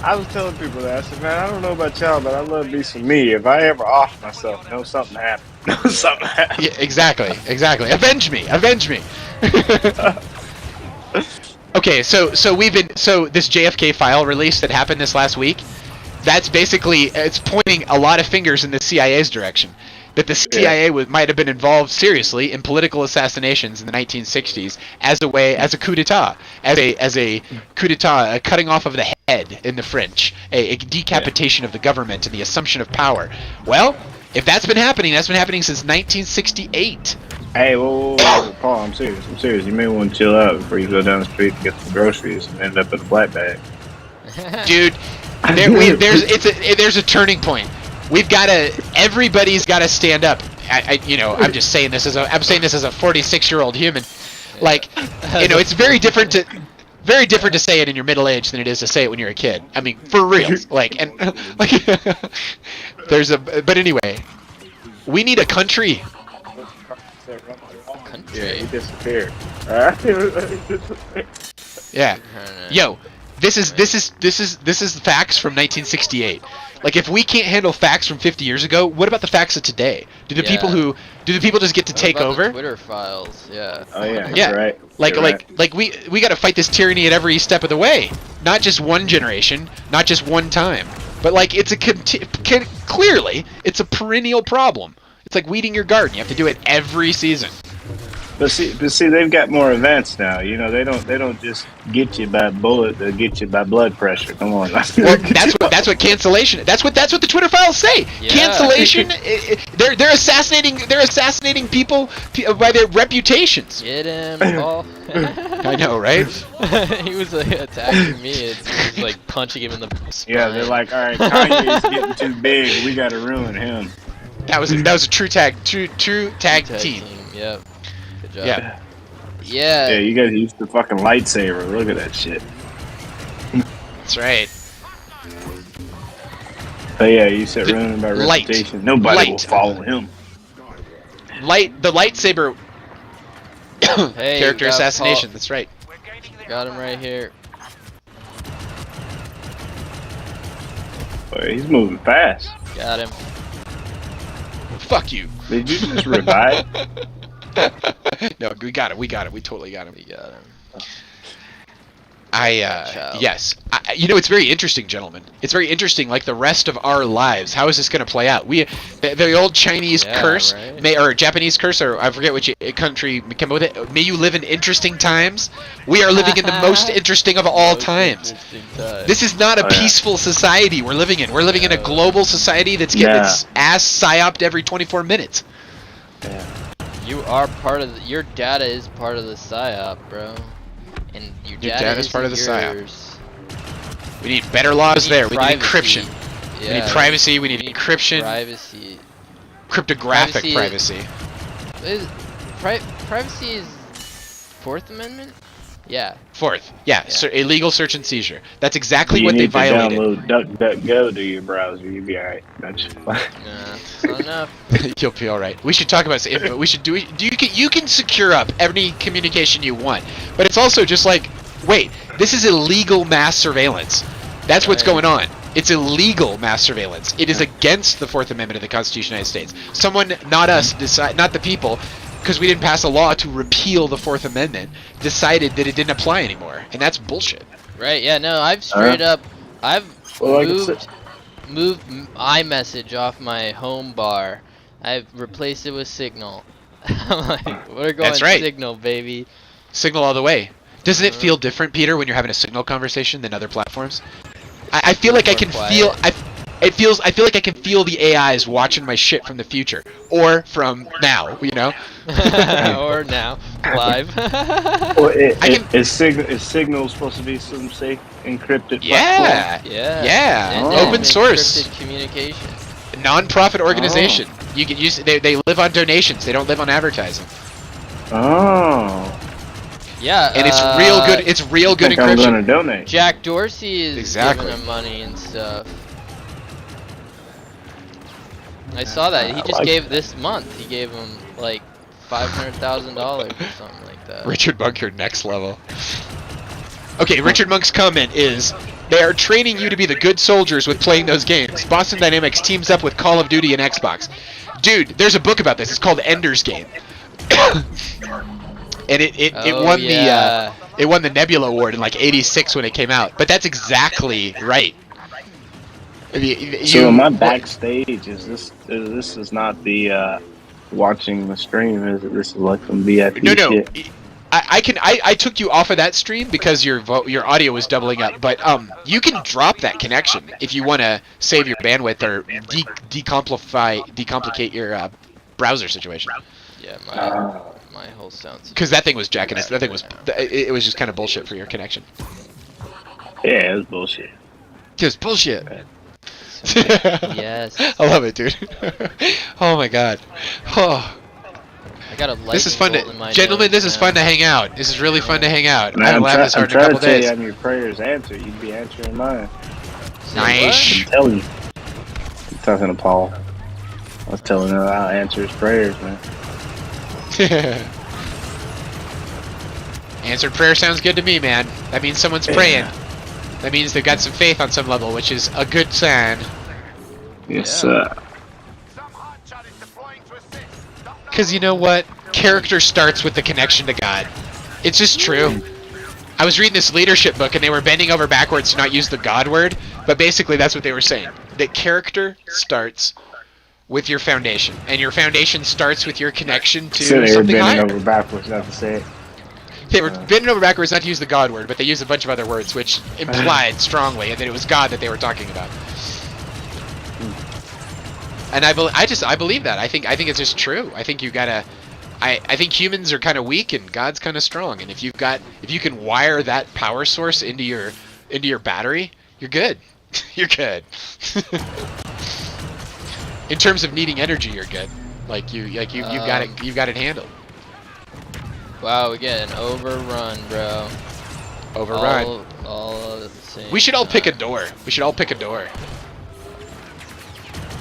I was telling people that. I said, man, I don't know about y'all, but I love me some me. If I ever off myself, know something happened. Know something happened. Yeah, exactly. Avenge me. Okay, so this JFK file release that happened this last week, that's basically, it's pointing a lot of fingers in the CIA's direction. That the CIA might have been involved seriously in political assassinations in the 1960s as a coup d'état, as a coup d'état, a cutting off of the head in the French, a decapitation of the government and the assumption of power. Well, if that's been happening since 1968. Hey, whoa, Paul, I'm serious. You may want to chill out before you go down the street and get some groceries and end up in a black bag. Dude, there's a turning point. Everybody's got to stand up. I'm just saying this as a 46-year-old human. Like, it's very different to say it in your middle age than it is to say it when you're a kid. I mean, for real. But anyway, we need a country. Yeah, he disappeared. Yeah. Yo, This is facts from 1968. Like, if we can't handle facts from 50 years ago, what about the facts of today? Do the people just get to What take about over? The Twitter files, yeah. Oh yeah, Yeah. you're right. Like You're right. like we got to fight this tyranny at every step of the way. Not just one generation, not just one time, but like it's clearly it's a perennial problem. It's like weeding your garden. You have to do it every season. But see, they've got more events now. You know, they don't just get you by bullet; they get you by blood pressure. Come on. Well, that's what cancellation. That's what the Twitter files say. Yeah. Cancellation. They're assassinating people by their reputations. Get him, Paul. I know, right? He was like attacking me. He was like punching him in the spine. Yeah, they're like, all right, Kanye's getting too big. We got to ruin him. That was a true tag team. Yep. Good job. Yeah. Yeah. Yeah, you guys used the fucking lightsaber. Look at that shit. That's right. But yeah, you said ruining by Light. reputation. Nobody Light. will follow him. The lightsaber Hey, character got assassination. Paul. That's right. Got him right here. Boy, he's moving fast. Got him. Fuck you. Did you just revive? No, we got it. We totally got him. We got him. Yes. You know, it's very interesting, gentlemen. It's very interesting, like the rest of our lives. How is this going to play out? The old Chinese curse, right? or Japanese curse, or I forget which country came up with it. May you live in interesting times. We are living in the most interesting of all times. This is not a peaceful society we're living in. We're living in a global society that's getting its ass psyoped every 24 minutes. Yeah. You are part of your data is part of the psyop, bro. And your data is part of the psyop. yours. We need better laws there. We need privacy. encryption. Yeah, We need privacy. We need encryption. Privacy. Cryptographic Privacy privacy. Privacy is Fourth Amendment? Yeah. Fourth, yeah. Illegal search and seizure. That's exactly what you they need to violated. download DuckDuckGo to your browser. You'll be alright. That's fine. Nah, it's not enough. You'll be all right. We should talk about info. We should you can secure up any communication you want, but it's also just like, wait, this is illegal mass surveillance. That's what's going on. It's illegal mass surveillance. It is against the Fourth Amendment of the Constitution of the United States. Someone, not us, not the people, because we didn't pass a law to repeal the Fourth Amendment, decided that it didn't apply anymore, and that's bullshit. Right? Yeah. No, I've straight up, I've moved iMessage off my home bar. I've replaced it with Signal. I'm like, we're going That's right. Signal, baby. Signal all the way. Doesn't it feel different, Peter, when you're having a Signal conversation than other platforms? I feel like I can feel. I feel like I can feel the AIs watching my shit from the future or from now. You know. Or now, live. Well, is Signal supposed to be some safe encrypted platform? Yeah. Open source. Encrypted communication. Non-profit organization. You can use. They live on donations. They don't live on advertising. Oh. Yeah. And it's real good. It's real good I'm encryption. gonna donate. Jack Dorsey is Exactly. giving him money and stuff. I saw that. He just like gave this month. He gave him like $500,000 or something like that. Richard Monk, you're next level. Okay, Richard Monk's comment is, they are training you to be the good soldiers with playing those games. Boston Dynamics teams up with Call of Duty and Xbox. Dude, there's a book about this. It's called Ender's Game. And it won it won the Nebula Award in like '86 when it came out. But that's exactly right. So am I backstage? Is this is not the watching the stream? Is it? This is like some VIP No. shit? I took you off of that stream because your audio was doubling up, but you can drop that connection if you want to save your bandwidth or decomplicate your browser situation. Yeah, my whole sound. Because that thing was jacking us. That thing was it was just kind of bullshit for your connection. Yeah, it was bullshit. Just bullshit. Yes. I love it, dude. Oh my god. Oh. I got a This is fun to, gentlemen. This is fun to hang out. This is really fun to hang out. Man, I haven't laughed this hard in a couple I'm trying to days. tell you, I'm your prayers answered. You'd be answering mine. Nice. I'm telling you. I'm talking to Paul. I was telling him how to answer his prayers, man. Answered prayer sounds good to me, man. That means someone's praying. That means they've got some faith on some level, which is a good sign. Yes, Yeah. sir. Because you know what? Character starts with the connection to God. It's just true. I was reading this leadership book, and they were bending over backwards to not use the God word, but basically that's what they were saying. That character starts with your foundation, and your foundation starts with your connection to So they were something bending higher. over backwards, not to say it. They were bending over backwards not to use the God word, but they used a bunch of other words, which implied strongly that it was God that they were talking about. And I believe that. I think it's just true. I think you gotta. I think humans are kind of weak and God's kind of strong. And if you can wire that power source into your battery, you're good. You're good. In terms of needing energy, you're good. You've got it handled. Wow, we get an overrun, bro. Overrun. All at the same We should all pick a time. door. We should all pick a door.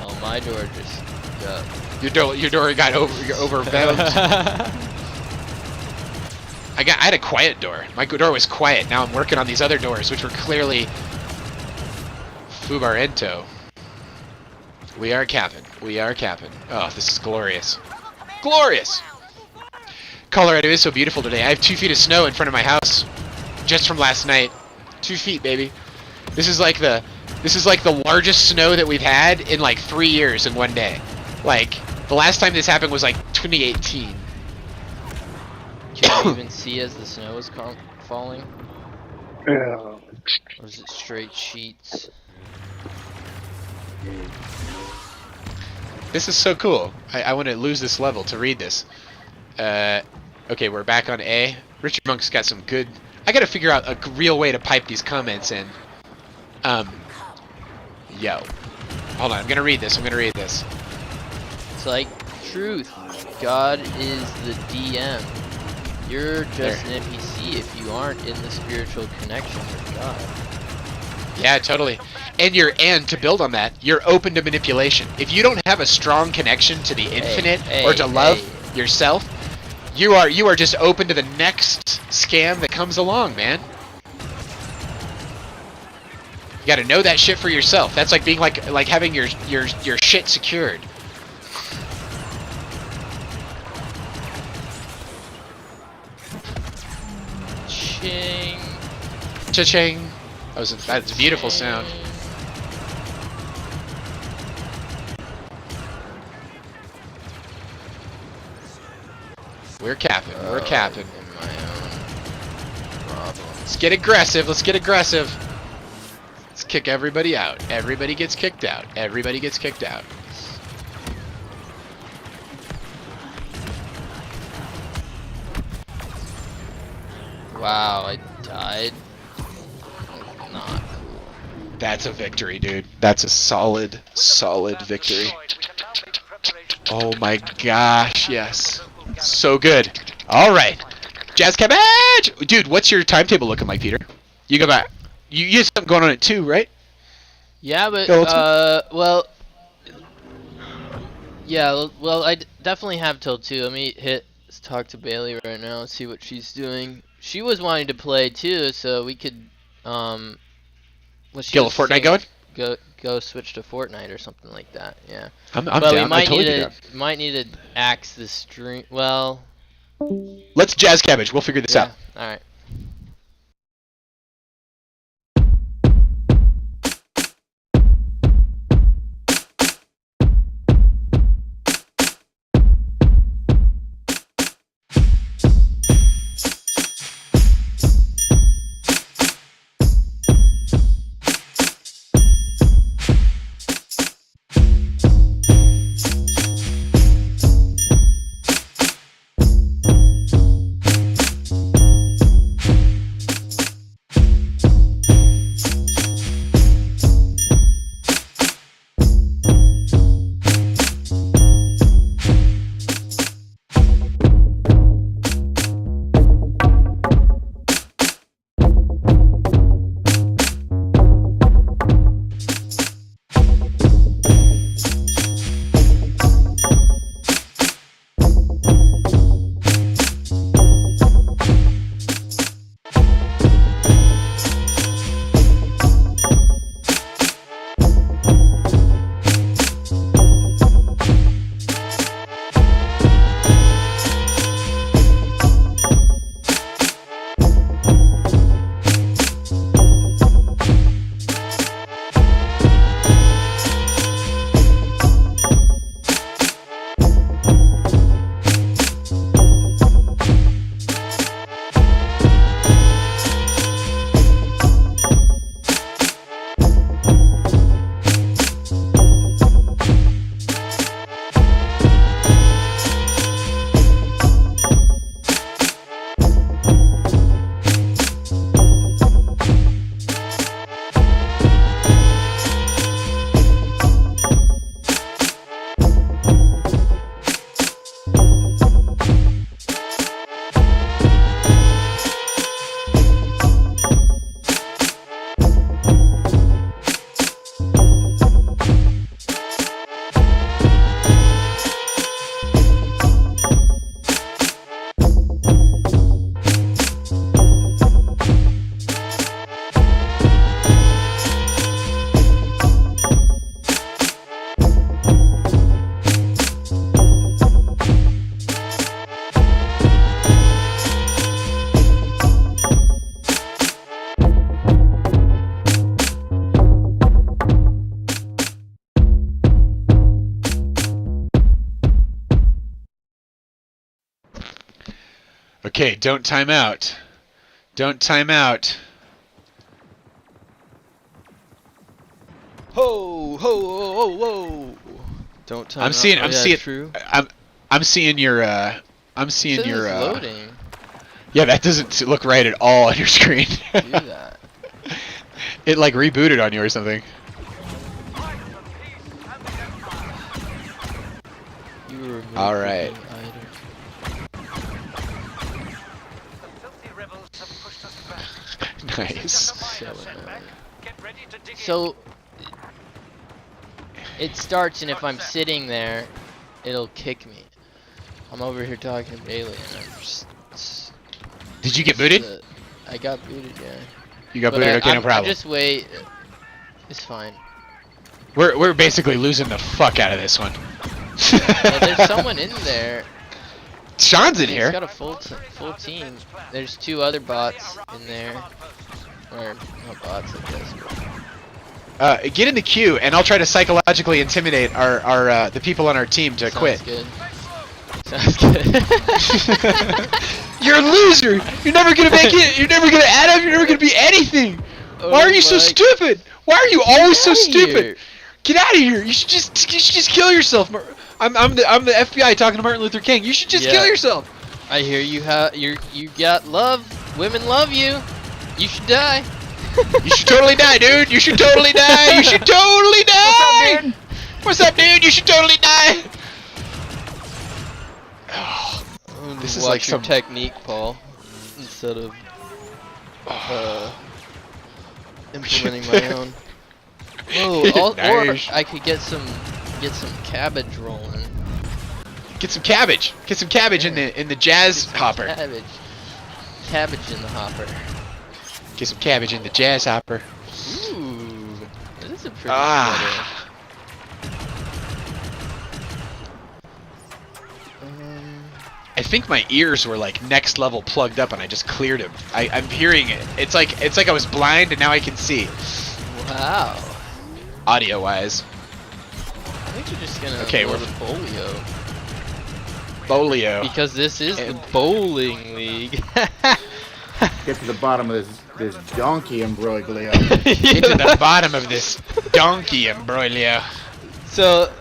Oh, my door just got. Your door got overwhelmed. I had a quiet door. My door was quiet. Now I'm working on these other doors, which were clearly Fubarento. We are capping. We are capping. Oh, this is glorious. Glorious! Colorado is so beautiful today. I have 2 feet of snow in front of my house. Just from last night. 2 feet, baby. This is like the largest snow that we've had in like 3 years in one day. Like, the last time this happened was like 2018. Can you even see as the snow is falling? Yeah. Or is it straight sheets? This is so cool. I want to lose this level to read this. Okay, we're back on A. Richard Monk's got some good... I gotta figure out a real way to pipe these comments in. Yo. Hold on, I'm gonna read this. It's like truth. God is the DM. You're just an NPC if you aren't in the spiritual connection with God. Yeah, totally. And to build on that, you're open to manipulation. If you don't have a strong connection to the infinite or to love yourself, you are just open to the next scam that comes along, man. You got to know that shit for yourself. That's like being like having your shit secured. Ching. Cha-ching. That's a beautiful sound. We're capping. We're capping. In my own problem. Let's get aggressive. Let's get aggressive. Let's kick everybody out. Everybody gets kicked out. Everybody gets kicked out. Wow, I died. That's not cool. That's a victory, dude. That's a solid victory. Oh my gosh, yes. So good. All right. Jazz Cabbage! Dude, what's your timetable looking like, Peter? You go back. You have something going on at 2, right? Yeah, but, Go, well... Yeah, well, I definitely have till 2. Let me talk to Bailey right now and see what she's doing. She was wanting to play too, so we could, Get a little Fortnite going? Go switch to Fortnite or something like that, yeah. I'm But down. we might totally down. might need to axe the stream, well... Let's Jazz Cabbage. We'll figure this out. Alright. Okay, don't time out. Don't time out. Ho, ho, ho, ho. Don't time I'm seeing. out. I'm Oh, yeah, seeing. True. I'm seeing your. I'm It seeing says your. it's loading. Yeah, that doesn't look right at all on your screen. Do that. It like rebooted on you or something. You removed All the right. new item. Nice. So annoying. So it starts, and if I'm sitting there, it'll kick me. I'm over here talking to Bailey, and I'm just. Did you get booted? I got booted, yeah. You got But booted. Okay, no I problem. just wait. It's fine. We're basically losing the fuck out of this one. Well, there's someone in there. Sean's in He's here. got a full team. There's 2 other bots in there. Or not bots, I guess. Get in the queue, and I'll try to psychologically intimidate our the people on our team to quit. Good. Sounds good. You're a loser. You're never gonna make it. You're never gonna add up. You're never gonna be anything. Oh Why are you so my- stupid? Why are you always so outta stupid? here. Get out of here. You should just kill yourself. I'm the FBI talking to Martin Luther King. You should just kill Yeah. yourself. I hear you you got love. Women love you. You should die. You should totally die, dude. You should totally die. You should totally die. What's up, dude? You should totally die. Oh, this is Watch like your some. technique, Paul, instead of implementing my own. Whoa! Nice. Or I could get some cabbage rolling. Get some cabbage. Get some cabbage in the jazz hopper. Cabbage in the hopper. Get some cabbage in the jazz hopper. Ooh, this is a pretty Ah. I think my ears were like next level plugged up, and I just cleared them. I'm hearing it. It's like I was blind and now I can see. Wow. Audio wise. I think you're just gonna Okay, go we're to Bolio. Bolio. Because this is the bowling league. Get to the bottom of this donkey imbroglio. Get to the bottom of this donkey imbroglio. So,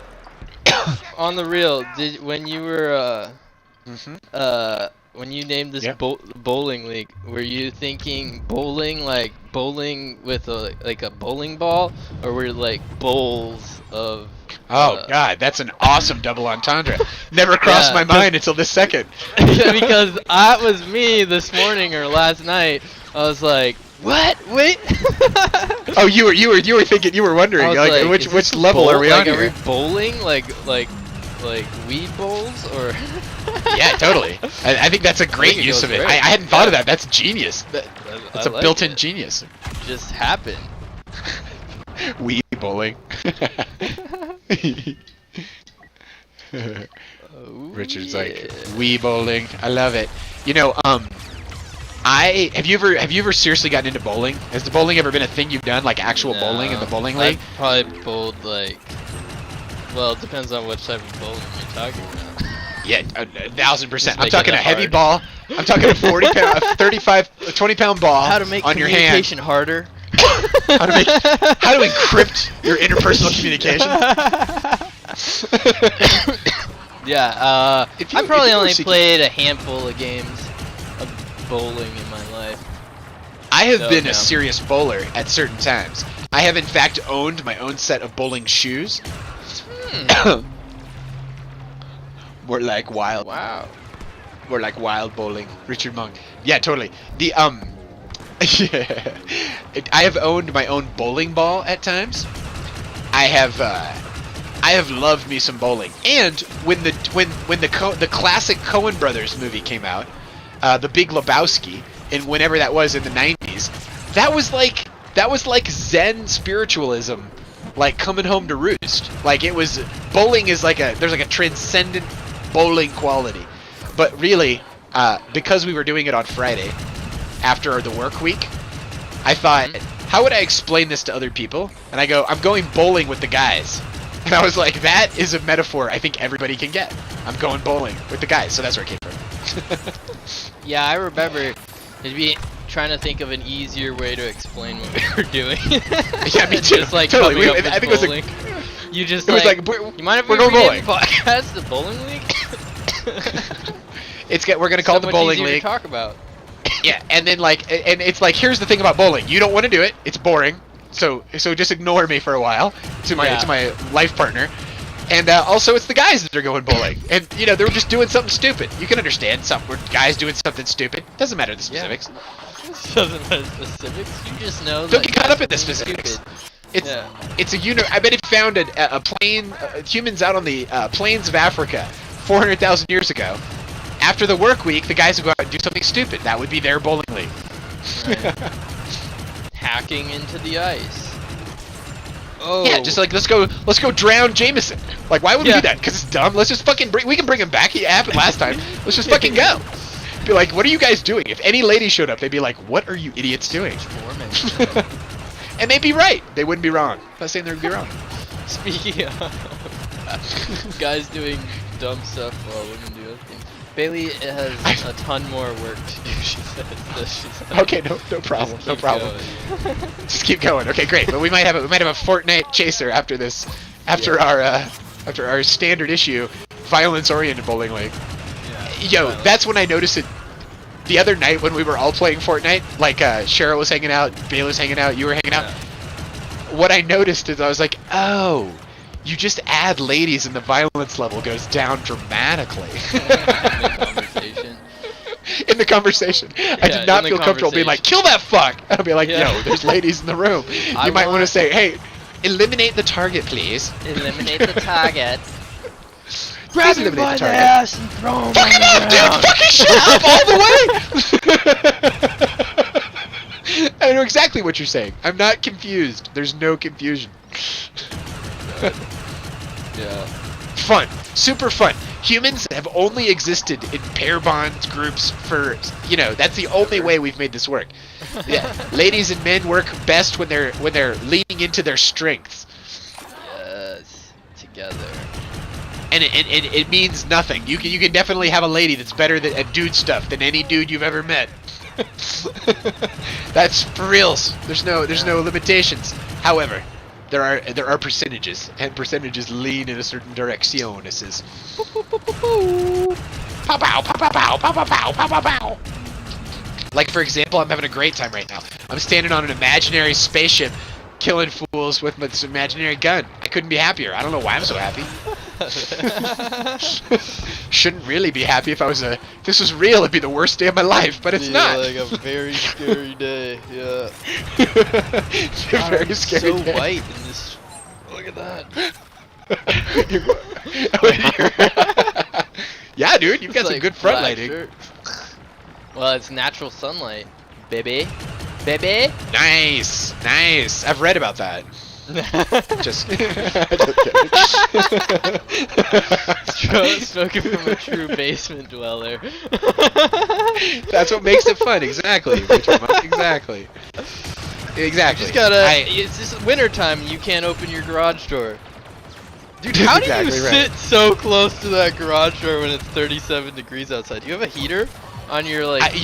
on the real, when you were when you named this Yeah. bowling league, were you thinking bowling like bowling with a bowling ball, or were like bowls of? Oh God, that's an awesome double entendre. Never crossed my mind until this second. Because that was me this morning or last night. I was like, what? Wait. Oh, you were thinking, you were wondering I was like, like, is which this level bowl? are we like, on are here? we bowling like weed bowls or? Yeah, totally. I think that's a great it use goes of it. great. I hadn't thought of Yeah. that. That's genius. That's I a like built-in it. genius. Just happened. Wii bowling. Oh, Richard's yeah. like Wii bowling. I love it. You know, have you ever seriously gotten into bowling? Has the bowling ever been a thing you've done, like actual bowling in the bowling league? I've probably bowled like. Well, it depends on which type of bowling you're talking about. Yeah, 1,000%. I'm make talking it a heavy hard. ball. I'm talking a 40 pound, a 35, a 20-pound ball How to make on your hand. communication harder. How to encrypt your interpersonal communication. Yeah, If you- I if probably you were only seeking- played a handful of games of bowling in my life. I have So, been no. a serious bowler at certain times. I have in fact owned my own set of bowling shoes. More like wild. Wow. More like wild bowling. Richard Monk. Yeah, totally. The yeah. I have owned my own bowling ball at times. I have loved me some bowling. And when the classic Coen Brothers movie came out, The Big Lebowski, and whenever that was in the 90s, that was like Zen spiritualism, like coming home to roost. Like it was bowling is there's like a transcendent bowling quality. But really, because we were doing it on Friday after the work week, I thought, how would I explain this to other people? And I go, I'm going bowling with the guys. And I was like, that is a metaphor I think everybody can get. I'm going bowling with the guys. So that's where it came from. Yeah, I remember it'd be trying to think of an easier way to explain what we were doing. Yeah, me too. Just like Totally. coming up I with think it was bowling. You just it was like, like, you mind if we're we going rename bowling. the podcast the bowling league? We're gonna call it the much bowling easier league. to talk about. Yeah, and then like, and it's like, here's the thing about bowling: you don't want to do it; it's boring. So just ignore me for a while to my life partner. And also, it's the guys that are going bowling, and you know they're just doing something stupid. You can understand guys doing something stupid. Doesn't matter the specifics. Doesn't matter specifics. You just know. Don't that get caught up in the that's specifics. stupid. It's a I bet it found a plane, humans out on the plains of Africa 400,000 years ago. After the work week, the guys would go out and do something stupid. That would be their bowling league. Right. Hacking into the ice. Oh. Yeah, just like let's go drown Jameson. Like, why would we do that? Because it's dumb. Let's just fucking we can bring him back. It happened last time. Let's just fucking go. Be like, what are you guys doing? If any lady showed up, they'd be like, what are you idiots doing? And they'd be right. They wouldn't be wrong. I'm not saying they'd be wrong. Speaking of guys doing dumb stuff while women do other things, Bailey has a ton more work to do, she says. So she's like, Okay, no problem. No problem. Just keep going. Okay, great. But we might have a Fortnite chaser after this, after our standard issue, violence-oriented bowling league. Yo, that's when I noticed it. The other night when we were all playing Fortnite, like Cheryl was hanging out, Bailey was hanging out, you were hanging out. What I noticed is I was like, oh, you just add ladies and the violence level goes down dramatically. In the conversation. I did not feel comfortable being like, kill that fuck! I'll be like, yo, there's ladies in the room. You might want to say, hey, eliminate the target, please. Eliminate the target. Grab him by the ass and throw him Fuck him up, dude! Fucking shut up all the way! I know exactly what you're saying. I'm not confused. There's no confusion. Yeah. Fun. Super fun. Humans have only existed in pair bonds groups for, you know, that's the only way we've made this work. Yeah. Ladies and men work best when they're leaning into their strengths. Yes. Together. And it means nothing. You can definitely have a lady that's better at dude stuff than any dude you've ever met. That's for reals. There's no limitations. However, there are percentages, and percentages lean in a certain direction. This is pow pow pow pow pow pow pow pow pow pow. Like, for example, I'm having a great time right now. I'm standing on an imaginary spaceship, killing fools with this imaginary gun. I couldn't be happier. I don't know why I'm so happy. Shouldn't really be happy if this was real. It'd be the worst day of my life, but it's not. Like a very scary day. Yeah. God, very scary so day. white in this. Look at that. Yeah, dude, you've got some like good front black lighting. shirt. Well, it's natural sunlight, baby. Baby. Nice. I've read about that. Just Spoken from a true basement dweller. That's what makes it fun. Exactly. Exactly. You just gotta. It's just winter time. You can't open your garage door. Dude, how do you sit so close to that garage door when it's 37 degrees outside? Do you have a heater on your like?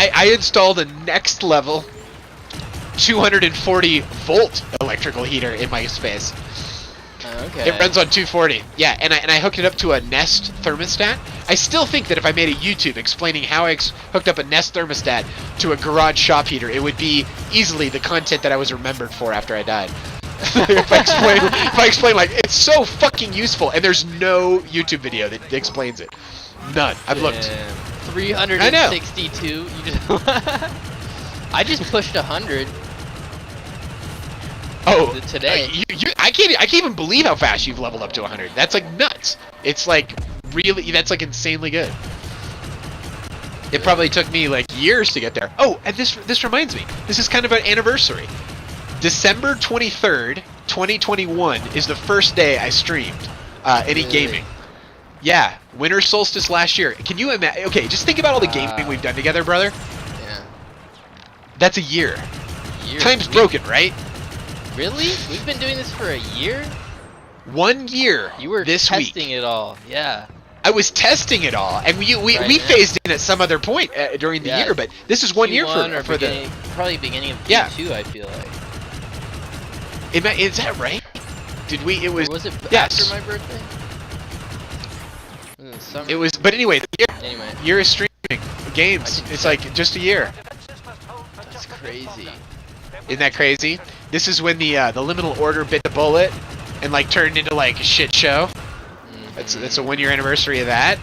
I installed a next level 240 volt electrical heater in my space. Okay. It runs on 240. Yeah, and I hooked it up to a Nest thermostat. I still think that if I made a YouTube explaining how I hooked up a Nest thermostat to a garage shop heater, it would be easily the content that I was remembered for after I died. if I explain like it's so fucking useful, and there's no YouTube video that explains it. None. I've looked. 362. You just I just pushed 100. Oh, today. I can't even believe how fast you've leveled up to 100. That's like nuts. It's like really, that's like insanely good. It probably took me like years to get there. Oh, and this reminds me. This is kind of an anniversary. December 23rd, 2021 is the first day I streamed any gaming. Yeah, winter solstice last year. Can you imagine? Okay, just think about all the gaming we've done together, brother. Yeah. That's a year. Time's broken, right? Really? We've been doing this for a year? 1 year. You were this testing week. it all. Yeah. I was testing it all, and we phased in at some other point during the year, but this is 1 year for the probably beginning of Q2. I feel like. Is that right? Did we? It was. Or was it yes. after my birthday? Was it summer? It was, but anyway, Anyway. year of streaming games. It's like just a year. That's crazy. Isn't that crazy? This is when the liminal order bit the bullet and like turned into like a shit show. That's a 1 year anniversary of that.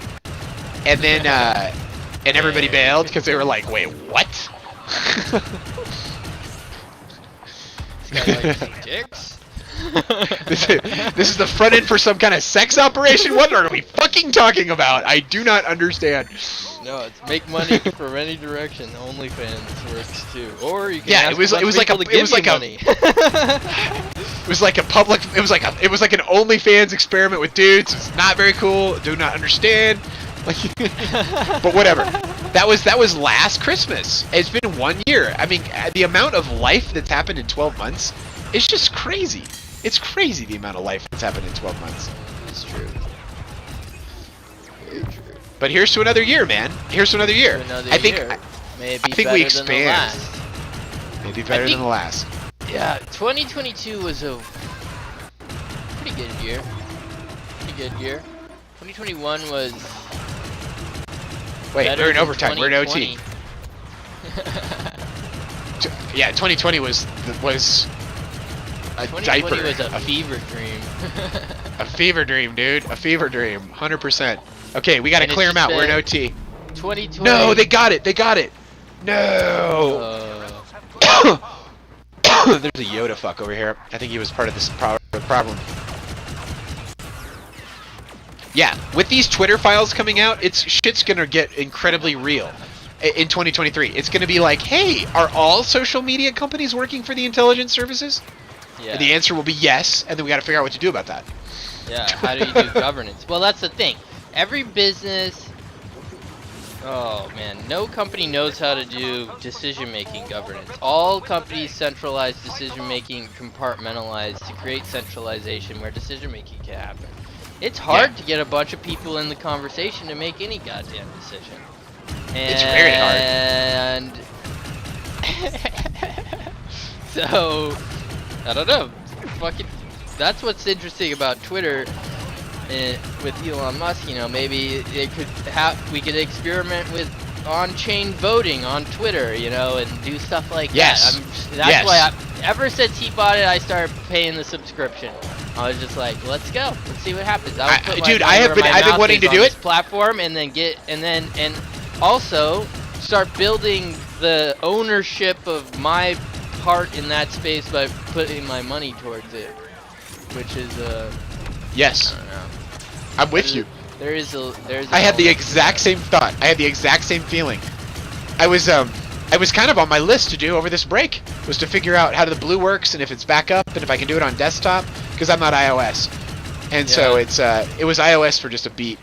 And then and everybody bailed because they were like, wait, what? This guy likes dicks? this is the front end for some kind of sex operation? What are we fucking talking about? I do not understand. No, it's make money from any direction. OnlyFans works too. Or you can yeah, ask it was like a money. It was like a public. It was like an OnlyFans experiment with dudes. It's not very cool. Do not understand. Like, but whatever. That was last Christmas. It's been 1 year. I mean, the amount of life that's happened in 12 months is just crazy. It's crazy the amount of life that's happened in 12 months. It's true. Very true. But here's to another year, man. Here's to another year. I think we expand. Maybe better than the last. Yeah, 2022 was a pretty good year. 2021 was. Wait, we're in overtime. We're in OT. 2020 Yeah, 2020 was a diaper. was a fever dream. A fever dream, dude. A fever dream. 100%. Okay, we gotta clear them out. We're in OT. 2020. No, they got it. They got it. No. There's a Yoda fuck over here. I think he was part of this problem. Yeah, with these Twitter files coming out, shit's gonna get incredibly real in 2023. It's gonna be like, hey, are all social media companies working for the intelligence services? Yeah. And the answer will be yes, and then we gotta figure out what to do about that. Yeah, how do you do governance? Well, that's the thing. Every business... Oh, man. No company knows how to do decision-making governance. All companies centralize decision-making, compartmentalize to create centralization where decision-making can happen. It's hard to get a bunch of people in the conversation to make any goddamn decision. It's very hard. And... So... I don't know. Fucking... That's what's interesting about Twitter... with Elon Musk, you know, maybe it could we could experiment with on-chain voting on Twitter, you know, and do stuff like that. That's why ever since he bought it, I started paying the subscription. I was just like, let's go, let's see what happens. I've been wanting to do it. Platform, and then also start building the ownership of my part in that space by putting my money towards it, which is yes. I don't know. I'm with you. I had the exact same thought. I had the exact same feeling. I was kind of on my list to do over this break, was to figure out how the Blue works and if it's backup and if I can do it on desktop, because I'm not iOS. And so it was iOS for just a beat.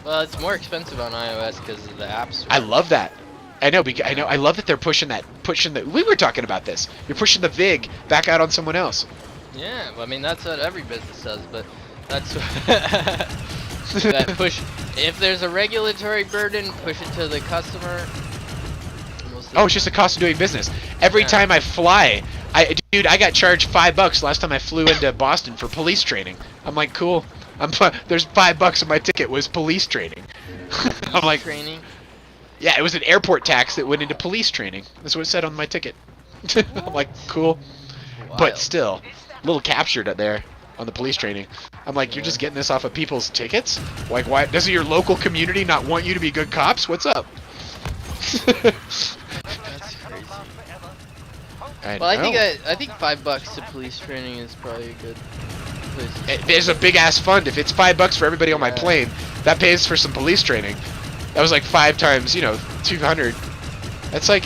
Well, it's more expensive on iOS because of the App Store. I love that. I know. I love that they're pushing the. We were talking about this. You're pushing the VIG back out on someone else. Yeah, well, I mean that's what every business does, but that's that push. If there's a regulatory burden, push it to the customer. Oh, it's just the cost of doing business. Every time I fly, dude, I got charged $5 last time I flew into Boston for police training. I'm like, cool. There's $5 of my ticket was police training. I'm like, training. Yeah, it was an airport tax that went into police training. That's what it said on my ticket. I'm like, cool. Wild. But still, a little captured there on the police training. I'm like, you're just getting this off of people's tickets? Like, why doesn't your local community not want you to be good cops? What's up? That's crazy. I think $5 to police training is probably a good place. There's a big ass fund. If it's $5 for everybody on my plane, that pays for some police training. That was like 5 times, 200. That's a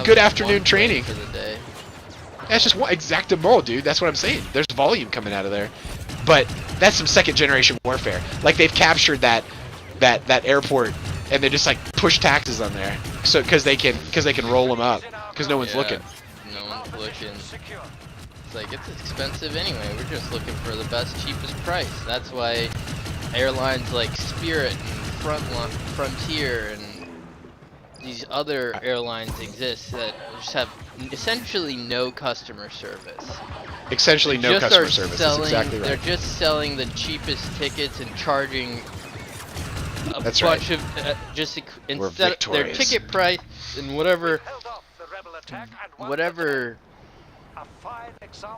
good afternoon training. For the day. That's just one exactamo, dude. That's what I'm saying. There's volume coming out of there. But that's some second generation warfare. Like they've captured that airport and they just like push taxes on there. So because they can roll them up because no one's looking. No one's looking. It's like it's expensive anyway. We're just looking for the best cheapest price. That's why airlines like Spirit and Frontier and these other airlines exist that just have essentially no customer service. Essentially no customer service. That's exactly right. They're just selling the cheapest tickets and charging a That's bunch right. of We're instead of their victorious. ticket price and whatever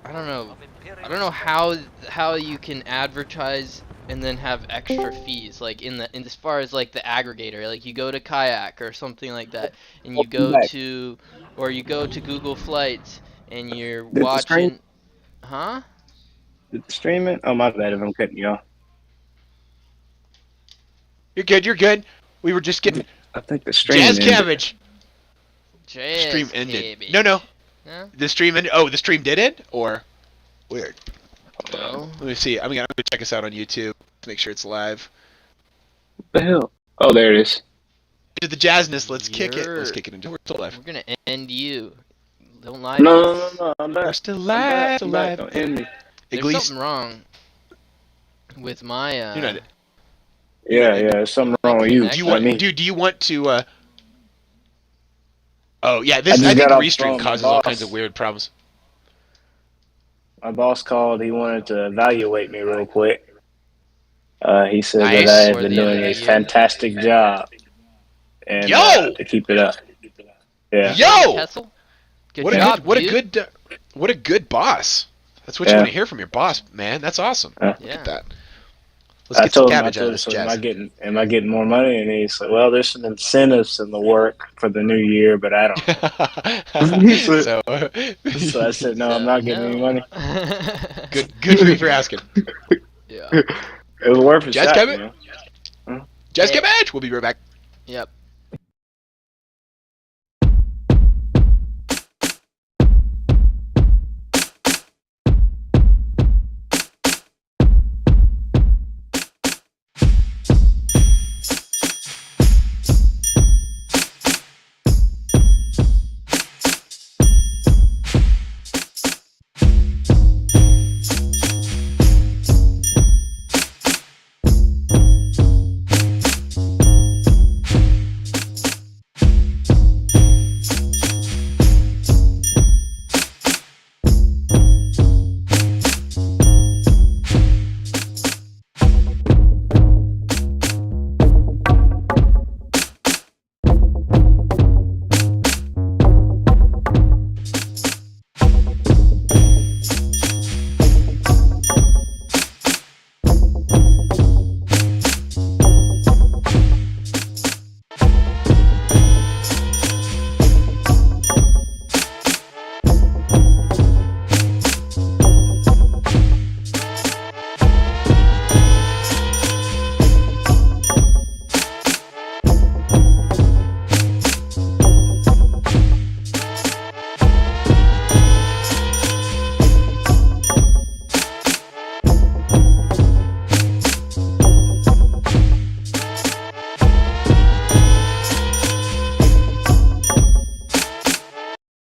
I don't know how you can advertise and then have extra fees, like in as far as like the aggregator, like you go to Kayak or something like that, and you go to Google Flights and you're Did the stream? watching, huh? Did the stream it? Oh, my bad if I'm cutting you off. You're good. You're good. We were just getting I think the stream jazz ended. cabbage. Jazz Stream ended. cabbage. No. No? The stream ended. Oh, the stream did it? Or weird. No. Let me see. I'm gonna check us out on YouTube to make sure it's live. What the hell? Oh, there it is. To the jazzness. Let's kick it. Let's kick it into. We're still live. We're gonna end you. Don't lie. No. I'm back. We're still I'm live. back. I'm back. Don't end me. There's something wrong with my You're not. Yeah. There's something wrong with you. Do you want? me. Do you want to? Oh yeah. This. just I think got off the Restream phone with causes my all boss. kinds of weird problems. My boss called. He wanted to evaluate me real quick. He said Nice. that I had For been the doing end of a the year. fantastic job, and Yo! to keep it up. Yeah. Yo! Kessel? Good What a job, good. What a dude. good. What a good boss. That's what you Yeah. want to hear from your boss, man. That's awesome. Look Yeah. at that. Let's get some cabbage out of this so jazz. am I getting more money? And he said, well, there's some incentives in the work for the new year, but I don't. so, So I said, no, I'm not getting any money. good for you for asking. Yeah. It was worth a Jazz shot, cabbage? you know? Jazz Yeah. cabbage. We'll be right back. Yep.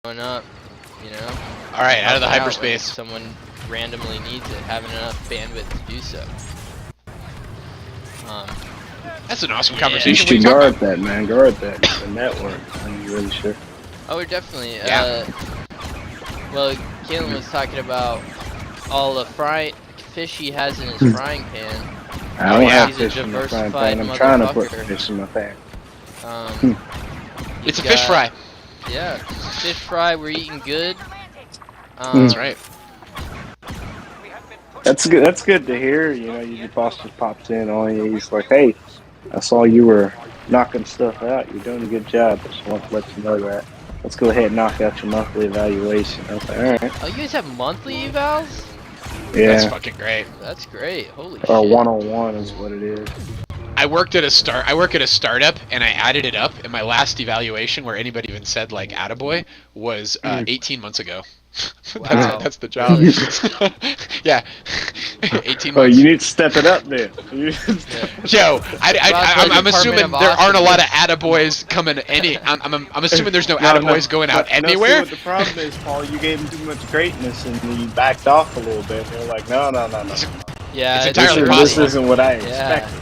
Going up, you know. All right, out of the Help hyperspace. when someone randomly needs it, having enough bandwidth to do so. That's an awesome You conversation. What are should you talking guard about? that, man. Guard that. The network. I'm really sure. Oh, we're definitely. Yeah. Well, Kalen was talking about all the fish he has in his frying pan. I don't yeah. have He's a fish in my frying diversified pan. I'm trying to put motherfucker. fish in my pan. It's a he's fish got- fry. Yeah, fish fry. We're eating good. That's right. That's good. That's good to hear. You know, your boss just pops in on you. He's like, "Hey, I saw you were knocking stuff out. You're doing a good job. I just want to let you know that. Let's go ahead and knock out your monthly evaluation." I was like, "All right." Oh, you guys have monthly evals? That's Yeah. fucking great. That's great. Holy Or shit. 101 is what it is. I work at a startup, and I added it up. And my last evaluation, where anybody even said like "attaboy," was 18 months ago. Wow. that's the job. Yeah, 18 Oh, months. you need to step it up then. Joe, I'm Department assuming of there aren't a lot of Awesomeness. attaboys coming any. I'm assuming there's no No, attaboys going out no, see, anywhere. what the problem is, Paul, you gave him too much greatness and you backed off a little bit. They're like, no. Yeah, It's it's entirely early. This possible. isn't what I Yeah. expected.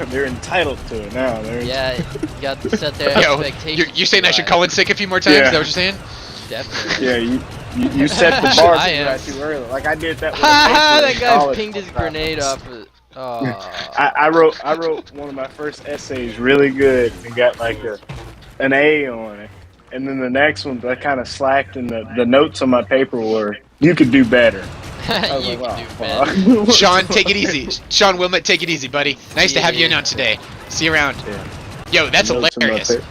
They're entitled to it now. Yeah, you got to set their Yo, expectations. you're saying I should high. call in sick a few more times? Yeah. Is that what you're saying? Definitely. Yeah, you set the bar I too am. high too early. Like I did that with a Ha ha! paper That in guy college. pinged his grenade off of. Oh. I wrote one of my first essays really good and got like an A on it. And then the next one I kind of slacked and the notes on my paper were, you could do better. I was You like, can do wow, better. fuck. Sean, take it easy. Sean Wilmot, take it easy, buddy. Nice to have you in on today. See you around. Yeah. Yo, that's Notes on my hilarious. paper.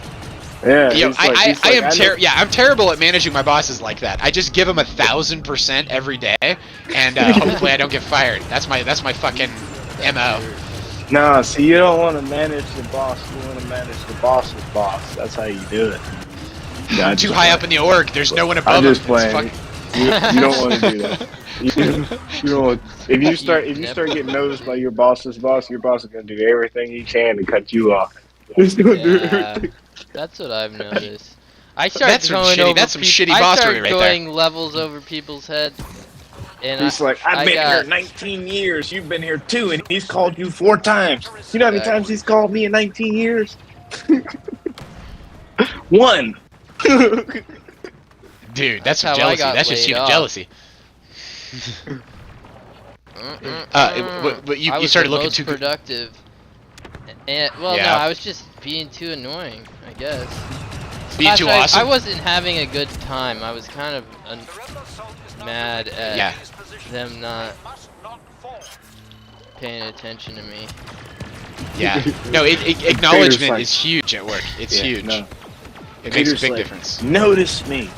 Yeah, Yo, he's like, I'm terrible at managing my bosses like that. I just give them 1,000% every day, and hopefully I don't get fired. That's my fucking mo. No, see, you don't want to manage the boss. You want to manage the boss's boss. That's how you do it. Yeah, I'm too high up in the org. There's no one I'm above just him. playing. You don't want to do that. You don't want, if you start getting noticed by your boss's boss, your boss is gonna do everything he can to cut you off. He's gonna do Yeah, everything. that's what I've noticed. I started That's some going shitty- over. that's some shitty I bossery started right there. going levels over people's heads, and He's like, I've been here 19 years. You've been here 2, and he's called you 4 times. You know how many times he's called me in 19 years? 1. Dude, that's some how I jealousy. got That's just laid human off. jealousy. But I you was started the looking most too good. productive. And well, Yeah. no, I was just being too annoying, I guess. Being too Actually, awesome. I wasn't having a good time. I was kind of mad at Yeah. them not paying attention to me. Yeah. No, acknowledgement is huge at work. It's huge. No. It makes a Peter's big like, difference. Notice me.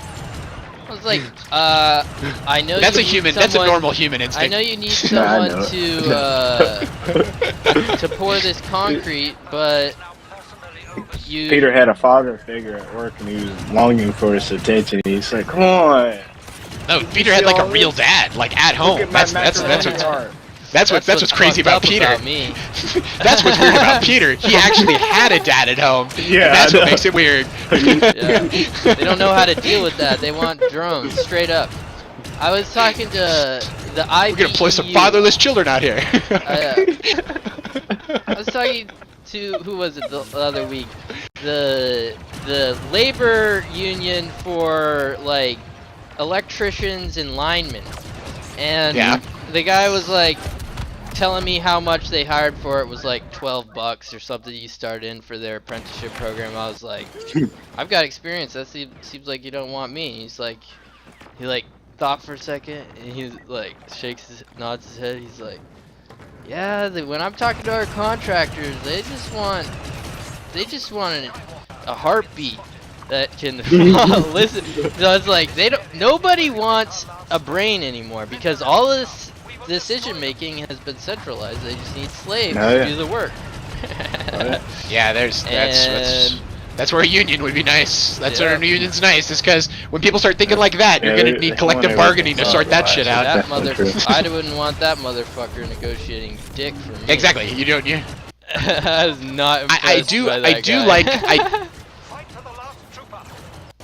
I was like, I know That's you a need human. That's a someone- normal human I instinct. know you need No, I someone know to pour this concrete, but you. Peter had a father figure at work, and he was longing for his attention. He's like, "Come on, No, Peter had like a real dad, like at home. look at my That's macaroni heart." what's crazy fucked about up Peter. About me. That's what's weird about Peter. He actually had a dad at home. Yeah, and that's I what know. makes it weird. Yeah. They don't know how to deal with that. They want drones, straight up. I was talking to the IBEU. We're gonna employ some fatherless children out here. I was talking to, who was it the other week? The labor union for like electricians and linemen, and Yeah. the guy was like telling me how much they hired for it was like $12 or something you start in for their apprenticeship program. I was like, I've got experience. That seems like you don't want me. And he's like, he like thought for a second and he's like nods his head. He's like, yeah, when I'm talking to our contractors, they just want a heartbeat that can listen. So it's like nobody wants a brain anymore because all this decision making has been centralized. They just need slaves to do the work. Yeah, that's where a union would be nice. That's where a union's nice. Is because when people start thinking like that, you're gonna need collective bargaining to sort that shit out. That I wouldn't want that motherfucker negotiating dick for me. Exactly. You don't. You. I was not impressed I do. by that I do guy. like.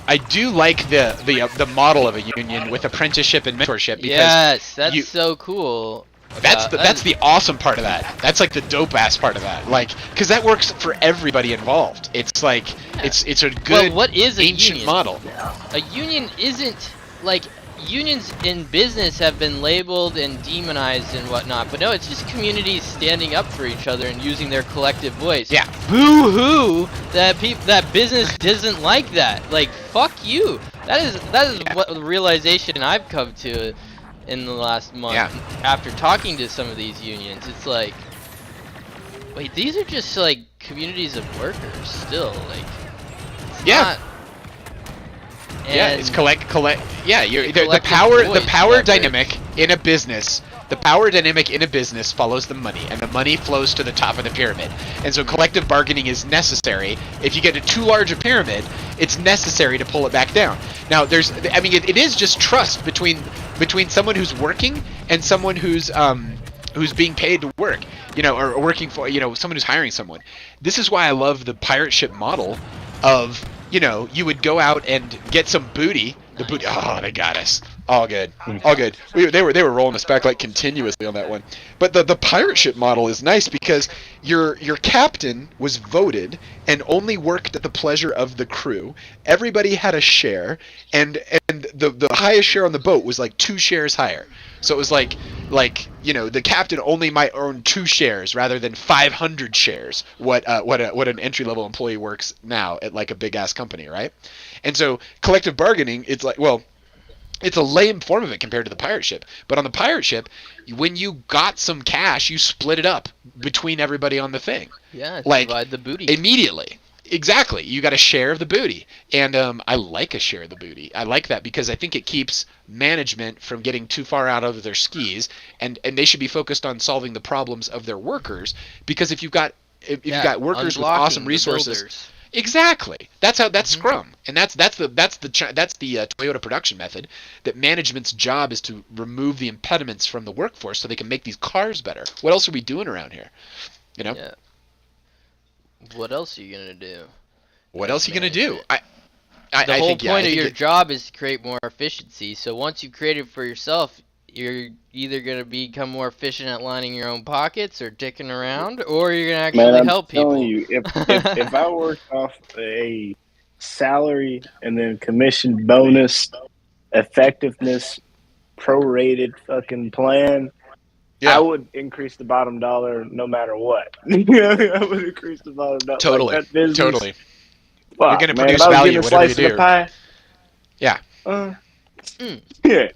I do like the model of a union with apprenticeship and mentorship because yes, that's so cool. That's the awesome part of that. That's like the dope ass part of that. Like, because that works for everybody involved. It's like it's a good Well, what is a ancient union? model. A union isn't like unions in business have been labeled and demonized and whatnot, but no, it's just communities standing up for each other and using their collective voice. Yeah. Boo hoo! That business doesn't like that. Like fuck you. That is what the realization I've come to in the last month after talking to some of these unions. It's like, wait, these are just like communities of workers still. Like, it's not. Yeah, it's collect. Yeah, the collective power voice dynamic in a business. The power dynamic in a business follows the money, and the money flows to the top of the pyramid. And so collective bargaining is necessary. If you get to too large a pyramid, it's necessary to pull it back down. Now, it is just trust between someone who's working and someone who's being paid to work, or working for, someone who's hiring someone. This is why I love the pirate ship model of, you would go out and get some booty. The booty. Oh, they got us. All good. All good. They were rolling us back like continuously on that one. But the pirate ship model is nice because your captain was voted and only worked at the pleasure of the crew. Everybody had a share, and the highest share on the boat was like 2 shares higher. So it was like the captain only might own 2 shares rather than 500 shares. What an entry level employee works now at like a big ass company, right? And so collective bargaining, it's like, well, it's a lame form of it compared to the pirate ship. But on the pirate ship, when you got some cash, you split it up between everybody on the thing. Yeah, like divide the booty. Immediately. Exactly. You got a share of the booty. And I like a share of the booty. I like that because I think it keeps management from getting too far out of their skis, and they should be focused on solving the problems of their workers, because if you've got workers with awesome resources. Exactly. That's Scrum, and that's the Toyota production method. That management's job is to remove the impediments from the workforce so they can make these cars better. What else are we doing around here? You know. Yeah. What else are you gonna do? What else are you gonna do? The whole point of your job is to create more efficiency. So once you create it for yourself, you're either gonna become more efficient at lining your own pockets or dicking around, or you're gonna actually help people. I'm telling you, if I worked off a salary and then commission bonus, effectiveness, prorated fucking plan, I would increase the bottom dollar no matter what. I would increase the bottom dollar. Totally, like that business, totally. Fuck, you're gonna man, produce value, whatever you do. Pie, yeah. Yeah.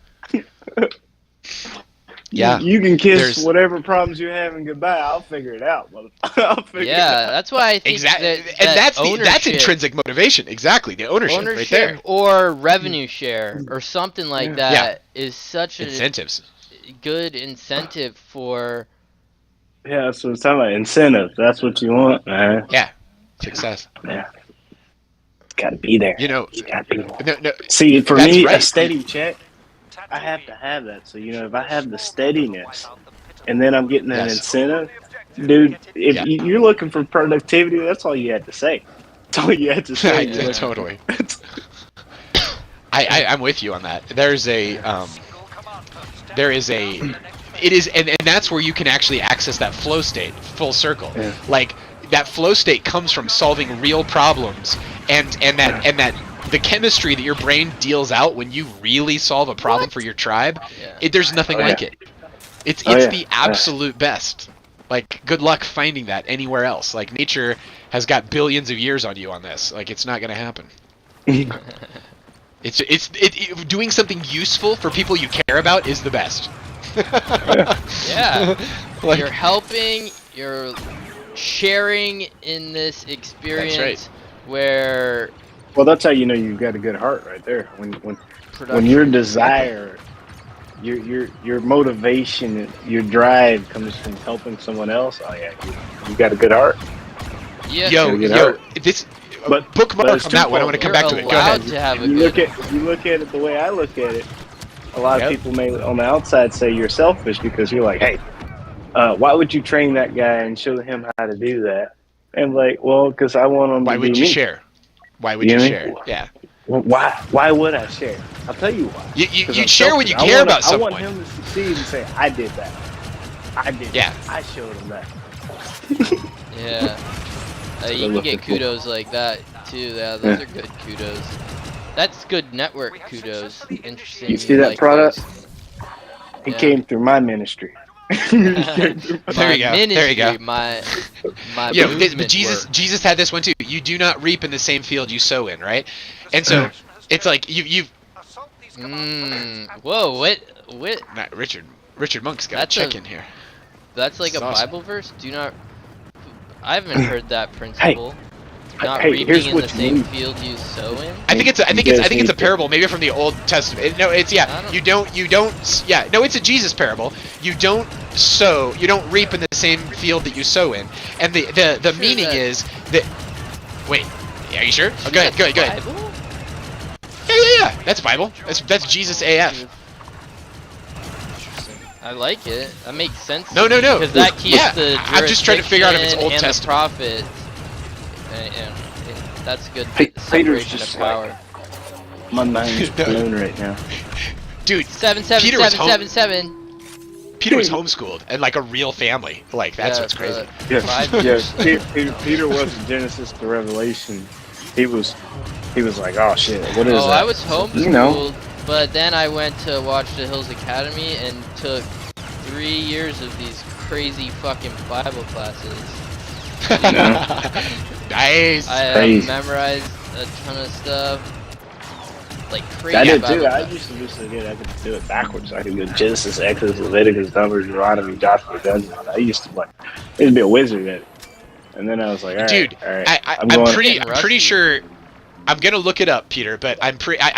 Yeah. You can kiss whatever problems you have and goodbye. I'll figure it out, motherfucker. I'll figure it out. That's why I think that's intrinsic motivation. Exactly, the ownership right there. Or revenue share or something like that is such incentives. Good incentive for. Yeah, that's what I'm talking about. Incentives. That's what you want, man. Yeah. Success. Yeah. It's got to be there. You know. No. See, for me, a steady check, I have to have that. So, if I have the steadiness and then I'm getting an incentive, dude, if you're looking for productivity, that's all you had to say. That's all you had to say. Totally. I'm with you on that. And that's where you can actually access that flow state, full circle. Yeah. Like that flow state comes from solving real problems, and that the chemistry that your brain deals out when you really solve a problem for your tribe, there's nothing like it. It's the absolute best. Like, good luck finding that anywhere else. Like, nature has got billions of years on you on this. Like, it's not gonna happen. It's doing something useful for people you care about is the best. Like, you're helping, you're sharing in this experience where. Well, that's how you know you've got a good heart right there. When your desire, your motivation, your drive comes from helping someone else. Oh yeah, you got a good heart. Yeah. Yo, this. But bookmark on that one. I want to come back to it. Go ahead. If you look at it the way I look at it, a lot of people may on the outside say you're selfish because you're like, hey, why would you train that guy and show him how to do that? And like, well, because I want him. Why to would be you me. share? Why would you share? Yeah. Well, why would I share? I'll tell you why. You share when you care about someone. I want him to succeed and say, I did that. I did that. I showed him that. You can get kudos like that too. Yeah, those are good kudos. That's good network kudos. Interesting. You see that product? It came through my ministry. There you go. My Jesus had this one too. You do not reap in the same field you sow in, right? And so it's like you've. Whoa! What? Richard Monk's got a check in here. That's like a Bible verse. Do not. I haven't heard that principle. Not reaping in the same field you sow in. I think it's a parable, maybe from the Old Testament. No, it's you don't. No, it's a Jesus parable. You don't reap in the same field that you sow in, and the meaning is that. Wait, are you sure? Oh, go ahead. Bible? Yeah. That's Bible. That's Jesus AF. I like it. That makes sense. No. Because that keeps the. I'm just trying to figure out if it's Old Testament. The prophet. That's good separation of power. My mind is blown right now. dude. 77777. Peter was homeschooled and like a real family. Like that's what's crazy. Yeah, 5 yeah. years. Peter wasn't Genesis to Revelation. He was like, oh shit, what is that? I was homeschooled, You know. but then I went to watch the Hills Academy and took 3 years of these crazy fucking Bible classes. Nice. I memorized a ton of stuff. Like crazy. I did Bible too. I classes. used to just forget I could do it backwards. I could go Genesis, Exodus, Leviticus, Numbers, Deuteronomy, Joshua, Judges. I used to be a wizard at it. And then I was like, all right, dude, all right. I'm pretty sure. I'm gonna look it up, Peter, but I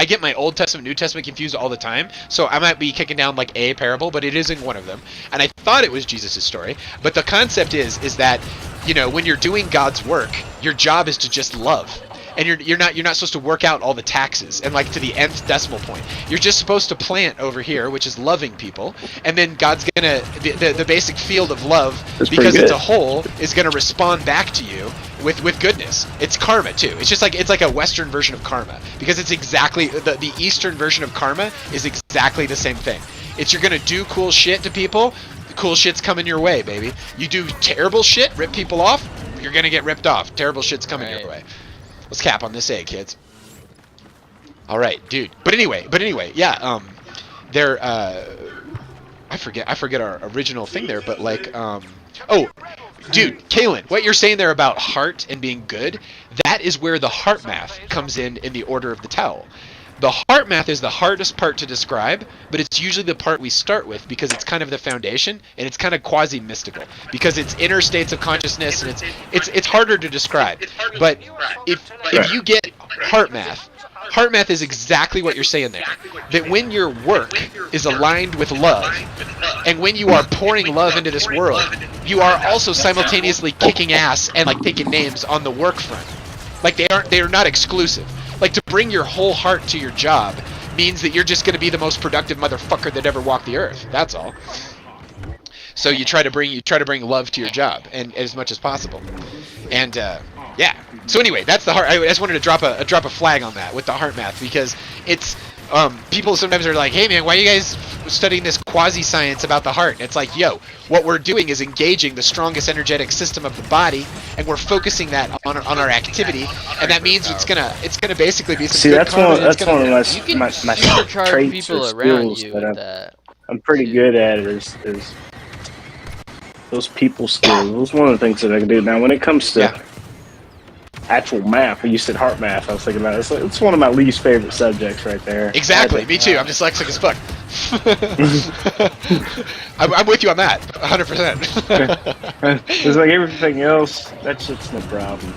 get my Old Testament, New Testament confused all the time, so I might be kicking down like a parable, but it isn't one of them. And I thought it was Jesus' story, but the concept is that, you know, when you're doing God's work, your job is to just love. And you're not supposed to work out all the taxes and like to the nth decimal point. You're just supposed to plant over here, which is loving people, and then God's gonna the basic field of love, because it's a whole, is gonna respond back to you with goodness. It's karma too. It's like a Western version of karma, because it's exactly the Eastern version of karma is exactly the same thing. It's you're gonna do cool shit to people, cool shit's coming your way, baby. You do terrible shit, rip people off, you're gonna get ripped off. Terrible shit's coming your way. Let's cap on this egg, kids. All right, dude. But anyway, yeah. They're I forget our original thing there, but like oh, dude, Kalen, what you're saying there about heart and being good, that is where the heart math comes in the order of the towel. The heart math is the hardest part to describe, but it's usually the part we start with because it's kind of the foundation, and it's kind of quasi-mystical because it's inner states of consciousness, and it's harder to describe. But if you get heart math is exactly what you're saying there. That when your work is aligned with love, and when you are pouring love into this world, you are also simultaneously kicking ass and like taking names on the work front. Like they are not exclusive. Like, to bring your whole heart to your job means that you're just going to be the most productive motherfucker that ever walked the earth. That's all. So you try to bring love to your job, and as much as possible. And yeah. So anyway, that's the heart. I just wanted to drop a flag on that with the heart math, because it's people sometimes are like, hey man, why are you guys studying this quasi-science about the heart? And it's like, yo, what we're doing is engaging the strongest energetic system of the body, and we're focusing that on our activity, and that means it's gonna basically be some good karma. That's one of my supercharge traits people or around skills you that with that. I'm pretty good at is those people skills. Those one of the things that I can do. Now, when it comes to actual math, you said heart math, I was thinking about it. It's one of my least favorite subjects right there. Exactly, me too. I'm dyslexic as fuck. I'm with you on that, 100%. It's like everything else, that shit's no problem.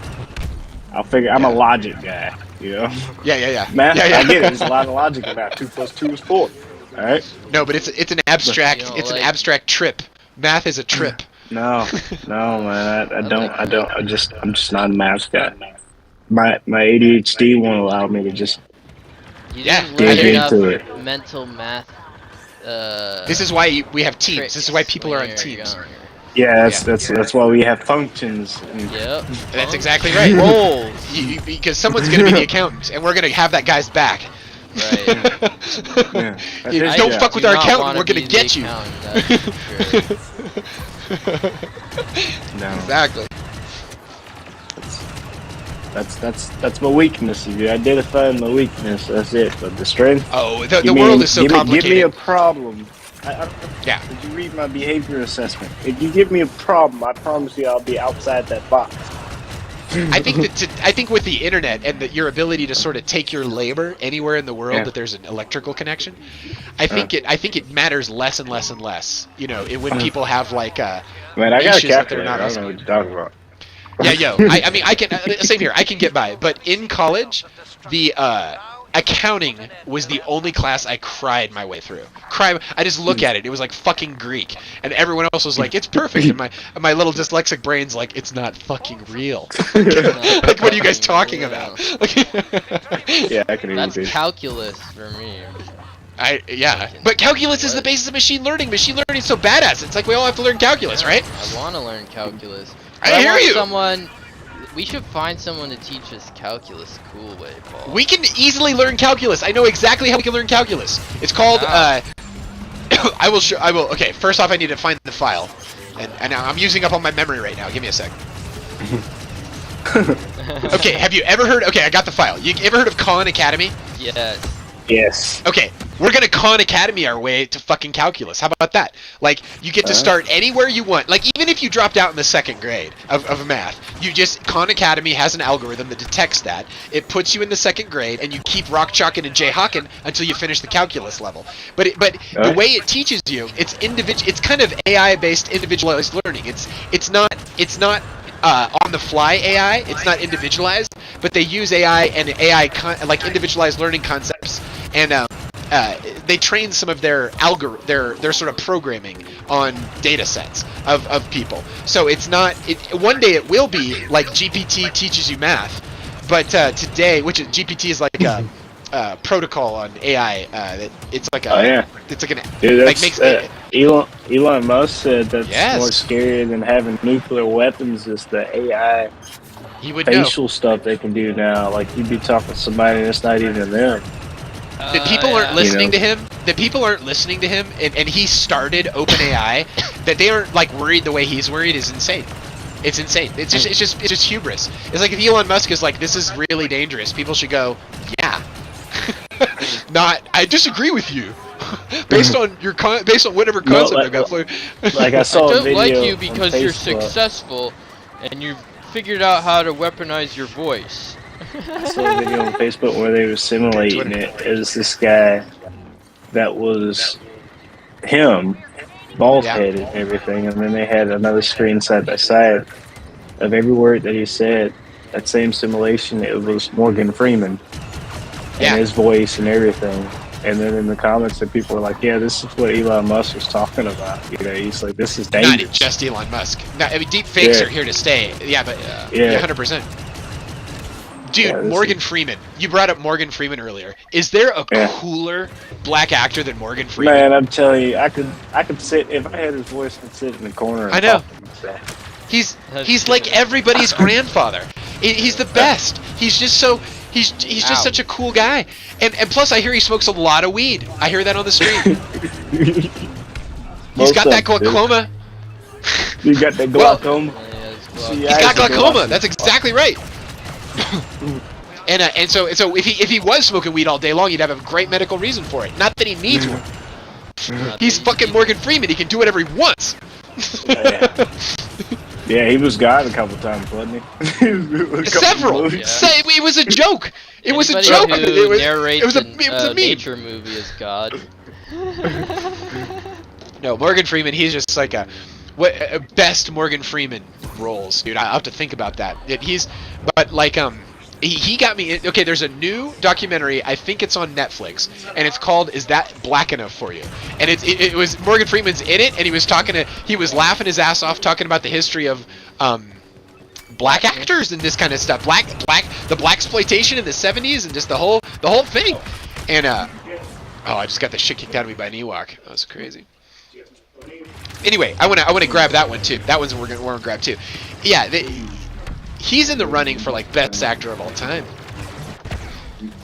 I'll figure. I'm a logic guy, you know. Yeah. Math, yeah. I get it. There's a lot of logic in math. 2 + 2 is 4. All right. No, but it's an abstract. You know, it's an abstract trip. Math is a trip. No, man. I'm just not a math guy. My ADHD won't allow me to just. You Yeah, didn't dig learn enough into it. mental math. This is why we have teams. This is why people are on teams. Yeah, that's why we have functions. Yep. That's exactly right. Roles. Because someo's going to be the accountant, and we're going to have that guy's back. Right. Yeah. Don't fuck with our not accountant. wanna We're going to be the get you. accountant, that's for sure. No. Exactly. That's my weakness. If you identify my weakness, that's it. But the strength. Oh, the world is so complicated. Give me a problem. Yeah. Did you read my behavior assessment? If you give me a problem, I promise you I'll be outside that box. I think with the internet and your ability to sort of take your labor anywhere in the world that there's an electrical connection, I think it matters less and less and less. You know, when people have like Man, I got a issues that they're calculator. not I as don't know what you're talking about. Yeah, I mean, I can same here. I can get by, but in college, the accounting was the only class I cried my way through. I just look at it. It was like fucking Greek, and everyone else was like, "It's perfect." And my little dyslexic brain's like, "It's not fucking real." Like, what are you guys talking about? Yeah, I can That's even calculus for me. But calculus is the basis of machine learning. Machine learning is so badass. It's like we all have to learn calculus, right? I want to learn calculus. I hear want you. Someone We should find someone to teach us calculus the cool way, Paul. We can easily learn calculus. I know exactly how we can learn calculus. It's called. I will. Okay. First off, I need to find the file, and I'm using up all my memory right now. Give me a sec. Okay. Have you ever heard? Okay, I got the file. You ever heard of Khan Academy? Yes. Yes. Okay, we're gonna Khan Academy our way to fucking calculus. How about that? Like, you get to start anywhere you want. Like, even if you dropped out in the second grade of math, you just, Khan Academy has an algorithm that detects that. It puts you in the second grade, and you keep rock chalking and jayhawking until you finish the calculus level. But the way it teaches you, it's It's kind of AI-based individualized learning. It's not on the fly AI. It's not individualized, but they use AI and like individualized learning concepts, and they train some of their their sort of programming on data sets of people. So it's not. One day it will be like GPT teaches you math, but today, which GPT is like a protocol on AI. It's like a. It's like an. Dude, like makes Elon Musk said that's more Yes. scary than having nuclear weapons. Is the AI He would know. facial stuff they can do now. Like, you'd be talking to somebody and it's not even them. The people aren't Yeah. listening to him. The people aren't listening to him, and he started OpenAI. That they aren't like worried the way he's worried is insane. It's insane. It's just hubris. It's like if Elon Musk is like, this is really dangerous. People should go, yeah. Not, I disagree with you. based on whatever concept I got for you. Like, I I saw a don't video like you on because you're Facebook. successful and you've figured out how to weaponize your voice. I saw a video on Facebook where they were simulating it. It was this guy that was him, bald headed and everything, and then they had another screen side by side of every word that he said. That same simulation, it was Morgan Freeman and his voice and everything. And then in the comments, the people were like, "Yeah, this is what Elon Musk was talking about." You know, he's like, "This is dangerous." Not just Elon Musk. No, I mean, deep fakes are here to stay. Yeah, but yeah, 100%. Dude, Morgan Freeman. You brought up Morgan Freeman earlier. Is there a cooler black actor than Morgan Freeman? Man, I'm telling you, I could sit if I had his voice. I'd sit in the corner. And I know. talk. He's like everybody's grandfather. He's the best. He's just so he's just such a cool guy. And plus, I hear he smokes a lot of weed. I hear that on the street. He's got that glaucoma. You got that glaucoma. He's got glaucoma. That's exactly right. And so if he was smoking weed all day long, he'd have a great medical reason for it. Not that he needs one. He's fucking Morgan Freeman. He can do whatever he wants. Yeah, he was God a couple times, wasn't he? Several. Say it was a joke. It was a joke. It was a meme. Nature movie is God. No, Morgan Freeman. He's just like best Morgan Freeman roles, dude. I have to think about that. He got me. Okay, there's a new documentary. I think it's on Netflix, and it's called "Is That Black Enough for You?" And it was Morgan Freeman's in it, and he was laughing his ass off talking about the history of black actors and this kind of stuff, the blaxploitation in the '70s, and just the whole thing. And I just got the shit kicked out of me by an Ewok. That was crazy. Anyway, I want to grab that one too. That one's we're gonna grab too. Yeah. He's in the running for like best actor of all time.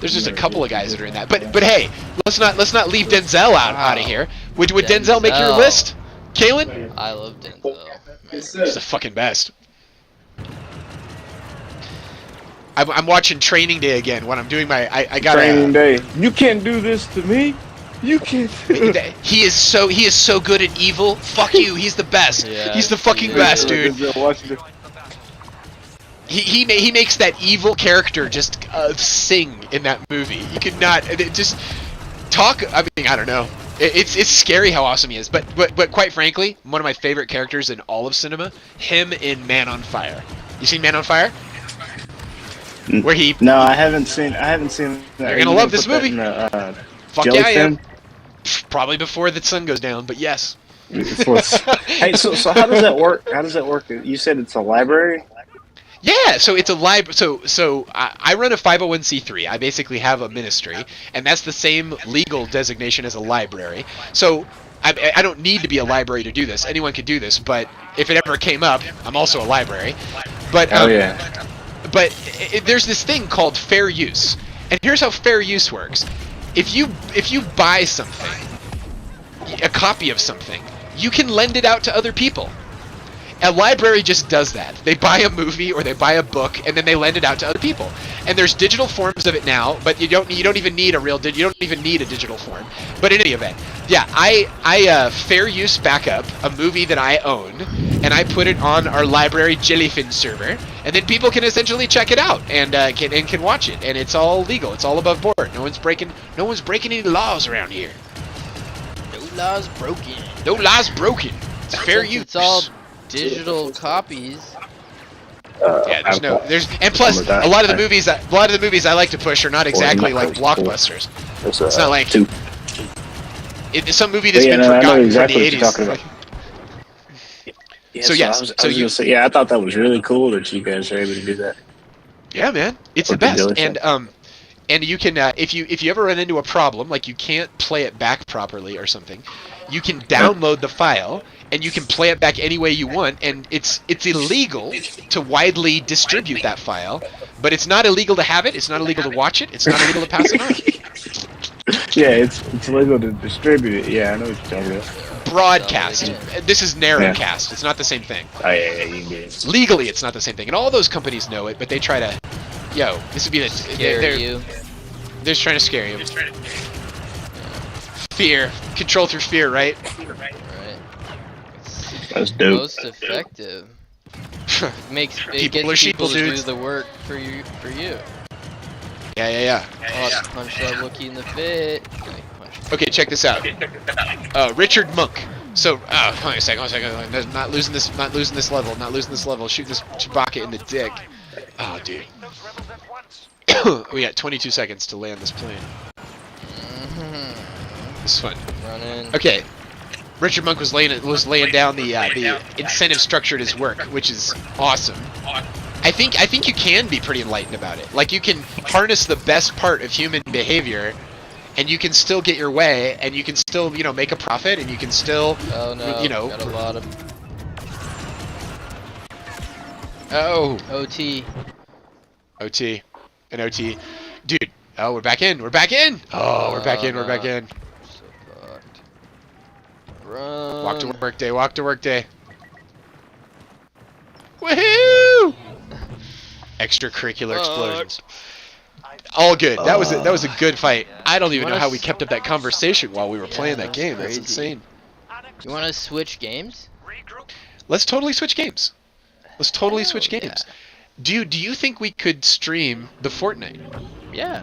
There's just a couple of guys that are in that. But hey, let's not leave Denzel out of here. Would Denzel make your list, Kalen? I love Denzel. He's the fucking best. I'm watching Training Day again when I'm doing my I got Training Day. You can't do this to me. You can't. He is so good at evil. Fuck you. He's the best. Yeah, he's the fucking best, dude. He makes that evil character just sing in that movie. You could not just talk. I mean, I don't know. It's scary how awesome he is. But quite frankly, one of my favorite characters in all of cinema, him in Man on Fire. You seen Man on Fire? Where he? No, I haven't seen. That. You're gonna love this movie. Fuck yeah, I am. Probably before the sun goes down, but yes. Hey, so how does that work? How does that work? You said it's a library. Yeah, so it's a library. So I run a 501c3. I basically have a ministry, and that's the same legal designation as a library. So I don't need to be a library to do this. Anyone could do this, but if it ever came up, I'm also a library. But but there's this thing called fair use, and here's how fair use works. If you buy something, a copy of something, you can lend it out to other people. A library just does that. They buy a movie or they buy a book and then they lend it out to other people. And there's digital forms of it now, but you don't even need a real you don't even need a digital form. But in any event, yeah, I fair use backup a movie that I own, and I put it on our library Jellyfin server, and then people can essentially check it out and can watch it, and it's all legal. It's all above board. No one's breaking any laws around here. No laws broken. No laws broken. It's fair use. It's all digital copies. Yeah, and plus a lot of the movies I like to push are not exactly like blockbusters. It's not like it's some movie that's been forgotten exactly from the 80s. Yeah, so yes, I thought that was really cool that you guys are able to do that. Yeah, man, it's the best. And you can if you ever run into a problem, like you can't play it back properly or something, you can download the file and you can play it back any way you want, and it's illegal to widely distribute that file, but it's not illegal to have it, it's not illegal to watch it, it's not illegal to pass it on. Yeah, it's legal to distribute it. Yeah, I know what you're talking about. Broadcast. This is narrowcast. It's not the same thing. Oh yeah, you can get it. Legally, it's not the same thing, and all those companies know it, but they try to, this would be you. They're trying to scare you. Fear. Control through fear, right? Right. That's dope. Most effective. It People are gets people sheeple to do dudes. the work for you. Yeah. Oh, punch that Wookiee in the fit. Okay, check this out. Richard Monk. So, hold on a second. Not losing this level. Shoot this Chewbacca in the dick. Oh, dude. We got 22 seconds to land this plane. This is fun. Run in. Okay. Richard Monk was laying down the incentive structure at his work, which is awesome. I think you can be pretty enlightened about it. Like, you can harness the best part of human behavior, and you can still get your way, and you can still make a profit, and you can still got a lot of OT. and OT, dude. Oh, we're back in. Oh, we're back in. We're back in. So fucked. Run. Walk to work day. Woohoo! Extracurricular explosions. All good. That was a good fight. I don't even know how we kept up that conversation while we were playing that game. That's insane. You want to switch games? Let's totally switch games. Yeah. Do you think we could stream the Fortnite? Yeah.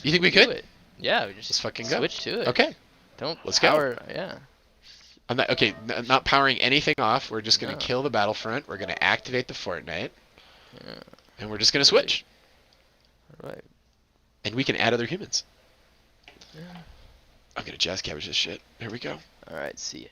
You think we could? It. Yeah, we just let's fucking go. Switch to it. Okay. Let's go. Yeah. I'm not powering anything off. We're just gonna kill the Battlefront. We're gonna activate the Fortnite, and we're just gonna switch. Right. And we can add other humans. Yeah. I'm gonna jazz cabbage this shit. Here we go. All right. See ya.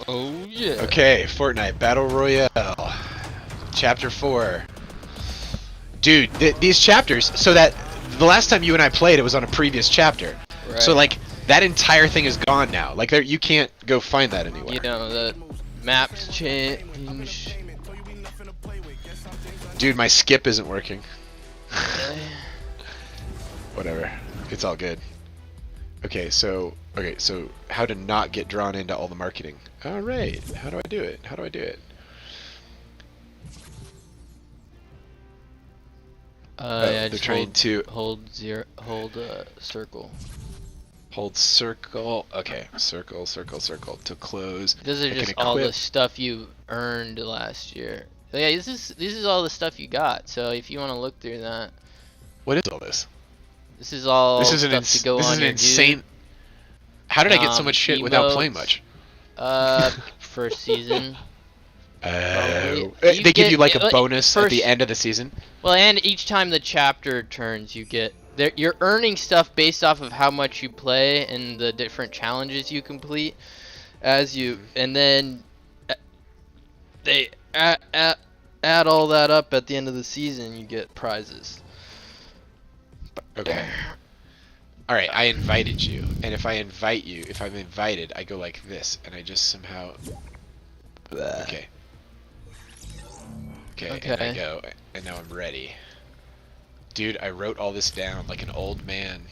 Oh yeah. Okay, Fortnite Battle Royale, Chapter 4. Dude, these chapters, so that the last time you and I played, it was on a previous chapter. Right. So, like, that entire thing is gone now. Like, you can't go find that anywhere. You know, the maps change. Dude, my skip isn't working. Whatever. It's all good. Okay, so how to not get drawn into all the marketing. Alright, how do I do it? How do I do it? Yeah, they're just trying to hold circle. hold circle. Okay, circle to close. These are just all the stuff you earned last year. So yeah, this is all the stuff you got. So if you want to look through that, what is all this? this is all This is stuff to go this on is an your insane. dude. How did I get so much shit without playing Emotes. much? First season. They give you like a bonus at the end of the season. Well, and each time the chapter turns, you get you're earning stuff based off of how much you play and the different challenges you complete as you, and then they add all that up at the end of the season. You get prizes. Okay. All right, I invited you, and if I'm invited, I go like this, and I just somehow. Okay. Okay, and I go, and now I'm ready. Dude, I wrote all this down like an old man.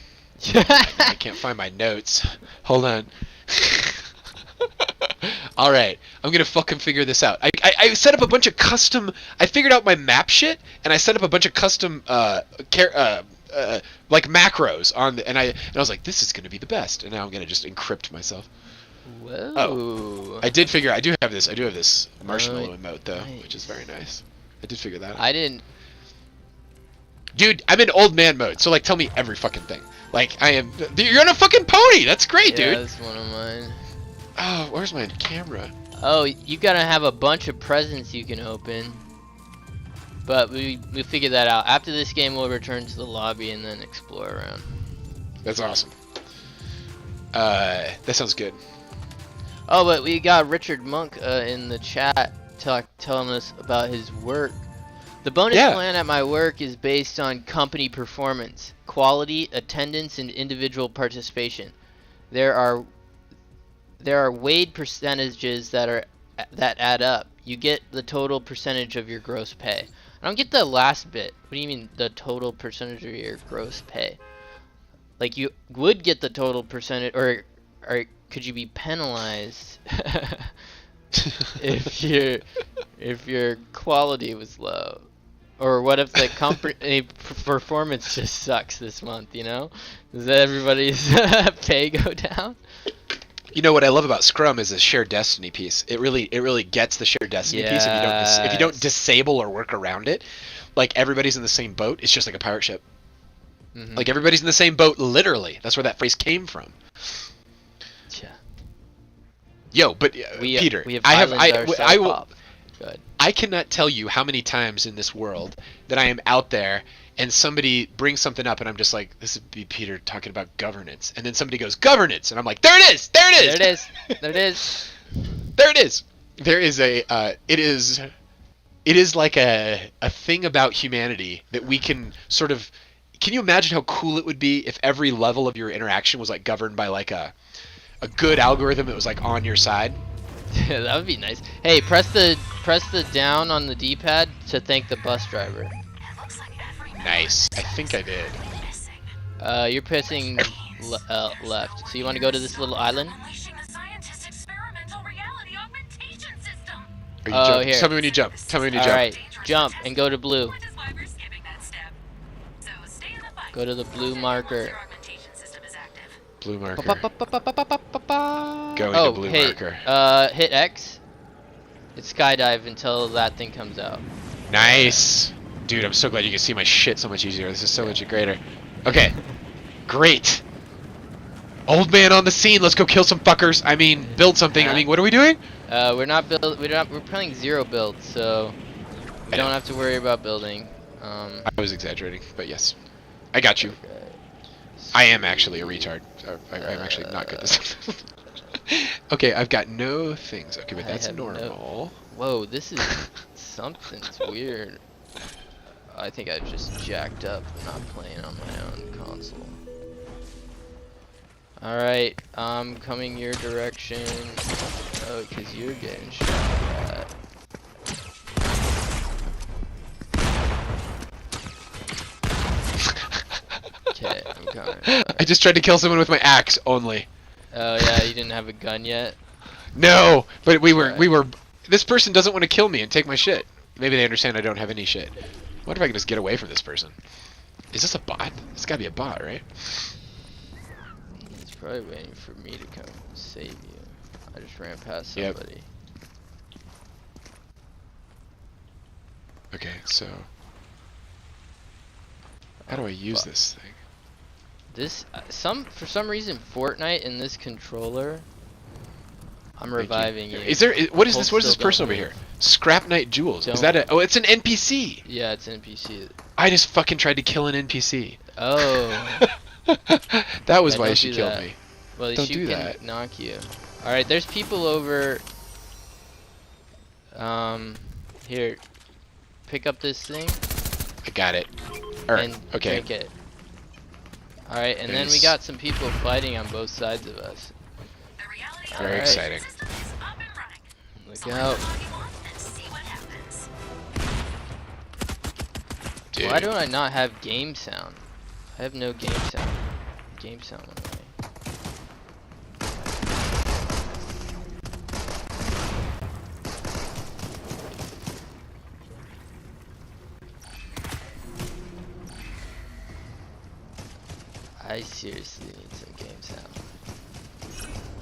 I can't find my notes. Hold on. Alright, I'm gonna fucking figure this out. I set up a bunch of custom... I figured out my map shit, and I set up a bunch of custom, like macros on the... And I was like, this is gonna be the best. And now I'm gonna just encrypt myself. Whoa. Oh, I do have this marshmallow emote though, which is very nice. I did figure that out. I didn't. Dude, I'm in old man mode, so like tell me every fucking thing. Like I am. You're on a fucking pony. That's great, Yeah, dude. that's one of mine. Oh, where's my camera? Oh, you gotta have a bunch of presents you can open. But we figured that out. After this game, we'll return to the lobby and then explore around. That's awesome. That sounds good. Oh, but we got Richard Monk in the chat telling us about his work. The bonus plan at my work is based on company performance, quality, attendance, and individual participation. There are weighed percentages that add up. You get the total percentage of your gross pay. I don't get the last bit. What do you mean the total percentage of your gross pay? Like you would get the total percentage, or could you be penalized if your quality was low? Or what if the company performance just sucks this month, you know? Does everybody's pay go down? You know what I love about Scrum is the shared destiny piece. It really gets the shared destiny piece if you don't disable or work around it. Like everybody's in the same boat. It's just like a pirate ship. Mm-hmm. Like everybody's in the same boat literally. That's where that phrase came from. Yeah. Yo, but Peter, I cannot tell you how many times in this world that I am out there and somebody brings something up and I'm just like, this would be Peter talking about governance, and then somebody goes governance, and I'm like, there it is. There it is. There is a it is like a thing about humanity that we can sort of. Can you imagine how cool it would be if every level of your interaction was like governed by like a good algorithm that was like on your side? Yeah, that would be nice. Hey, press the down on the D-pad to thank the bus driver. Nice. I think I did. You're pressing left. So you want to go to this little island? Here. Tell me when you jump. Alright, jump and go to blue. Go to the blue marker. Blue marker. Going to blue marker. Hit X. Hit skydive until that thing comes out. Nice. Dude, I'm so glad you can see my shit so much easier. This is so much greater. Okay. Great. Old man on the scene. Let's go kill some fuckers. I mean, build something. I mean, what are we doing? We're playing 0 build, so we don't have to worry about building. I was exaggerating, but yes. I got you. Okay. I am actually a retard. I'm actually not good at this. Okay, I've got no things. Okay, but I that's have normal. Whoa, this is something's weird. I think I just jacked up not playing on my own console. Alright, I'm coming your direction. Oh, because you're getting shot at. Okay, I'm coming. I just tried to kill someone with my axe only. Oh yeah, you didn't have a gun yet? No, but we Right. were. This person doesn't want to kill me and take my shit. Maybe they understand I don't have any shit. What if I can just get away from this person? Is this a bot? It's gotta be a bot, right? He's probably waiting for me to come save you. I just ran past Yep. somebody. Okay, so how do I use Fuck. this thing? This for some reason Fortnite in this controller. I'm Thank you. reviving you. Is there? What is Hold this? What is this still, don't person over move. here? Scrap Knight Jewels. Is Don't- that a? Oh, it's an NPC. Yeah, it's NPC. I just fucking tried to kill an NPC. Oh. That was Yeah, why don't she do killed that. me. Well, at Don't least you do can that. knock you. Alright, there's people over. Here. Pick up this thing I got it. All right. and Okay. drink it. Alright, and then we Nice. got some people fighting on both sides of us. The reality Very Alright. exciting. system is up and running. Look out. Log you on and see what happens. Dude. Why do I not have game sound? I have no game sound. Game sound went away. I seriously need some game sound.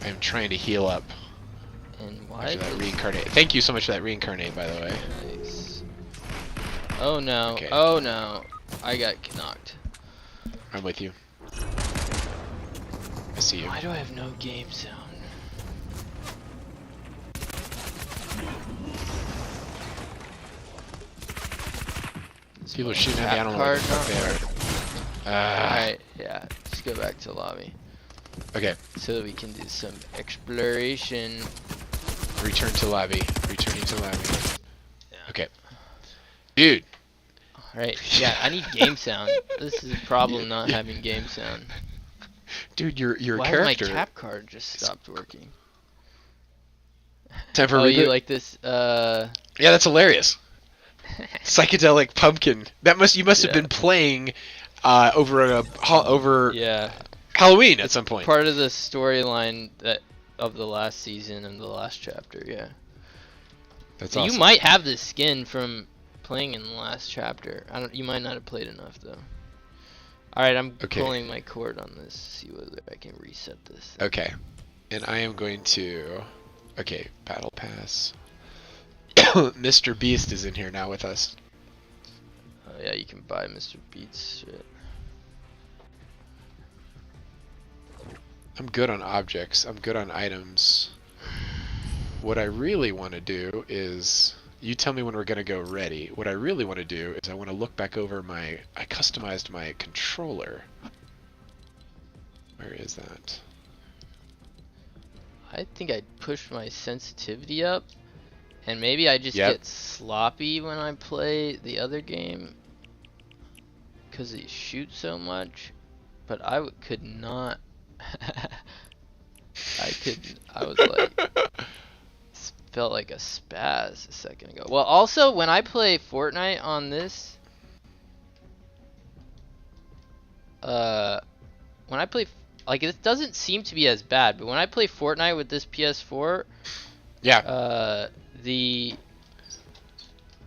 I'm trying to heal up And why after that does- reincarnate. Thank you so much for that reincarnate, by the way. Nice. Oh no. Okay. Oh no. I got knocked. I'm with you. I see you. Why do I have no game sound? People are shooting at me. I don't know what the fuck they are. Alright, yeah. Just go back to lobby. Okay. So that we can do some exploration. Return to lobby. Returning to lobby. Yeah. Okay. Dude. Alright, yeah, I need game sound. This is a problem not having game sound. Dude, your Why character. has my cap card just stopped working? Time for Oh, reboot. you like this? Yeah, that's hilarious. Psychedelic pumpkin. You must have Yeah. been playing over Yeah. Halloween at some point. Part of the storyline of the last season and the last chapter, yeah. That's So awesome. you might have this skin from playing in the last chapter. You might not have played enough though. Alright, I'm Okay. pulling my cord on this, see whether I can reset this. Okay. And I am going to. Okay, battle pass. Mr. Beast is in here now with us. Oh yeah, you can buy Mr. Beats shit. I'm good on objects. I'm good on items. What I really want to do is. You tell me when we're going to go ready. What I really want to do is I want to look back over I customized my controller. Where is that? I think I pushed my sensitivity up, and maybe I just Yep. get sloppy when I play the other game, because he shoots so much. But could not. I was like, felt like a spaz a second ago. Well, also when I play Fortnite on this, when I play, like, it doesn't seem to be as bad, but when I play Fortnite with this PS4, Yeah.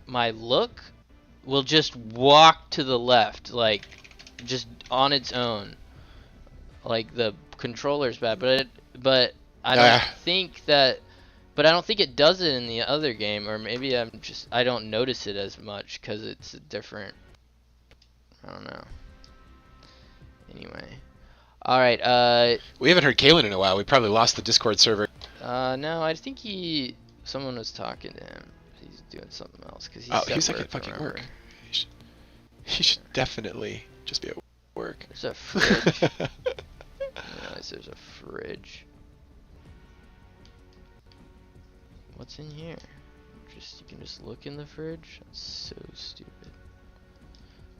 my look will just walk to the left, like, just on its own. Like, the controller's bad, but I don't think that, but I don't think it does it in the other game, or maybe I don't notice it as much because it's a different, I don't know. Anyway. Alright, We haven't heard Kalen in a while. We probably lost the Discord server. no, I think someone was talking to him. He's doing something else, because He's like at fucking work. He should definitely just be at work. There's a fridge. I realize there's a fridge. What's in here? You can just look in the fridge? That's so stupid.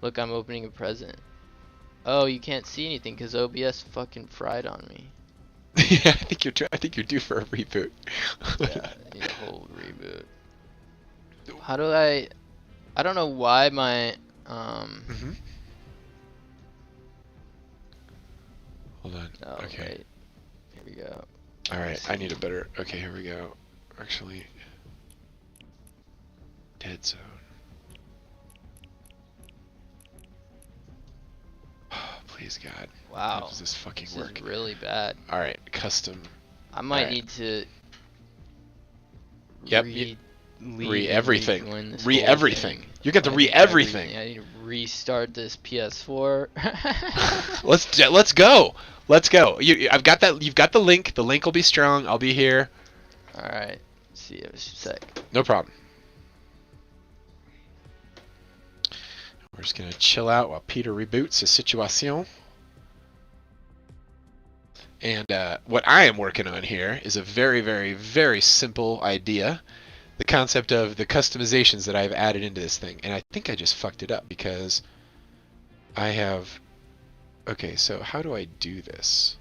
Look, I'm opening a present. Oh, you can't see anything because OBS fucking fried on me. Yeah, I think you're due for a reboot. Yeah, I need a whole reboot. How do I don't know why my Mm-hmm. Hold on. Oh, Okay. wait. Here we go. All right. I need a better. Okay, here we go. Actually, dead zone. Oh, please God. Wow. How does this fucking This work? is really bad. All right, custom. I might Alright. need to Yep. leave Re-everything. and rejoin this Re-everything. whole thing. You got to I think re-everything. I need to restart this PS4. Let's go. Let's go. I've got that. You've got the link. The link will be strong. I'll be here. Alright. See you in a sec. No problem. We're just gonna chill out while Peter reboots the situation. And what I am working on here is a very, very, very simple idea. The concept of the customizations that I've added into this thing. And I think I just fucked it up because I have... Okay, so how do I do this?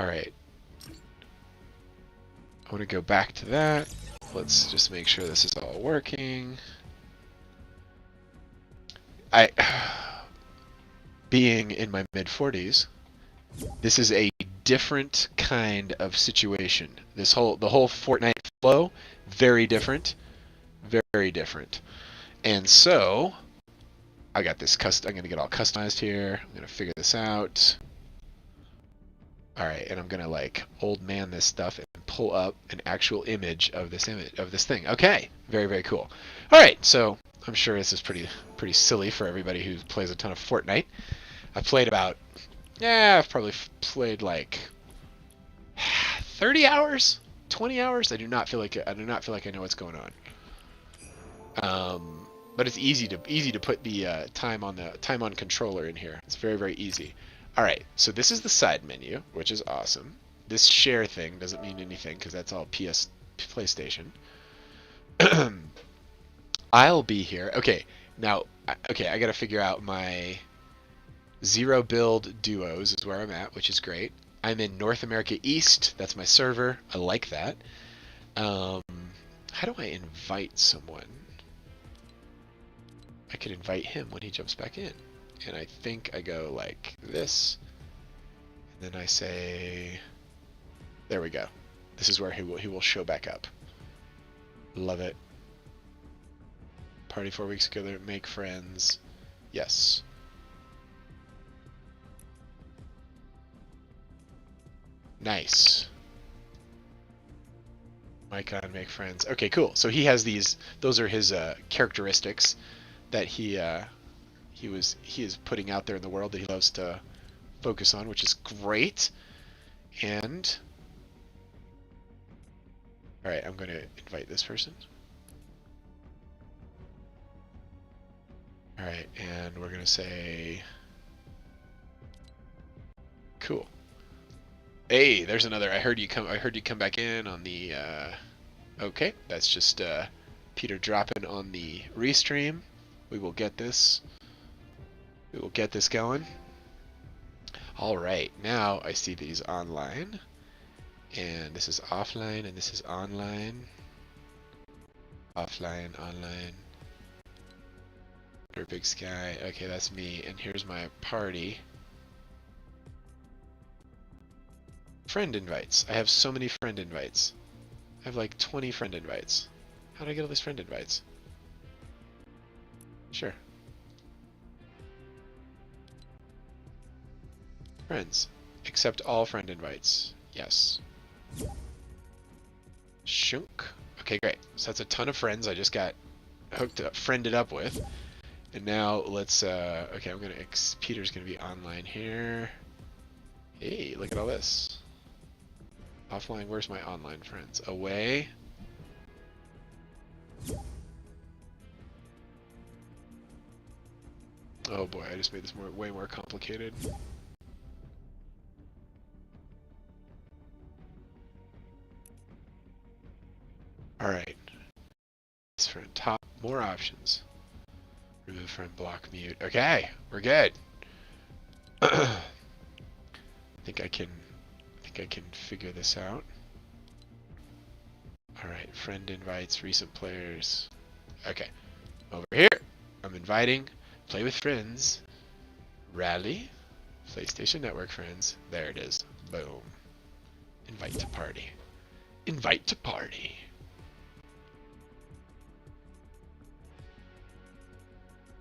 Alright. I want to go back to that. Let's just make sure this is all working. Being in my mid-40s, this is a different kind of situation. The whole Fortnite flow, very different, very different. And so, I got this I'm gonna get all customized here. I'm gonna figure this out. All right, and I'm gonna like old man this stuff and pull up an actual image of this thing. Okay, very, very cool. All right, so I'm sure this is pretty silly for everybody who plays a ton of Fortnite. I've played about, I've probably played like 30 hours, 20 hours. I do not feel like I know what's going on. But it's easy to put the time on controller in here. It's very, very easy. All right, so this is the side menu, which is awesome. This share thing doesn't mean anything because that's all PlayStation. I'll be here. Okay, now, I gotta figure out my 0 build duos is where I'm at, which is great. I'm in North America East. That's my server. I like that. How do I invite someone? I could invite him when he jumps back in. And I think I go like this. And then I say, there we go. This is where he will show back up. Love it. Party 4 weeks ago, make friends. Yes. Nice. Mic on, make friends. Okay, cool. So he has these. Those are his characteristics that he is putting out there in the world that he loves to focus on, which is great. And all right, I'm going to invite this person. All right, and we're going to say, cool. Hey, there's another. I heard you come back in on the. Okay, that's just Peter dropping on the restream. We will get this. We will get this going. All right, now I see these online, and this is offline, and this is online. Offline, online. Big Sky. Okay, that's me, and here's my party. Friend invites. I have so many friend invites. I have like 20 friend invites. How do I get all these friend invites? Sure. Friends. Accept all friend invites. Yes. Shunk. Okay, great. So that's a ton of friends I just got friended up with. And now let's, okay, Peter's gonna be online here. Hey, look at all this. Offline, where's my online friends? Away. Oh boy, I just made this way more complicated. Alright. This friend top. More options. Remove friend block mute. Okay, we're good. I think I can figure this out. Alright, friend invites recent players. Okay. Over here, I'm inviting play with friends. Rally. PlayStation Network friends. There it is. Boom. Invite to party. Invite to party.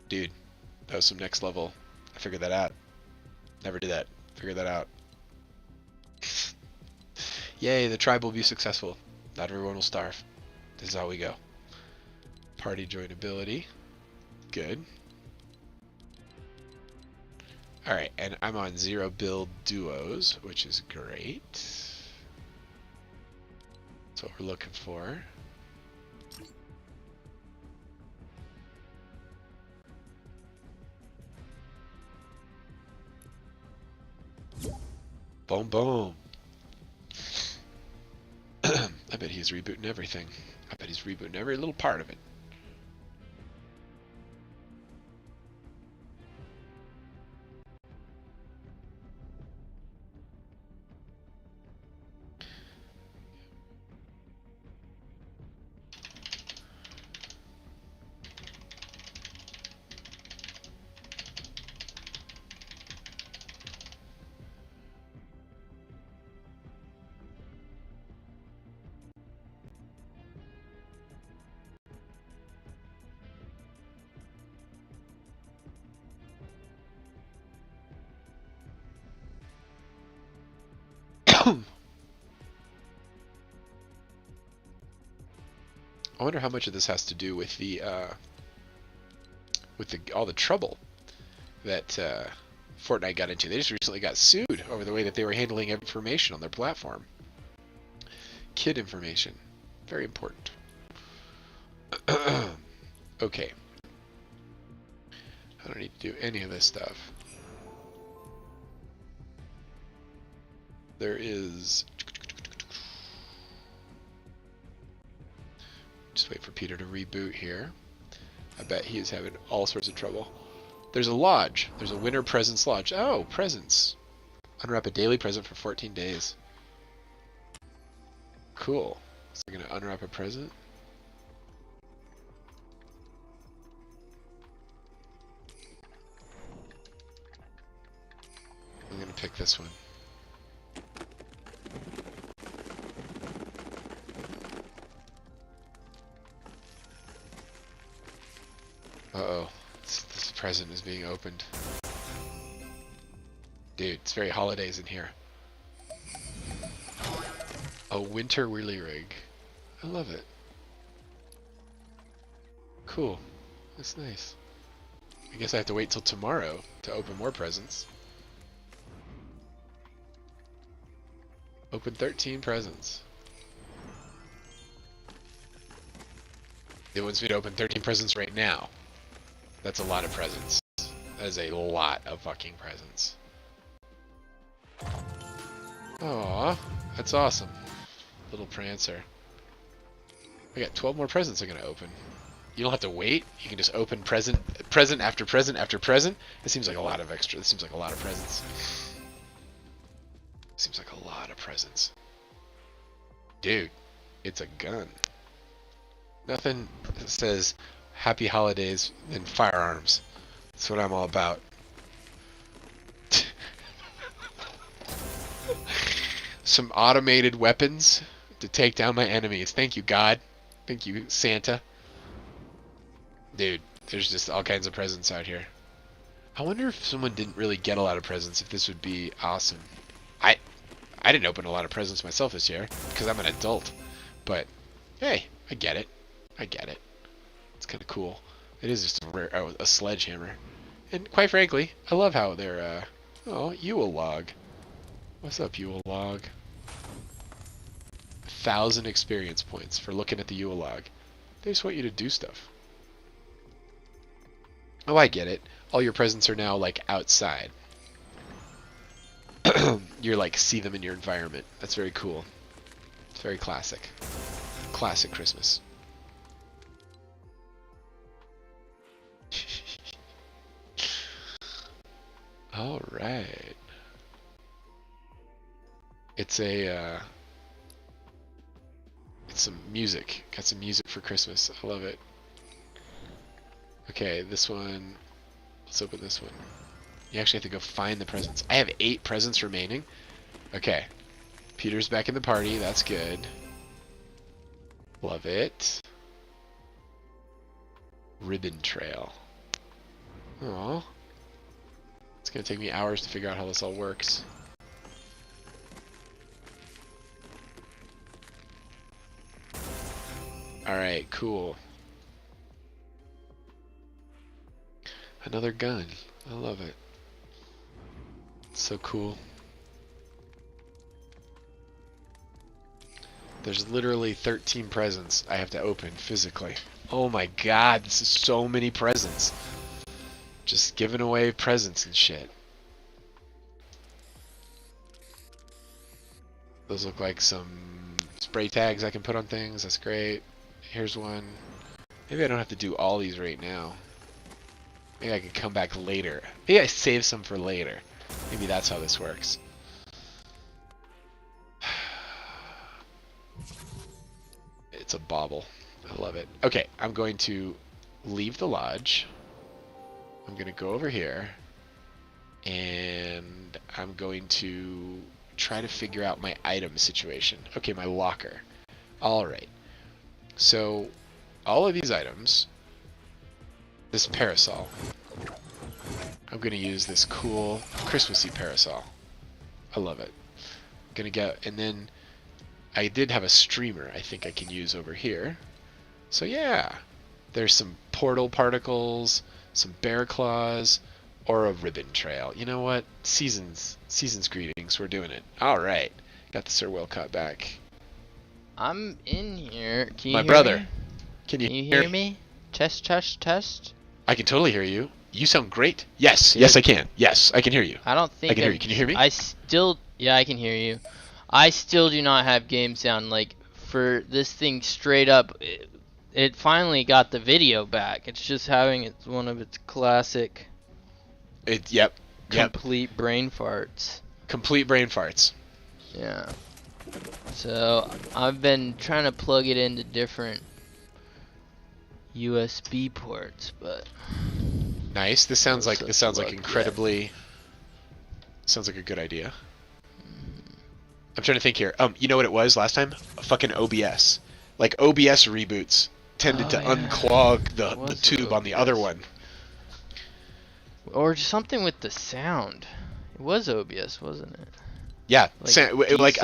Dude, that was some next level. I figured that out. Never did that. Figured that out. Yay, the tribe will be successful. Not everyone will starve. This is how we go. Party joinability. Good. Alright, and I'm on 0 build duos, which is great. That's what we're looking for. Boom, boom. I bet he's rebooting everything. I bet he's rebooting every little part of it. I wonder how much of this has to do with the all the trouble that Fortnite got into. They just recently got sued over the way that they were handling information on their platform. Kid information, very important. Okay, I don't need to do any of this stuff. There is. Just wait for Peter to reboot here. I bet he is having all sorts of trouble. There's a lodge. There's a winter presents lodge. Oh, presents. Unwrap a daily present for 14 days. Cool. So I'm going to unwrap a present. I'm going to pick this one. Uh-oh. This present is being opened. Dude, it's very holidays in here. A winter wheelie rig. I love it. Cool. That's nice. I guess I have to wait till tomorrow to open more presents. Open 13 presents. It wants me to open 13 presents right now. That's a lot of presents. That is a lot of fucking presents. Aww, that's awesome. Little Prancer. I got 12 more presents I'm gonna open. You don't have to wait. You can just open present after present after present. It seems like a lot of extra. This seems like a lot of presents. Seems like a lot of presents. Dude, it's a gun. Nothing says happy holidays than firearms. That's what I'm all about. Some automated weapons to take down my enemies. Thank you, God. Thank you, Santa. Dude, there's just all kinds of presents out here. I wonder if someone didn't really get a lot of presents, if this would be awesome. I didn't open a lot of presents myself this year, because I'm an adult. But, hey, I get it. I get it. It's kind of cool. It is just a sledgehammer. And quite frankly, I love how they're, oh, Yule log. What's up, Yule log? 1,000 experience points for looking at the Yule log. They just want you to do stuff. Oh, I get it. All your presents are now, like, outside. You're, like, see them in your environment. That's very cool. It's very classic. Classic Christmas. All right. It's some music. Got some music for Christmas. I love it. Okay, this one. Let's open this one. You actually have to go find the presents. I have 8 presents remaining. Okay. Peter's back in the party. That's good. Love it. Ribbon trail. Aww. It's gonna take me hours to figure out how this all works. Alright, cool. Another gun. I love it. It's so cool. There's literally 13 presents I have to open physically. Oh my god, this is so many presents. Just giving away presents and shit. Those look like some spray tags I can put on things. That's great. Here's one. Maybe I don't have to do all these right now. Maybe I can come back later. Maybe I save some for later. Maybe that's how this works. It's a bauble. I love it. Okay, I'm going to leave the lodge. I'm going to go over here. And I'm going to try to figure out my item situation. Okay, my locker. Alright. So, all of these items, this parasol, I'm going to use this cool Christmassy parasol. I love it. I'm going to get, and then I did have a streamer I think I can use over here. So yeah, there's some portal particles, some bear claws, or a ribbon trail. You know what? Season's greetings. We're doing it. All right. Got the Sir Wilcott back. I'm in here. Can you My hear brother. me? Can Can you hear me? Test, test, test. I can totally hear you. You sound great. Yes. Good. Yes, I can. Yes, I can hear you. I don't think I can hear you. Can you hear me? Yeah, I can hear you. I still do not have game sound. Like, for this thing straight up, it finally got the video back. It's just having one of its classic Yep. complete brain farts. Complete brain farts. Yeah. So I've been trying to plug it into different USB ports, but Nice. This sounds like luck incredibly. Sounds like a good idea. I'm trying to think here. You know what it was last time? Fucking OBS. Like OBS reboots tended to unclog the tube on the other one. Or just something with the sound. It was OBS, wasn't it? Yeah, Like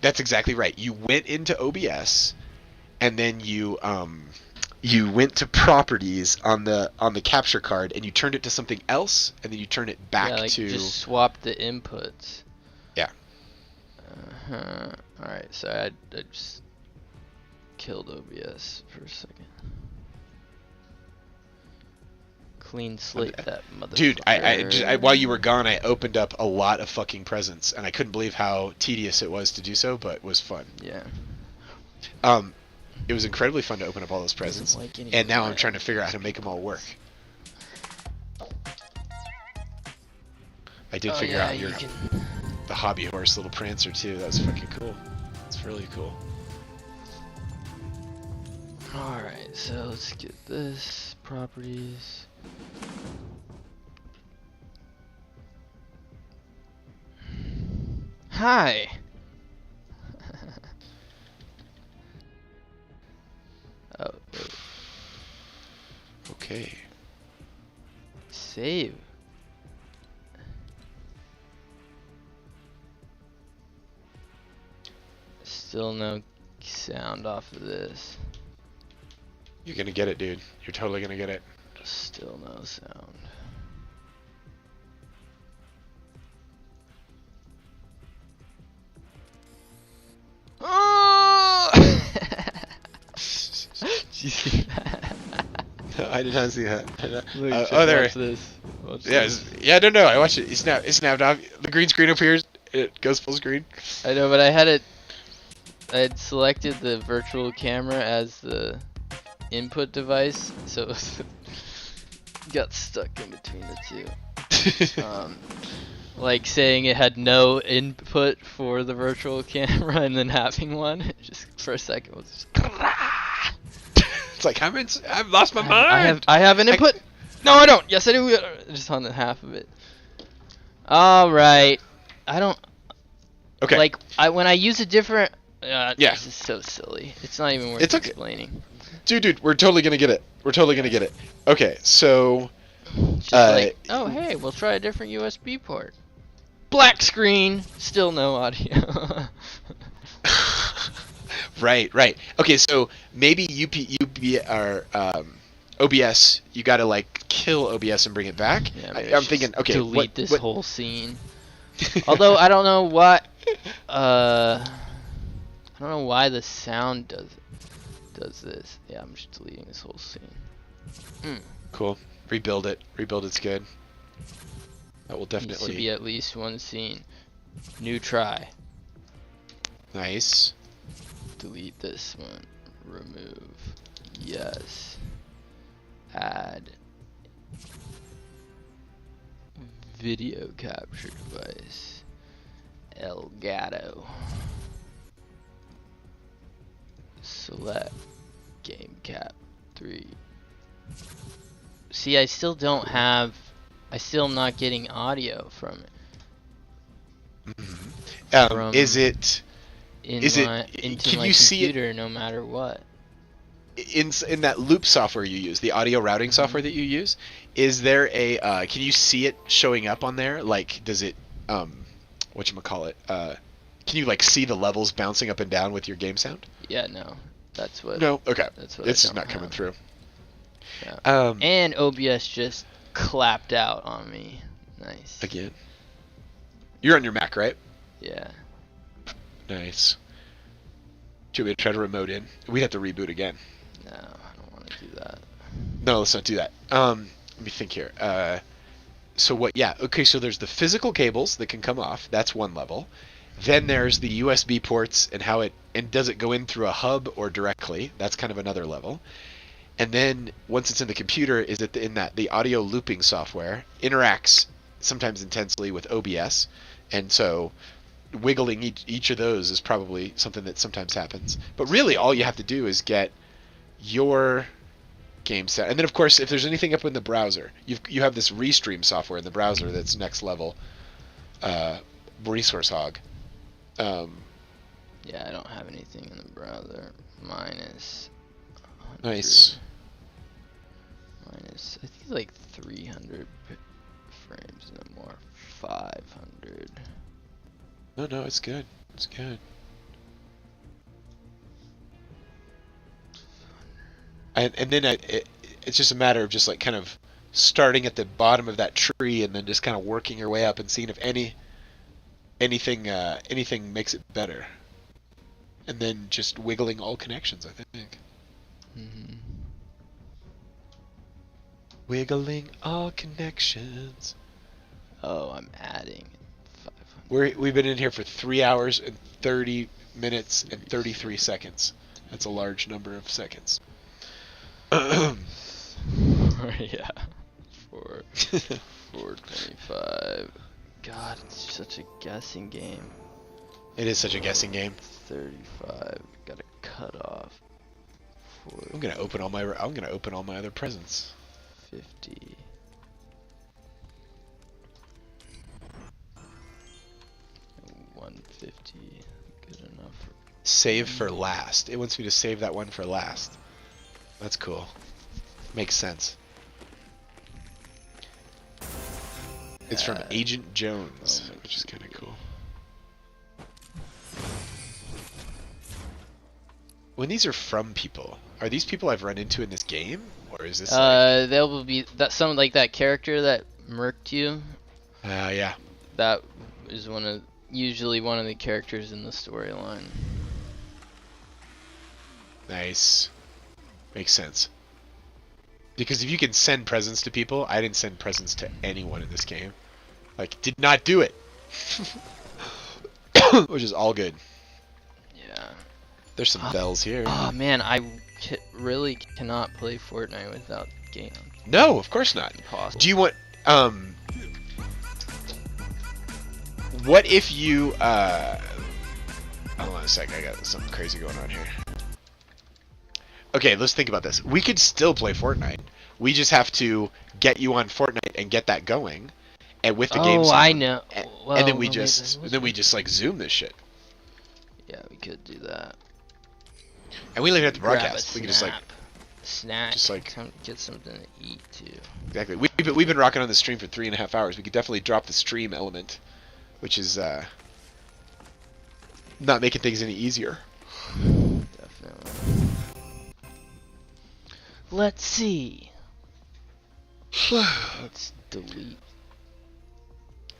that's exactly right. You went into OBS, and then you went to properties on the capture card, and you turned it to something else, and then you turn it back to just swap the inputs. Yeah. Alright, so I just killed OBS for a second. Clean slate that motherfucker. Dude, I while you were gone, I opened up a lot of fucking presents, and I couldn't believe how tedious it was to do so, but it was fun. Yeah. It was incredibly fun to open up all those presents, and now I'm trying to figure out how to make them all work. I did figure out the hobby horse little prancer too. That was fucking cool. It's really cool. Alright, so let's get this. Properties. Hi! Oh, wait. Okay. Save. Still no sound off of this. You're gonna get it, dude. You're totally gonna get it. Still no sound. Oh! Did you see that? No, I did not see that. Look, there. watch this. Watch Yeah, this. I don't know. I watched it. It snapped off. The green screen appears. It goes full screen. I know, but I had I'd selected the virtual camera as the input device, so it was got stuck in between the two. Like saying it had no input for the virtual camera and then having one, just for a second was just It's like I've lost my mind. I have an input. No, I don't. Yes, I do. Just on the half of it. All right. I don't. Okay. Like when I use a different. Yeah. This is so silly. It's not even worth explaining. Dude, we're totally gonna get it. We're totally gonna get it. Okay, so. It's just like, oh hey, we'll try a different USB port. Black screen, still no audio. Right. Okay, so maybe OBS, you gotta like kill OBS and bring it back. Yeah, I'm thinking, okay, delete this whole scene. Although I don't know what, I don't know why the sound does this. Yeah, I'm just deleting this whole scene. Cool. Rebuild it. Rebuild it's good. That will definitely. Needs to be at least one scene. New try. Nice. Delete this one. Remove. Yes. Add. Video capture device. Elgato. Select. Game cap 3. See, I still don't have. I still am not getting audio from it. Is it? Into Can my you see computer, no matter what. In that loop software you use, the audio routing software that you use, is there a? Can you see it showing up on there? Like, does it? Whatchamacallit? Can you like see the levels bouncing up and down with your game sound? Yeah, no. That's what. No. Okay. That's what. It's just not coming through. Yeah. And OBS just clapped out on me. Nice. Again. You're on your Mac, right? Yeah. Nice. Should we try to remote in? We'd have to reboot again. No, I don't want to do that. No, let's not do that. Let me think here. So what? Yeah. Okay. So there's the physical cables that can come off. That's one level. Then there's the USB ports and how it does it go in through a hub or directly? That's kind of another level. And then once it's in the computer, is it in that the audio looping software interacts sometimes intensely with OBS, and so wiggling each of those is probably something that sometimes happens. But really, all you have to do is get your game set, and then of course, if there's anything up in the browser, you have this Restream software in the browser that's next level, resource hog. Yeah, I don't have anything in the browser. Minus. Nice. Minus, I think like 300 frames, no more. 500. No, it's good. It's good. And then it's just a matter of just like kind of starting at the bottom of that tree and then just kind of working your way up and seeing if anything makes it better. And then just wiggling all connections, I think. Wiggling all connections. Oh, I'm adding 500. We've been in here for 3 hours and 30 minutes and 33 seconds. That's a large number of seconds. Yeah. 425. God, it's such a guessing game. It is such a guessing game. 35. Gotta cut off. 40. I'm gonna open all my other presents. 50. $150. Good enough. Save for last. It wants me to save that one for last. That's cool. Makes sense. It's from Agent Jones, which is kind of cool. When these are from people, are these people I've run into in this game, or is this? They'll be some like that character that murked you. Yeah. That is usually one of the characters in the storyline. Nice. Makes sense. Because if you can send presents to people, I didn't send presents to anyone in this game. Like, did not do it. Which is all good. Yeah. There's some bells here. Oh man, I really cannot play Fortnite without game. No, of course not. Impossible. Do you want what if you hold on a sec, I got something crazy going on here. Okay, let's think about this. We could still play Fortnite. We just have to get you on Fortnite and get that going, and with the game. Oh, I know. Well, and then we just like zoom this shit. Yeah, we could do that. And we don't even have to broadcast. We can just like snack. Just like get something to eat too. Exactly. We've been rocking on the stream for 3.5 hours. We could definitely drop the stream element, which is not making things any easier. Definitely. Let's see. Let's delete.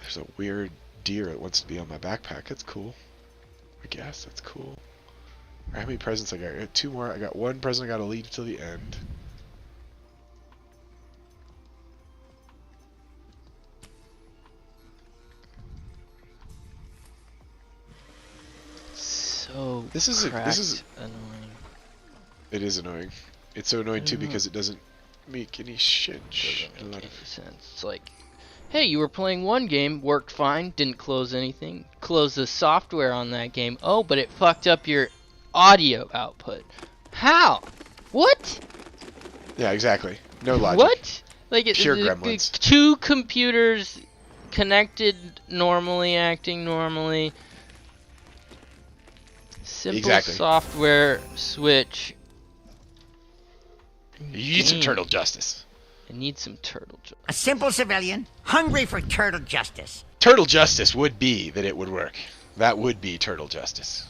There's a weird deer that wants to be on my backpack. That's cool. I guess that's cool. How many presents I got? I got 2 more. I got 1 present I gotta leave till the end. So this is annoying. It is annoying. It's so annoying too because it doesn't make any sense. Doesn't make any sense. It's like, hey, you were playing one game, worked fine, didn't close anything. Close the software on that game. Oh, but it fucked up your audio output. How? What? Yeah, exactly. No logic. What? Like pure gremlins. 2 computers connected normally, acting normally. Simple software switch. You need some turtle justice. I need some turtle justice. A simple civilian, hungry for turtle justice. Turtle justice would be that it would work. That would be turtle justice.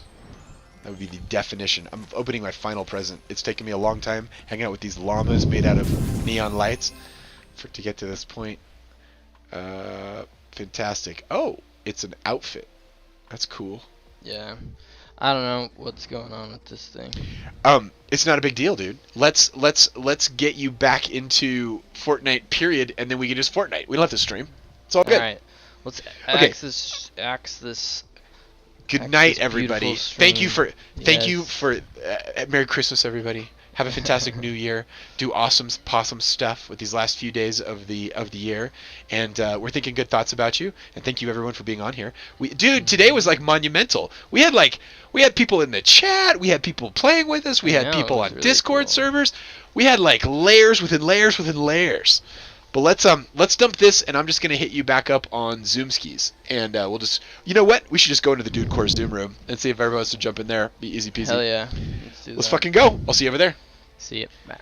That would be the definition. I'm opening my final present. It's taken me a long time hanging out with these llamas made out of neon lights to get to this point. Fantastic. Oh, it's an outfit. That's cool. Yeah. I don't know what's going on with this thing. It's not a big deal, dude. Let's get you back into Fortnite, period, and then we can just Fortnite. We don't have to stream. It's all good. All right. Let's axe this. Good night, everybody. Thank you for Merry Christmas, everybody. Have a fantastic New Year. Do awesome, possum stuff with these last few days of the year, and we're thinking good thoughts about you. And thank you everyone for being on here. Dude, today was like monumental. We had people in the chat. We had people playing with us. We had people on really Discord servers. We had like layers within layers within layers. But let's dump this, and I'm just gonna hit you back up on Zoom skis, and we'll just, you know what? We should just go into the Dude Core Zoom room and see if everyone wants to jump in there. Be easy peasy. Hell yeah. Let's fucking go. I'll see you over there. See you. Bye.